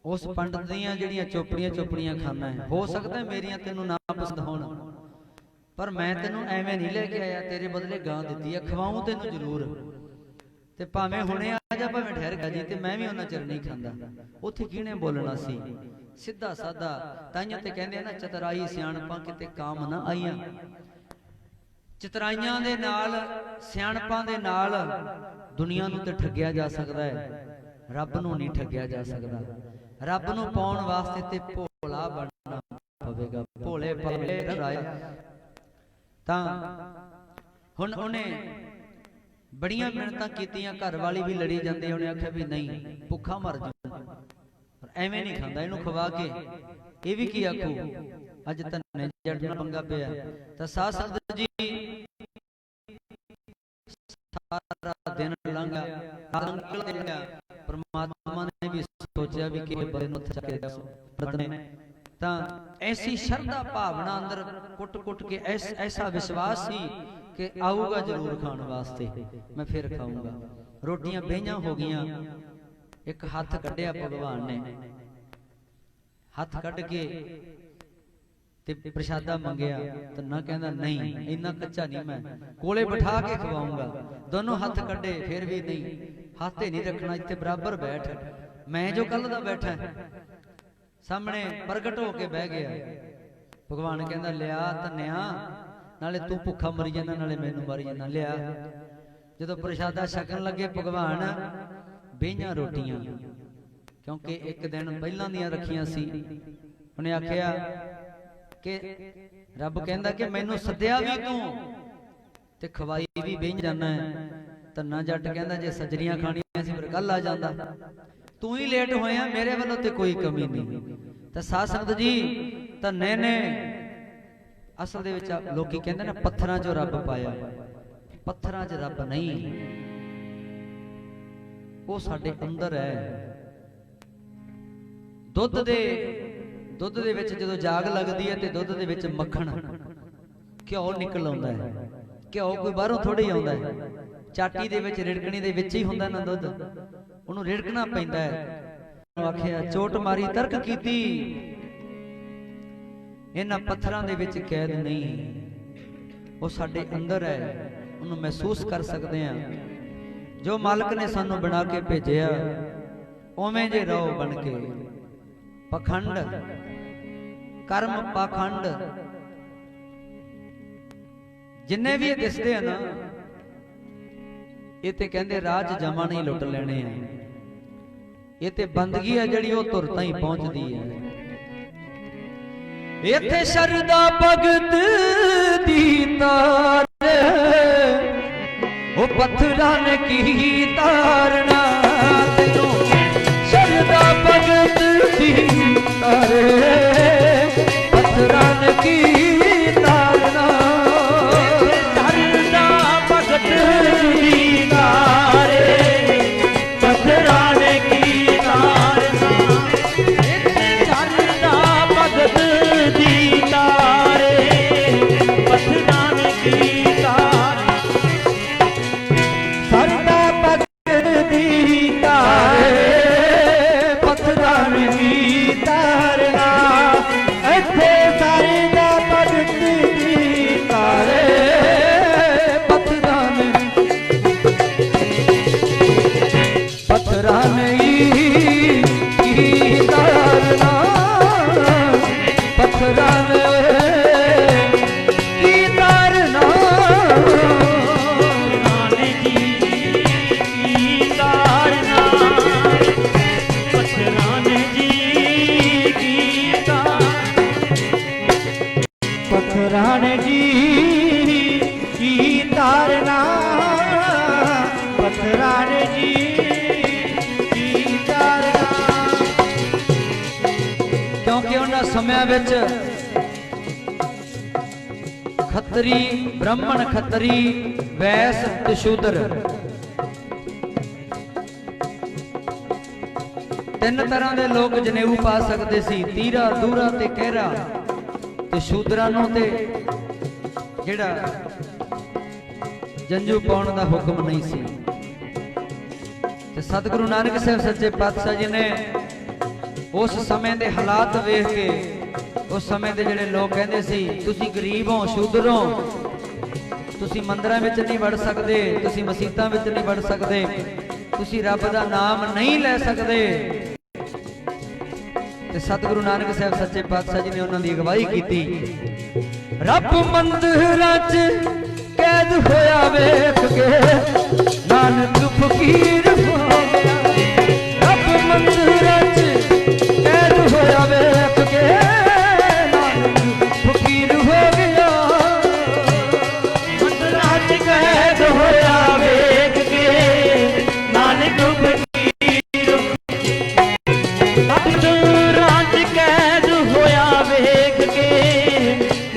ਉਸ ਪੰਡਤ ਦੀਆਂ ਜਿਹੜੀਆਂ ਚੋਪੜੀਆਂ ਖਾਨਾ ਹੈ, ਹੋ ਸਕਦਾ ਮੇਰੀਆਂ ਤੈਨੂੰ ਨਾ ਪਸੰਦ ਹੋਣ, ਪਰ ਮੈਂ ਤੈਨੂੰ ਐਵੇਂ ਨਹੀਂ ਲੈ ਕੇ ਆਇਆ। ਤੇਰੇ ਬਦਲੇ ਗਾਂ ਦਿੱਤੀ ਆ, ਖਵਾਉਂ ਤੈਨੂੰ ਜ਼ਰੂਰ। ਤੇ ਭਾਵੇਂ ਹੁਣੇ ਆ ਜਾ ਭਾਵੇਂ ਠਹਿਰ ਗਿਆ ਜੀ, ਤੇ ਮੈਂ ਵੀ ਉਹਨਾਂ ਚਿਰ ਨਹੀਂ ਖਾਂਦਾ। ਉੱਥੇ ਕਿਹਨੇ ਬੋਲਣਾ ਸੀ? ਸਿੱਧਾ ਸਾਦਾ। ਤਾਈਆਂ ਤੇ ਕਹਿੰਦੇ ਆ ਨਾ ਚਤਰਾਈ ਸਿਆਣਪਾਂ ਕਿਤੇ ਕਾਮ ਨਾ ਆਈਆਂ। ਚਤਰਾਈਆਂ ਦੇ ਨਾਲ, ਸਿਆਣਪਾਂ ਦੇ ਨਾਲ ਦੁਨੀਆ ਨੂੰ ਤੇ ਠੱਗਿਆ ਜਾ ਸਕਦਾ ਹੈ, ਰੱਬ ਨੂੰ ਨਹੀਂ ਠੱਗਿਆ ਜਾ ਸਕਦਾ। ਰੱਬ ਨੂੰ ਪਾਉਣ ਵਾਸਤੇ ਤੇ ਭੋਲਾ ਬਣਨਾ ਪਵੇਗਾ। ਭੋਲੇ ਭਾਲੇ ਰਾਇਆ। ਤਾਂ ਹੁਣ ਉਹਨੇ ਬੜੀਆਂ ਮਿਹਨਤਾਂ ਕੀਤੀਆਂ, ਘਰ ਵਾਲੀ ਵੀ ਲੜੀ ਜਾਂਦੀ। ਉਹਨੇ ਆਖਿਆ ਵੀ ਨਹੀਂ ਭੁੱਖਾ ਮਰ ਜਾ, ਪਰ ਐਵੇਂ ਨਹੀਂ ਖਾਂਦਾ, ਇਹਨੂੰ ਖਵਾ ਕੇ। ਇਹ ਵੀ ਕੀ ਆਖੂ? ਅੱਜ ਧੰਨੇ ਜੱਟ ਨਾਲ ਪੰਗਾ ਪਿਆ। ਤਾਂ ਸਾਧ ਸੰਗਤ ਜੀ ਸਾਰਾ ਦਿਨ ਲੰਘਿਆ, ਪਰਮਾਤਮਾ ਨੇ ਵੀ ਸੋਚਿਆ ਵੀ ਕਿ ਬੰਦੇ ਨੂੰ ਚੱਕ ਕੇ ਪਰਤਨੇ। ਤਾਂ ਐਸੀ ਸ਼ਰਧਾ ਭਾਵਨਾ ਅੰਦਰ ਕੁੱਟ ਕੇ ਐਸਾ ਵਿਸ਼ਵਾਸ ਸੀ ਕਿ ਆਊਗਾ ਜ਼ਰੂਰ ਖਾਣ ਵਾਸਤੇ, ਮੈਂ ਫਿਰ ਖਾਊਂਗਾ। ਰੋਟੀਆਂ ਬਹਿਆਂ ਹੋ ਗਈਆਂ। ਇੱਕ ਹੱਥ ਕੱਢਿਆ ਭਗਵਾਨ ਨੇ, ਹੱਥ ਕੱਢ ਕੇ ਤੇ ਪ੍ਰਸ਼ਾਦਾ ਮੰਗਿਆ। ਧੰਨਾ ਕਹਿੰਦਾ ਨਹੀਂ ਇੰਨਾ ਕੱਚਾ ਨਹੀਂ, ਮੈਂ ਕੋਲੇ ਬਿਠਾ ਕੇ ਖਵਾਉਂਗਾ। ਦੋਨੋਂ ਹੱਥ ਕੱਢੇ, ਫਿਰ ਵੀ ਨਹੀਂ। ਹੱਥ ਹੀ ਨਹੀਂ ਰੱਖਣਾ, ਇੱਥੇ ਬਰਾਬਰ ਬੈਠ, ਮੈਂ ਜੋ ਕੱਲ ਦਾ ਬੈਠਾ। ਸਾਹਮਣੇ ਪ੍ਰਗਟ ਹੋ ਕੇ ਬਹਿ ਗਿਆ। ਭਗਵਾਨ ਕਹਿੰਦਾ ਲਿਆ ਧੰਨਿਆ, ਨਾਲੇ ਤੂੰ ਭੁੱਖਾ ਮਰੀ ਜਾਂਦਾ, ਨਾਲੇ ਮੈਨੂੰ ਮਾਰੀ ਜਾਂਦਾ, ਲਿਆ। ਜਦੋਂ ਪ੍ਰਸ਼ਾਦਾ ਛਕਣ ਲੱਗੇ ਭਗਵਾਨ, ਬਹਿਆਂ ਰੋਟੀਆਂ, ਕਿਉਂਕਿ ਇੱਕ ਦਿਨ ਪਹਿਲਾਂ ਦੀਆਂ ਰੱਖੀਆਂ ਸੀ। ਉਹਨੇ ਆਖਿਆ ਕਿ ਰੱਬ ਕਹਿੰਦਾ ਕਿ ਮੈਨੂੰ ਸੱਦਿਆ ਵੀ ਤੂੰ ਤੇ ਖਵਾਈ ਵੀ ਬਹਿ ਜਾਣਾ ਹੈ। ਧੰਨਾ ਜੱਟ ਕਹਿੰਦਾ ਜੇ ਸੱਜਰੀਆਂ ਖਾਣੀਆਂ ਸੀ ਫਿਰ ਕੱਲ ਆ ਜਾਂਦਾ, ਤੂੰ ਹੀ ਲੇਟ ਹੋਇਆ, ਮੇਰੇ ਵੱਲੋਂ ਤੇ ਕੋਈ ਕਮੀ ਨਹੀਂ। ਤਾਂ ਸਾਧ ਸੰਗਤ ਜੀ ਧੰਨੇ ਨੇ ਅਸਲ ਦੇ ਵਿੱਚ ਲੋਕੀ ਕਹਿੰਦੇ ਨੇ ਪੱਥਰਾਂ 'ਚੋਂ ਰੱਬ ਪਾਇਆ। ਪੱਥਰਾਂ 'ਚ ਰੱਬ ਨਹੀਂ, ਉਹ ਸਾਡੇ ਅੰਦਰ ਹੈ। ਦੁੱਧ ਦੇ ਵਿੱਚ ਜਦੋਂ ਜਾਗ ਲੱਗਦੀ ਹੈ ਤੇ ਦੁੱਧ ਦੇ ਵਿੱਚ ਮੱਖਣ ਘਿਓ ਨਿਕਲ ਆਉਂਦਾ ਹੈ। ਘਿਓ ਕੋਈ ਬਾਹਰੋਂ ਥੋੜੀ ਆਉਂਦਾ ਹੈ, ਚਾਟੀ ਦੇ ਵਿੱਚ ਰਿੜਕਣੀ ਦੇ ਵਿੱਚ ਹੀ ਹੁੰਦਾ ਨਾ ਦੁੱਧ, ਉਹਨੂੰ ਰਿੜਕਣਾ ਪੈਂਦਾ ਹੈ। ਆਖਿਆ ਚੋਟ ਮਾਰੀ ਤਰਕ ਕੀਤੀ, ਇਹਨਾਂ ਪੱਥਰਾਂ ਦੇ ਵਿੱਚ ਕੈਦ ਨਹੀਂ, ਉਹ ਸਾਡੇ ਅੰਦਰ ਹੈ, ਉਹਨੂੰ ਮਹਿਸੂਸ ਕਰ ਸਕਦੇ ਹਾਂ। ਜੋ ਮਾਲਕ ਨੇ ਸਾਨੂੰ ਬਣਾ ਕੇ ਭੇਜਿਆ ਉਵੇਂ ਜੇ ਰਹੋ ਬਣ ਕੇ। ਪਖੰਡ ਕਰਮ ਪਾਖੰਡ ਜਿੰਨੇ ਵੀ ਇਹ ਦਿਸਦੇ ਆ ਨਾ, ਇਹ ਤੇ ਕਹਿੰਦੇ ਰਾਜ ਜਮਾ ਨਹੀਂ ਲੁੱਟ ਲੈਣੇ ਆ। ਇਹ ਤੇ ਬੰਦਗੀ ਆ ਜਿਹੜੀ ਉਹ ਧੁਰ ਤਾਈਂ ਪਹੁੰਚਦੀ ਹੈ। ਇੱਥੇ ਸ਼ਰਦਾ ਭਗਤ ਦੀ ਤਾਰ, ਉਹ ਪੱਥਰਾਂ ਨੇ ਕੀ ਤਾਰਨਾ। ਤੈਨੂੰ ਸ਼ਰਦਾ ਭਗਤ ਦੀ ਤਾਰ, ਪੱਥਰਾਂ ਨੇ ਕੀ ਤਾਰਨਾ। ਸ਼ਰਦਾ ਭਗਤ ਦੀ ਤਾਰ, ਪੱਥਰਾਂ ਨੇ ਕੀ ਤਾਰਨਾ। ਸ਼ਰਦਾ ਭਗਤ ਦੀ ਤਾਰ, ਪੱਥਰਾਂ ਨੇ ਕੀ ਤਾਰਨਾ। ਸਰਦਾ ਭਗਤ ਦੀ ਤਾਰ, ਪੱਥਰਾਂ ਨੇ ਕੀ ਤਾਰਨਾ। ਇੱਥੇ ਸਰਦਾ ਭਗਤ ਦੀ ਤਾਰ, ਪੱਥਰਾਂ ਨੇ ਕੀ ਤਾਰਨਾ। ਪੱਥਰਾਂ ਨੇ ਕੀ ਤਾਰਨਾ। ਨਾਨਕ ਜੀ ਕੀ ਤਾਰਨਾ, ਪੱਥਰਾਂ ਨੇ ਜੀ ਕੀ ਤਾਰਨਾ। ਪੱਥਰਾਂ ਨੇ ਜੀ ਕੀ ਤਾਰਨਾ। ਪੱਥਰਾਂ ਨੇ ਜੀ ਕੀ ਤਾਰਨਾ। ਕਿਉਂਕਿ ਉਹਨਾਂ ਸਮਿਆਂ ਵਿੱਚ ਖੱਤਰੀ ਬ੍ਰਾਹਮਣ, ਖੱਤਰੀ ਵੈਸ ਤੇ ਸ਼ੂਦਰ ਤਿੰਨ ਤਰ੍ਹਾਂ ਦੇ ਲੋਕ ਜਨੇਊ ਪਾ ਸਕਦੇ ਸੀ। ਤੀਰਾ, ਦੂਰਾ ਤੇ ਕਹਿਰਾ। ਤੇ ਸ਼ੂਦਰਾਂ ਨੂੰ ਤੇ ਜਿਹੜਾ ਜੰਜੂ ਪਾਉਣ ਦਾ ਹੁਕਮ ਨਹੀਂ ਸੀ। ਤੇ ਸਤਿਗੁਰੂ ਨਾਨਕ ਸਾਹਿਬ ਸੱਚੇ ਪਾਤਸ਼ਾਹ ਜੀ ਨੇ ਉਸ ਸਮੇਂ ਦੇ ਹਾਲਾਤ ਵੇਖ ਕੇ, ਉਸ ਸਮੇਂ ਦੇ ਜਿਹੜੇ ਲੋਕ ਕਹਿੰਦੇ ਸੀ ਤੁਸੀਂ ਗਰੀਬ ਹੋ, ਸ਼ੂਦਰ ਹੋ, ਤੁਸੀਂ ਮੰਦਿਰਾਂ ਵਿੱਚ ਨਹੀਂ ਵੜ ਸਕਦੇ, ਤੁਸੀਂ ਮਸੀਤਾਂ ਵਿੱਚ ਨਹੀਂ ਵੜ ਸਕਦੇ, ਤੁਸੀਂ ਰੱਬ ਦਾ ਨਾਮ ਨਹੀਂ ਲੈ ਸਕਦੇ। ਤੇ ਸਤਿਗੁਰੂ ਨਾਨਕ ਸਾਹਿਬ ਸੱਚੇ ਪਾਤਸ਼ਾਹ ਜੀ ਨੇ ਉਹਨਾਂ ਦੀ ਅਗਵਾਈ ਕੀਤੀ। ਰੱਬ ਮੰਦਿਰਾਂ 'ਚ ਕੈਦ ਹੋਇਆ ਵੇਖ ਕੇ ਨਾਨਕ ਫਕੀਰ ਹੋ ਗਿਆ। ਰੱਬ ਮੰਦਿਰਾਂ 'ਚ ਕੈਦ ਹੋਇਆ ਵੇਖ ਕੇ ਨਾਨਕ ਫਕੀਰ ਹੋ ਗਿਆ। ਮੰਦਿਰਾਂ 'ਚ ਕੈਦ ਹੋਇਆ ਵੇਖ ਕੇ ਨਾਨਕ ਫਕੀਰ। ਮੰਦਿਰਾਂ 'ਚ ਕੈਦ ਹੋਇਆ ਵੇਖ ਕੇ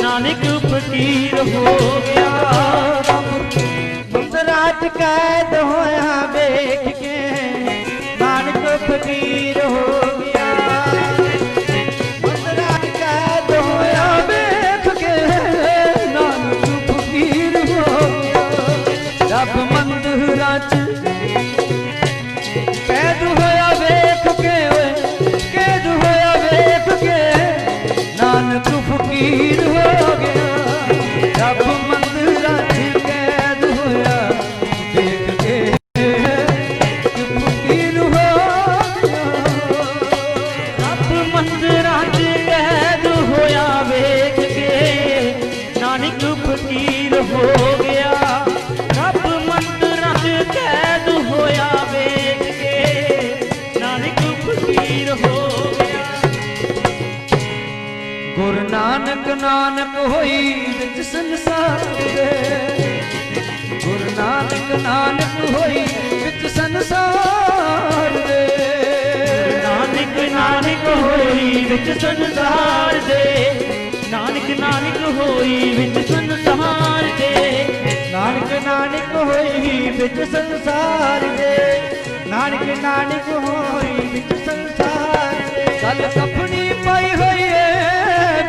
ਨਾਨਕ ਫਕੀਰ ਹੋ ਗਿਆ। ਮੰਦਿਰਾਂ 'ਚ ਕੈਦ ਹੋਇਆ ਵੇਖ ਕੇ ਨਾਨਕ ਫਕੀਰ ਹੋ ਗਿਆ। ਮੰਦਿਰਾਂ 'ਚ ਕੈਦ ਹੋਇਆ ਵੇਖ ਕੇ ਨਾਨਕ ਫਕੀਰ ਹੋ ਗਿਆ। ਰੱਬ ਮੰਦਿਰਾਂ 'ਚ ਕੈਦ ਹੋਇਆ ਵੇਖ ਕੇ, ਓਏ ਕੈਦ ਹੋਇਆ ਵੇਖ ਕੇ ਨਾਨਕ ਫਕੀਰ ਹੋ ਗਿਆ। ਰੱਬ ਮੰਦਿਰਾਂ 'ਚ ਕੈਦ ਹੋਇਆ ਵੇਖ ਕੇ ਫਕੀਰ ਹੋ ਗਿਆ। ਰੱਬ ਮੰਦਿਰਾਂ 'ਚ ਕੈਦ ਹੋਇਆ ਵੇਖ ਕੇ ਨਾਨਕ ਫਕੀਰ ਹੋ ਗਿਆ। ਰੱਬ ਮੰਦਿਰਾਂ 'ਚ ਕੈਦ ਹੋਇਆ ਵੇਖ ਕੇ ਨਾਨਕ ਫਕੀਰ ਹੋ ਗਿਆ। ਗੁਰੂ ਨਾਨਕ ਨਾਨਕ ਹੋਈ ਵਿੱਚ ਸੰਸਾਰ ਦੇ। ਗੁਰੂ ਨਾਨਕ ਨਾਨਕ ਹੋਈ ਵਿੱਚ ਸੰਸਾਰ ਦੇ। ਨਾਨਕ ਨਾਨਕ ਹੋਈ ਵਿੱਚ ਸੰਸਾਰ ਦੇ। ਨਾਨਕ ਨਾਨਕ ਹੋਈ ਵਿੱਚ ਸੰਸਾਰ ਦੇ। ਨਾਨਕ ਨਾਨਕ ਹੋਈ ਵਿੱਚ ਸੰਸਾਰ ਦੇ। ਨਾਨਕ ਨਾਨਕ ਹੋਈ ਵਿੱਚ ਸੰਸਾਰ ਦੇ। ਗੱਲ ਕਫਣੀ ਪਾਈ ਹੋਈ ਏ,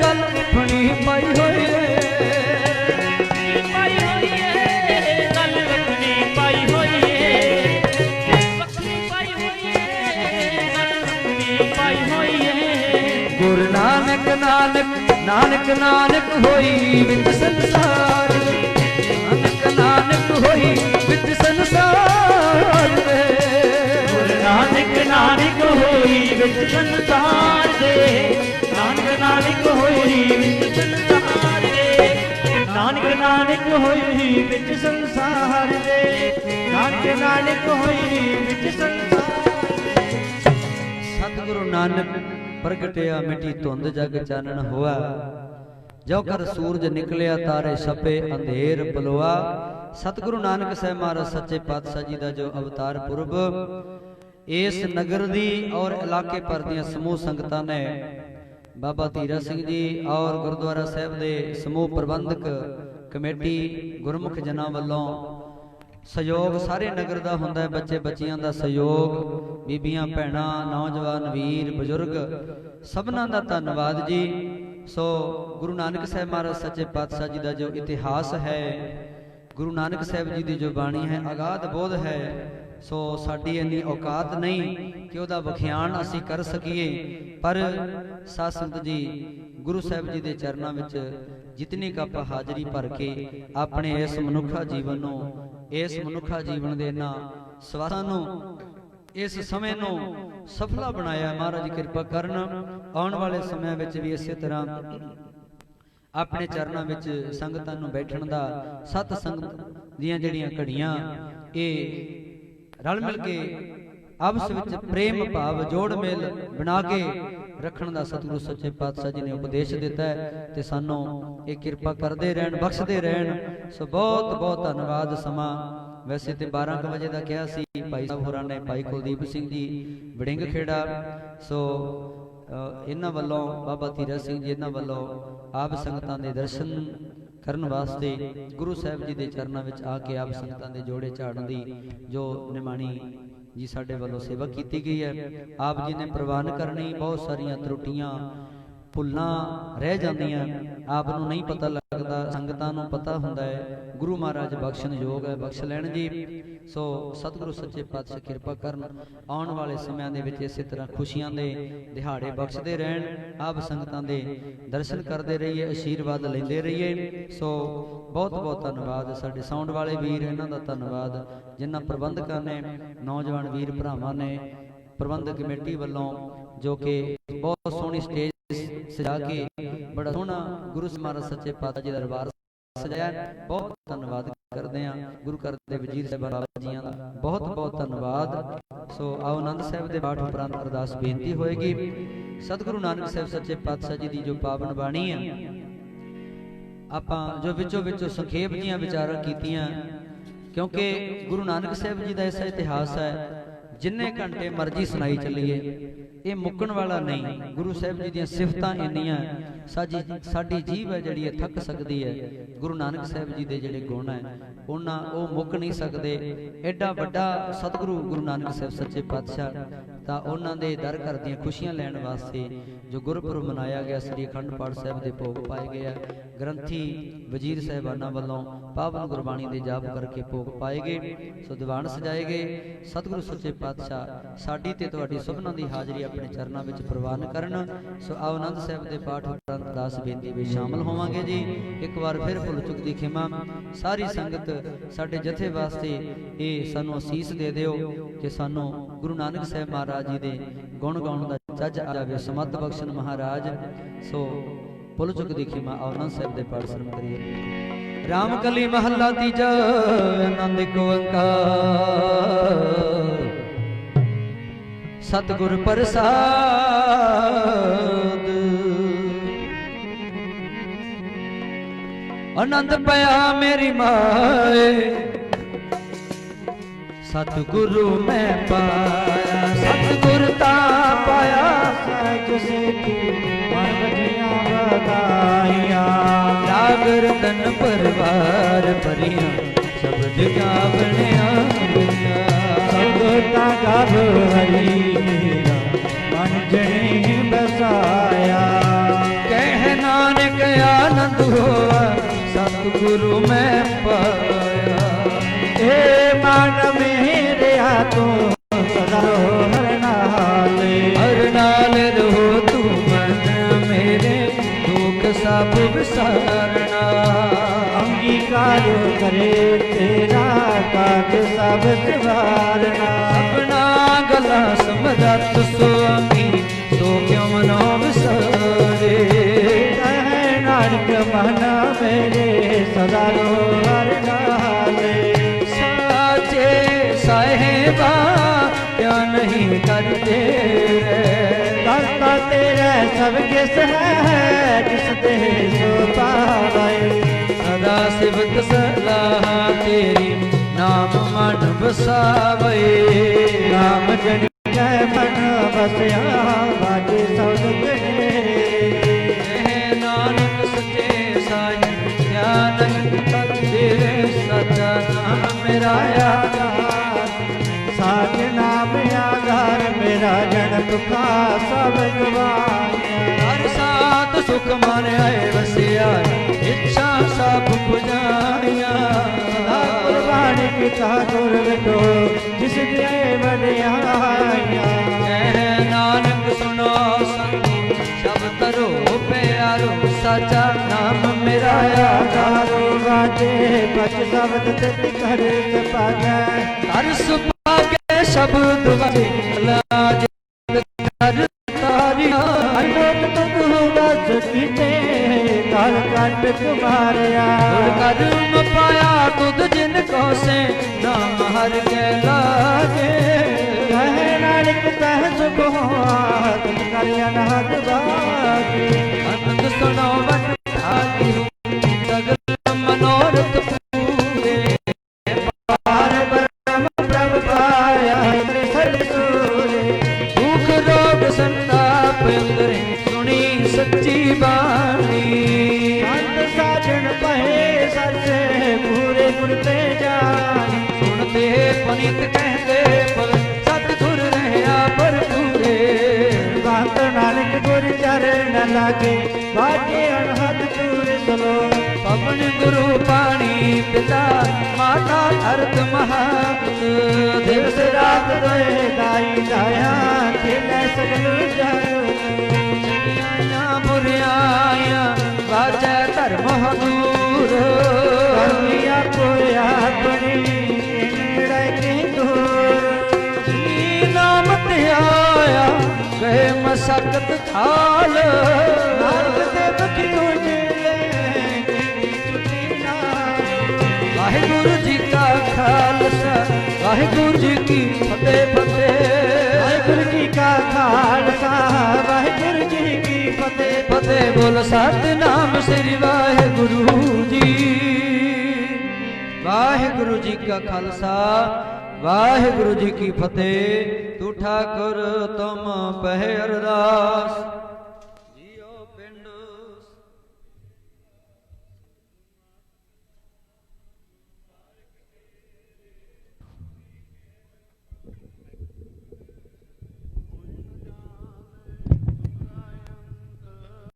ਗੱਲ ਕਫਣੀ ਪਾਈ ਹੋਈ ਏ। ਪਾਈ ਹੋਈ ਏ, ਗੱਲ ਵੱਖਰੀ ਪਾਈ ਹੋਈ ਏ। ਵੱਖਰੀ ਪਾਈ ਹੋਈ ਏ, ਗੱਲ ਵੱਖਰੀ ਪਾਈ ਹੋਈ ਏ। ਗੁਰੂ ਨਾਨਕ ਨਾਨਕ ਨਾਨਕ ਨਾਨਕ ਹੋਈ ਵਿੱਚ ਸੰਸਾਰ ਦੇ। ਨਾਨਕ ਨਾਨਕ ਹੋਈ ਵਿੱਚ ਸੰਸਾਰ ਦੇ। ਗੁਰੂ ਨਾਨਕ ਨਾਨਕ ਸੰਸਾਰ ਦੇ ਨਾਨਕ ਨਾਨਕ ਹੋਈ ਵਿੱਚ ਸੰਸਾਰ ਦੇ ਨਾਨਕ ਨਾਨਕ ਹੋਈ ਵਿੱਚ ਸੰਸਾਰ ਦੇ ਨਾਨਕ ਨਾਨਕ ਹੋਈ ਵਿੱਚ ਸੰਸਾਰ ਦੇ। ਸਤਿਗੁਰੂ ਨਾਨਕ ਪ੍ਰਗਟਿਆ ਮਿਟੀ ਧੁੰਦ ਜਗ ਚਾਨਣ ਹੋਆ ਜੋ ਕਰ ਸੂਰਜ ਨਿਕਲਿਆ ਤਾਰੇ ਛਪੇ ਅੰਧੇਰ ਪਲੋਆ। ਸਤਿਗੁਰੂ ਨਾਨਕ ਸਾਹਿਬ ਮਹਾਰਾਜ ਸੱਚੇ ਪਾਤਸ਼ਾਹ ਜੀ ਦਾ ਜੋ ਅਵਤਾਰ ਪੁਰਬ ਇਸ ਨਗਰ ਦੀ ਔਰ ਇਲਾਕੇ ਭਰ ਦੀਆਂ ਸਮੂਹ ਸੰਗਤਾਂ ਨੇ ਬਾਬਾ ਧੀਰਾ ਸਿੰਘ ਜੀ ਔਰ ਗੁਰਦੁਆਰਾ ਸਾਹਿਬ ਦੇ ਸਮੂਹ ਪ੍ਰਬੰਧਕ ਕਮੇਟੀ ਗੁਰਮੁਖ ਜਨਾਂ ਵੱਲੋਂ ਸਹਿਯੋਗ ਸਾਰੇ ਨਗਰ ਦਾ ਹੁੰਦਾ ਹੈ, ਬੱਚੇ ਬੱਚੀਆਂ ਦਾ ਸਹਿਯੋਗ, ਬੀਬੀਆਂ ਭੈਣਾਂ ਨੌਜਵਾਨ ਵੀਰ ਬਜ਼ੁਰਗ ਸਭਨਾਂ ਦਾ ਧੰਨਵਾਦ ਜੀ। ਸੋ ਗੁਰੂ ਨਾਨਕ ਸਾਹਿਬ ਮਹਾਰਾਜ ਸੱਚੇ ਪਾਤਸ਼ਾਹ ਜੀ ਦਾ ਜੋ ਇਤਿਹਾਸ ਹੈ, ਗੁਰੂ ਨਾਨਕ ਸਾਹਿਬ ਜੀ ਦੀ ਜੋ ਬਾਣੀ ਹੈ ਅਗਾਧ ਬੋਧ ਹੈ। ਸੋ ਸਾਡੀ ਇੰਨੀ ਔਕਾਤ ਨਹੀਂ ਕਿ ਉਹਦਾ ਵਿਖਿਆਨ ਅਸੀਂ ਕਰ ਸਕੀਏ, ਪਰ ਸਾਧ ਸੰਗਤ ਜੀ ਗੁਰੂ ਸਾਹਿਬ ਜੀ ਦੇ ਚਰਨਾਂ ਵਿੱਚ ਜਿਤਨੀ ਕੁ ਆਪਾਂ ਹਾਜ਼ਰੀ ਭਰ ਕੇ ਆਪਣੇ ਇਸ ਮਨੁੱਖਾ ਜੀਵਨ ਨੂੰ, ਇਸ ਮਨੁੱਖਾ ਜੀਵਨ ਦੇ ਇਹਨਾਂ ਸਵਾਸਾਂ ਨੂੰ, ਇਸ ਸਮੇਂ ਨੂੰ ਸਫਲਾ ਬਣਾਇਆ, ਮਹਾਰਾਜ ਕਿਰਪਾ ਕਰਨ ਆਉਣ ਵਾਲੇ ਸਮਿਆਂ ਵਿੱਚ ਵੀ ਇਸੇ ਤਰ੍ਹਾਂ ਆਪਣੇ ਚਰਨਾਂ ਵਿੱਚ ਸੰਗਤਾਂ ਨੂੰ ਬੈਠਣ ਦਾ, ਸਤ ਸੰਗਤ ਦੀਆਂ ਜਿਹੜੀਆਂ ਘੜੀਆਂ ਇਹ ਰਲ ਮਿਲ ਕੇ ਆਪਸ ਵਿੱਚ ਪ੍ਰੇਮ ਭਾਵ ਜੋੜ ਮੇਲ ਬਣਾ ਕੇ ਰੱਖਣ ਦਾ ਸਤਿਗੁਰੂ ਸੱਚੇ ਪਾਤਸ਼ਾਹ ਜੀ ਨੇ ਉਪਦੇਸ਼ ਦਿੱਤਾ ਹੈ ਤੇ ਸਾਨੂੰ ਇਹ ਕਿਰਪਾ ਕਰਦੇ ਰਹਿਣ, ਬਖਸ਼ਦੇ ਰਹਿਣ। ਸੋ ਬਹੁਤ ਬਹੁਤ ਧੰਨਵਾਦ। ਸਮਾਂ ਵੈਸੇ ਤੇ 12 ਵਜੇ ਦਾ ਕਿਹਾ ਸੀ, ਭਾਈ ਸਾਹਿਬ ਹੋਰਾਂ ਨੇ, ਭਾਈ ਕੁਲਦੀਪ ਸਿੰਘ ਜੀ ਵੜਿੰਗ ਖੇੜਾ, ਸੋ ਇਹਨਾਂ ਵੱਲੋਂ ਬਾਬਾ ਧੀਰਾ ਸਿੰਘ ਜੀ ਇਹਨਾਂ ਵੱਲੋਂ ਆਪ ਸੰਗਤਾਂ ਦੇ ਦਰਸ਼ਨ ਕਰਨ ਵਾਸਤੇ ਗੁਰੂ ਸਾਹਿਬ ਜੀ ਦੇ ਚਰਨਾਂ ਵਿੱਚ ਆ ਕੇ ਆਪ ਸੰਗਤਾਂ ਦੇ ਜੋੜੇ ਝਾੜਨ ਦੀ ਜੋ ਨਿਮਾਣੀ ਜੀ ਸਾਡੇ ਵੱਲੋਂ ਸੇਵਾ ਕੀਤੀ ਗਈ ਹੈ, ਆਪ ਜੀ ਨੇ ਪ੍ਰਵਾਨ ਕਰਨੀ। ਬਹੁਤ ਸਾਰੀਆਂ ਤਰੁੱਟੀਆਂ ਭੁੱਲਾਂ ਰਹਿ ਜਾਂਦੀਆਂ, ਆਪ ਨੂੰ ਨਹੀਂ ਪਤਾ ਲੱਗਦਾ, ਸੰਗਤਾਂ ਨੂੰ ਪਤਾ ਹੁੰਦਾ ਹੈ। ਗੁਰੂ ਮਹਾਰਾਜ ਬਖਸ਼ਣ ਯੋਗ ਹੈ, ਬਖਸ਼ ਲੈਣ ਜੀ। ਸੋ ਸਤਿਗੁਰੂ ਸੱਚੇ ਪਾਤਸ਼ਾਹ ਕਿਰਪਾ ਕਰਨ, ਆਉਣ ਵਾਲੇ ਸਮਿਆਂ ਦੇ ਵਿੱਚ ਇਸੇ ਤਰ੍ਹਾਂ ਖੁਸ਼ੀਆਂ ਦੇ ਦਿਹਾੜੇ ਬਖਸ਼ਦੇ ਰਹਿਣ, ਆਪ ਸੰਗਤਾਂ ਦੇ ਦਰਸ਼ਨ ਕਰਦੇ ਰਹੀਏ, ਆਸ਼ੀਰਵਾਦ ਲੈਂਦੇ ਰਹੀਏ। ਸੋ ਬਹੁਤ ਬਹੁਤ ਧੰਨਵਾਦ ਸਾਡੇ ਸਾਊਂਡ ਵਾਲੇ ਵੀਰ, ਇਹਨਾਂ ਦਾ ਧੰਨਵਾਦ ਜਿਨ੍ਹਾਂ ਪ੍ਰਬੰਧਕਾਂ ਨੇ, ਨੌਜਵਾਨ ਵੀਰ ਭਰਾਵਾਂ ਨੇ, ਪ੍ਰਬੰਧਕ ਕਮੇਟੀ ਵੱਲੋਂ ਜੋ ਕਿ ਬਹੁਤ ਸੋਹਣੀ ਸਟੇਜ ਸਜਾ ਕੇ ਬੜਾ ਸੋਹਣਾ ਗੁਰੂ ਮਹਾਰਾਜ ਸੱਚੇ ਪਾਤਸ਼ਾਹ ਜੀ ਦਾ ਦਰਬਾਰ ਸਜਾਇਆ। ਬਹੁਤ ਧੰਨਵਾਦ ਕਰਦੇ ਹਾਂ ਗੁਰੂ ਘਰ ਦੇ ਵਜ਼ੀਰ ਸਾਹਿਬਾਨ ਬਾਬਾ ਜੀਆਂ ਦਾ, ਬਹੁਤ ਬਹੁਤ ਧੰਨਵਾਦ। ਸੋ ਆਓ ਆਨੰਦ ਸਾਹਿਬ ਦੇ ਪਾਠ ਉਪਰੰਤ ਅਰਦਾਸ ਬੇਨਤੀ ਹੋਏਗੀ। ਸਤਿਗੁਰੂ ਨਾਨਕ ਸਾਹਿਬ ਸੱਚੇ ਪਾਤਸ਼ਾਹ ਜੀ ਦੀ ਜੋ ਪਾਵਨ ਬਾਣੀ ਹੈ, ਆਪਾਂ ਜੋ ਵਿੱਚੋਂ ਵਿੱਚੋਂ ਸੰਖੇਪ ਦੀਆਂ ਵਿਚਾਰਾਂ ਕੀਤੀਆਂ, ਕਿਉਂਕਿ ਗੁਰੂ ਨਾਨਕ ਸਾਹਿਬ ਜੀ ਦਾ ਐਸਾ ਇਤਿਹਾਸ ਹੈ ਜਿੰਨੇ ਘੰਟੇ ਮਰਜ਼ੀ ਸੁਣਾਈ ਚੱਲੀਏ ਇਹ ਮੁੱਕਣ ਵਾਲਾ ਨਹੀਂ। ਗੁਰੂ ਸਾਹਿਬ ਜੀ ਦੀਆਂ ਸਿਫਤਾਂ ਇੰਨੀਆਂ, ਸਾਡੀ ਜੀਭ ਹੈ ਜਿਹੜੀ ਇਹ ਥੱਕ ਸਕਦੀ ਹੈ। ਗੁਰੂ ਨਾਨਕ ਸਾਹਿਬ ਜੀ ਦੇ ਜਿਹੜੇ ਗੁਣ ਹੈ ਉਹ ਮੁੱਕ ਨਹੀਂ ਸਕਦੇ। ਐਡਾ ਵੱਡਾ ਸਤਿਗੁਰੂ ਗੁਰੂ ਨਾਨਕ ਸਾਹਿਬ ਸੱਚੇ ਪਾਤਸ਼ਾਹ, ਤਾਂ ਉਹਨਾਂ ਦੇ ਦਰ ਘਰ ਦੀਆਂ ਖੁਸ਼ੀਆਂ ਲੈਣ ਵਾਸਤੇ ਜੋ ਗੁਰਪੁਰਬ ਮਨਾਇਆ ਗਿਆ, ਸ੍ਰੀ ਅਖੰਡ ਪਾਠ ਸਾਹਿਬ ਦੇ ਭੋਗ ਪਾਏ ਗਏ ਆ, ਗ੍ਰੰਥੀ ਵਜ਼ੀਰ ਸਾਹਿਬਾਨਾਂ ਵੱਲੋਂ ਪਾਵਨ ਗੁਰਬਾਣੀ ਦੇ ਜਾਪ ਕਰਕੇ ਭੋਗ ਪਾਏ ਗਏ। ਸੋ ਦੀਵਾਨ ਸਜਾਏ ਗਏ। ਸਤਿਗੁਰੂ ਸੱਚੇ ਪਾਤਸ਼ਾਹ ਸਾਡੀ ਤੇ ਤੁਹਾਡੀ ਸਭਨਾਂ ਦੀ ਹਾਜ਼ਰੀ ਆਪਣੇ ਚਰਨਾਂ ਵਿੱਚ ਪ੍ਰਵਾਨ ਕਰਨ। ਸੋ ਆਓ ਆਨੰਦ ਸਾਹਿਬ ਦੇ ਪਾਠ ਉਪਰੰਤ ਅਰਦਾਸ ਬੇਨਤੀ ਵਿੱਚ ਸ਼ਾਮਲ ਹੋਵਾਂਗੇ ਜੀ। ਇੱਕ ਵਾਰ ਫਿਰ ਭੁੱਲ ਚੁੱਕ ਦੀ ਖਿਮਾ। ਸਾਰੀ ਸੰਗਤ ਸਾਡੇ ਜਥੇ ਵਾਸਤੇ ਇਹ ਸਾਨੂੰ ਅਸੀਸ ਦੇ ਦਿਓ ਕਿ ਸਾਨੂੰ ਗੁਰੂ ਨਾਨਕ ਸਾਹਿਬ ਮਹਾਰਾਜ ਜੀ ਦੇ ਗੁਣ ਗਾਉਣ ਦਾ ਚੱਜ ਆ ਜਾਵੇ, ਸਮੱਤ ਬਖਸ਼ਣ ਮਹਾਰਾਜ। ਸੋ ਭੁੱਲ ਚੁੱਕ ਦੀ ਖਿਮਾ। ਆਓ ਆਨੰਦ ਸਾਹਿਬ ਦੇ ਪਾਠ ਸਰਮ ਕਰੀਏ। ਰਾਮ ਕਲੀ ਮਹੱਲਾ ਤੀਜਾ, ਆਨੰਦ ਇੱਕ ਓੰਕਾਰ। ਸਤਿਗੁਰ ਪ੍ਰਸਾਦ ਆਨੰਦ ਪਿਆ ਮੇਰੀ ਮਾਏ, ਸਤਿਗੁਰੂ ਮੈਂ ਪਾਇਆ, ਸਤਿਗੁਰ ਤਾਂ ਪਾਇਆ ਸਹਿਜ ਸੇਤੀ ਮਨ ਵਜੀਆਂ ਵਧਾਈਆਂ। ਰਾਗ ਰਤਨ ਪਰਵਾਰ ਭਰੀਆਂ ਸ਼ਬਦ ਗਾਵਣਿਆ ਗਈਆਂ। ਸੰਗਤਾਂ ਗਾਵ ਹਰੀ ਮੇਰਾ ਮਨ ਜਣੀ ਬਸਾਇਆ। ਕਹਿ ਨਾਨਕ ਆਨੰਦ ਹੋਆ ਸਤਿਗੁਰੂ ਮੈਂ ਪਾਇਆ। ਏ ਮਨ ਮੇਰਿਆ ਤੂੰ ਸਦਾ ਹਰ ਨਾਲੇ, ਹਰ ਨਾਲ ਰਹੋ ਤੂੰ ਮਨ ਮੇਰੇ, ਦੁੱਖ ਸਭ ਵਿਸਾਰਨਾ। ਅੰਗੀਕਾਰ ਕਰੇ ਤੇਰਾ ਕਾਜ ਸਭ ਸਵਾਰਨਾ। ਆਪਣਾ ਗਲਾ ਸਮਝਤ ਸੁਆਮੀ सेवा क्या नहीं करते दाता तेरा सब किस है जिस दे सो पावे सदा सिवत सलाह तेरी नाम मन बसावे नाम जन के मन बसया बाजे सौगणे नानक सच्चे साईं ज्ञान तेरे सच्चा नाम मेरा आधार साच नाम आधार मेरा जन्म का सब गवाया हर साथ सुख मन आए वसिया इच्छा सब बुझाया कुर्बानी पिता गुर विठो जिस दे वडियाया नानक सुनो संत सब तरो प्यारो सचा नाम मेरा आधारो बाजे बच शब्द तित कर पागे हर सुभागे शब्द वाजे लाज कर तारी अनोट तुम बस कीते काल कंठ तुम्हारिया कर्म पाया तुद जिन को से नाम हर के लागे कहे नानक तह सुख तुम कर अनहद बागे आनंद सुनो मन भागी सगल मनोरथ पूरे पार ब्रह्म प्रभ पाया सर सूरे दुख रोग संताप अंदरे सुनी सच्ची बाणी संत साजन पहे सरसे पूरे गुरते जानी सुनते पनित कहते पल सतगुर रहया पर पूरे बात नानक गुर चरण लागे बाजे अनहद पूरे सलो पवन गुरु पानी पिता माता अर्थ महात दिवस रात दोए गाई गाया खेले सगल चढ़ियाया बुरियाया बाजै धर्म हजूर करनिया कोया बनी नेड़े के दूर जिनी नाम ते आया गए मसकत थाल नारद ते बखी तुझे छुट्टी ना वाहिगुरु जी का खालसा वाहिगुरु जी की फतेह फतेह वाहिगुरु जी का खालसा वाहिगुरु जी की फतेह फतेह बोल सतनाम श्री वाहिगुरु जी वाहिगुरु जी का खालसा वाहिगुरु जी की फतेह तू ठाकुर तुम पह अरदास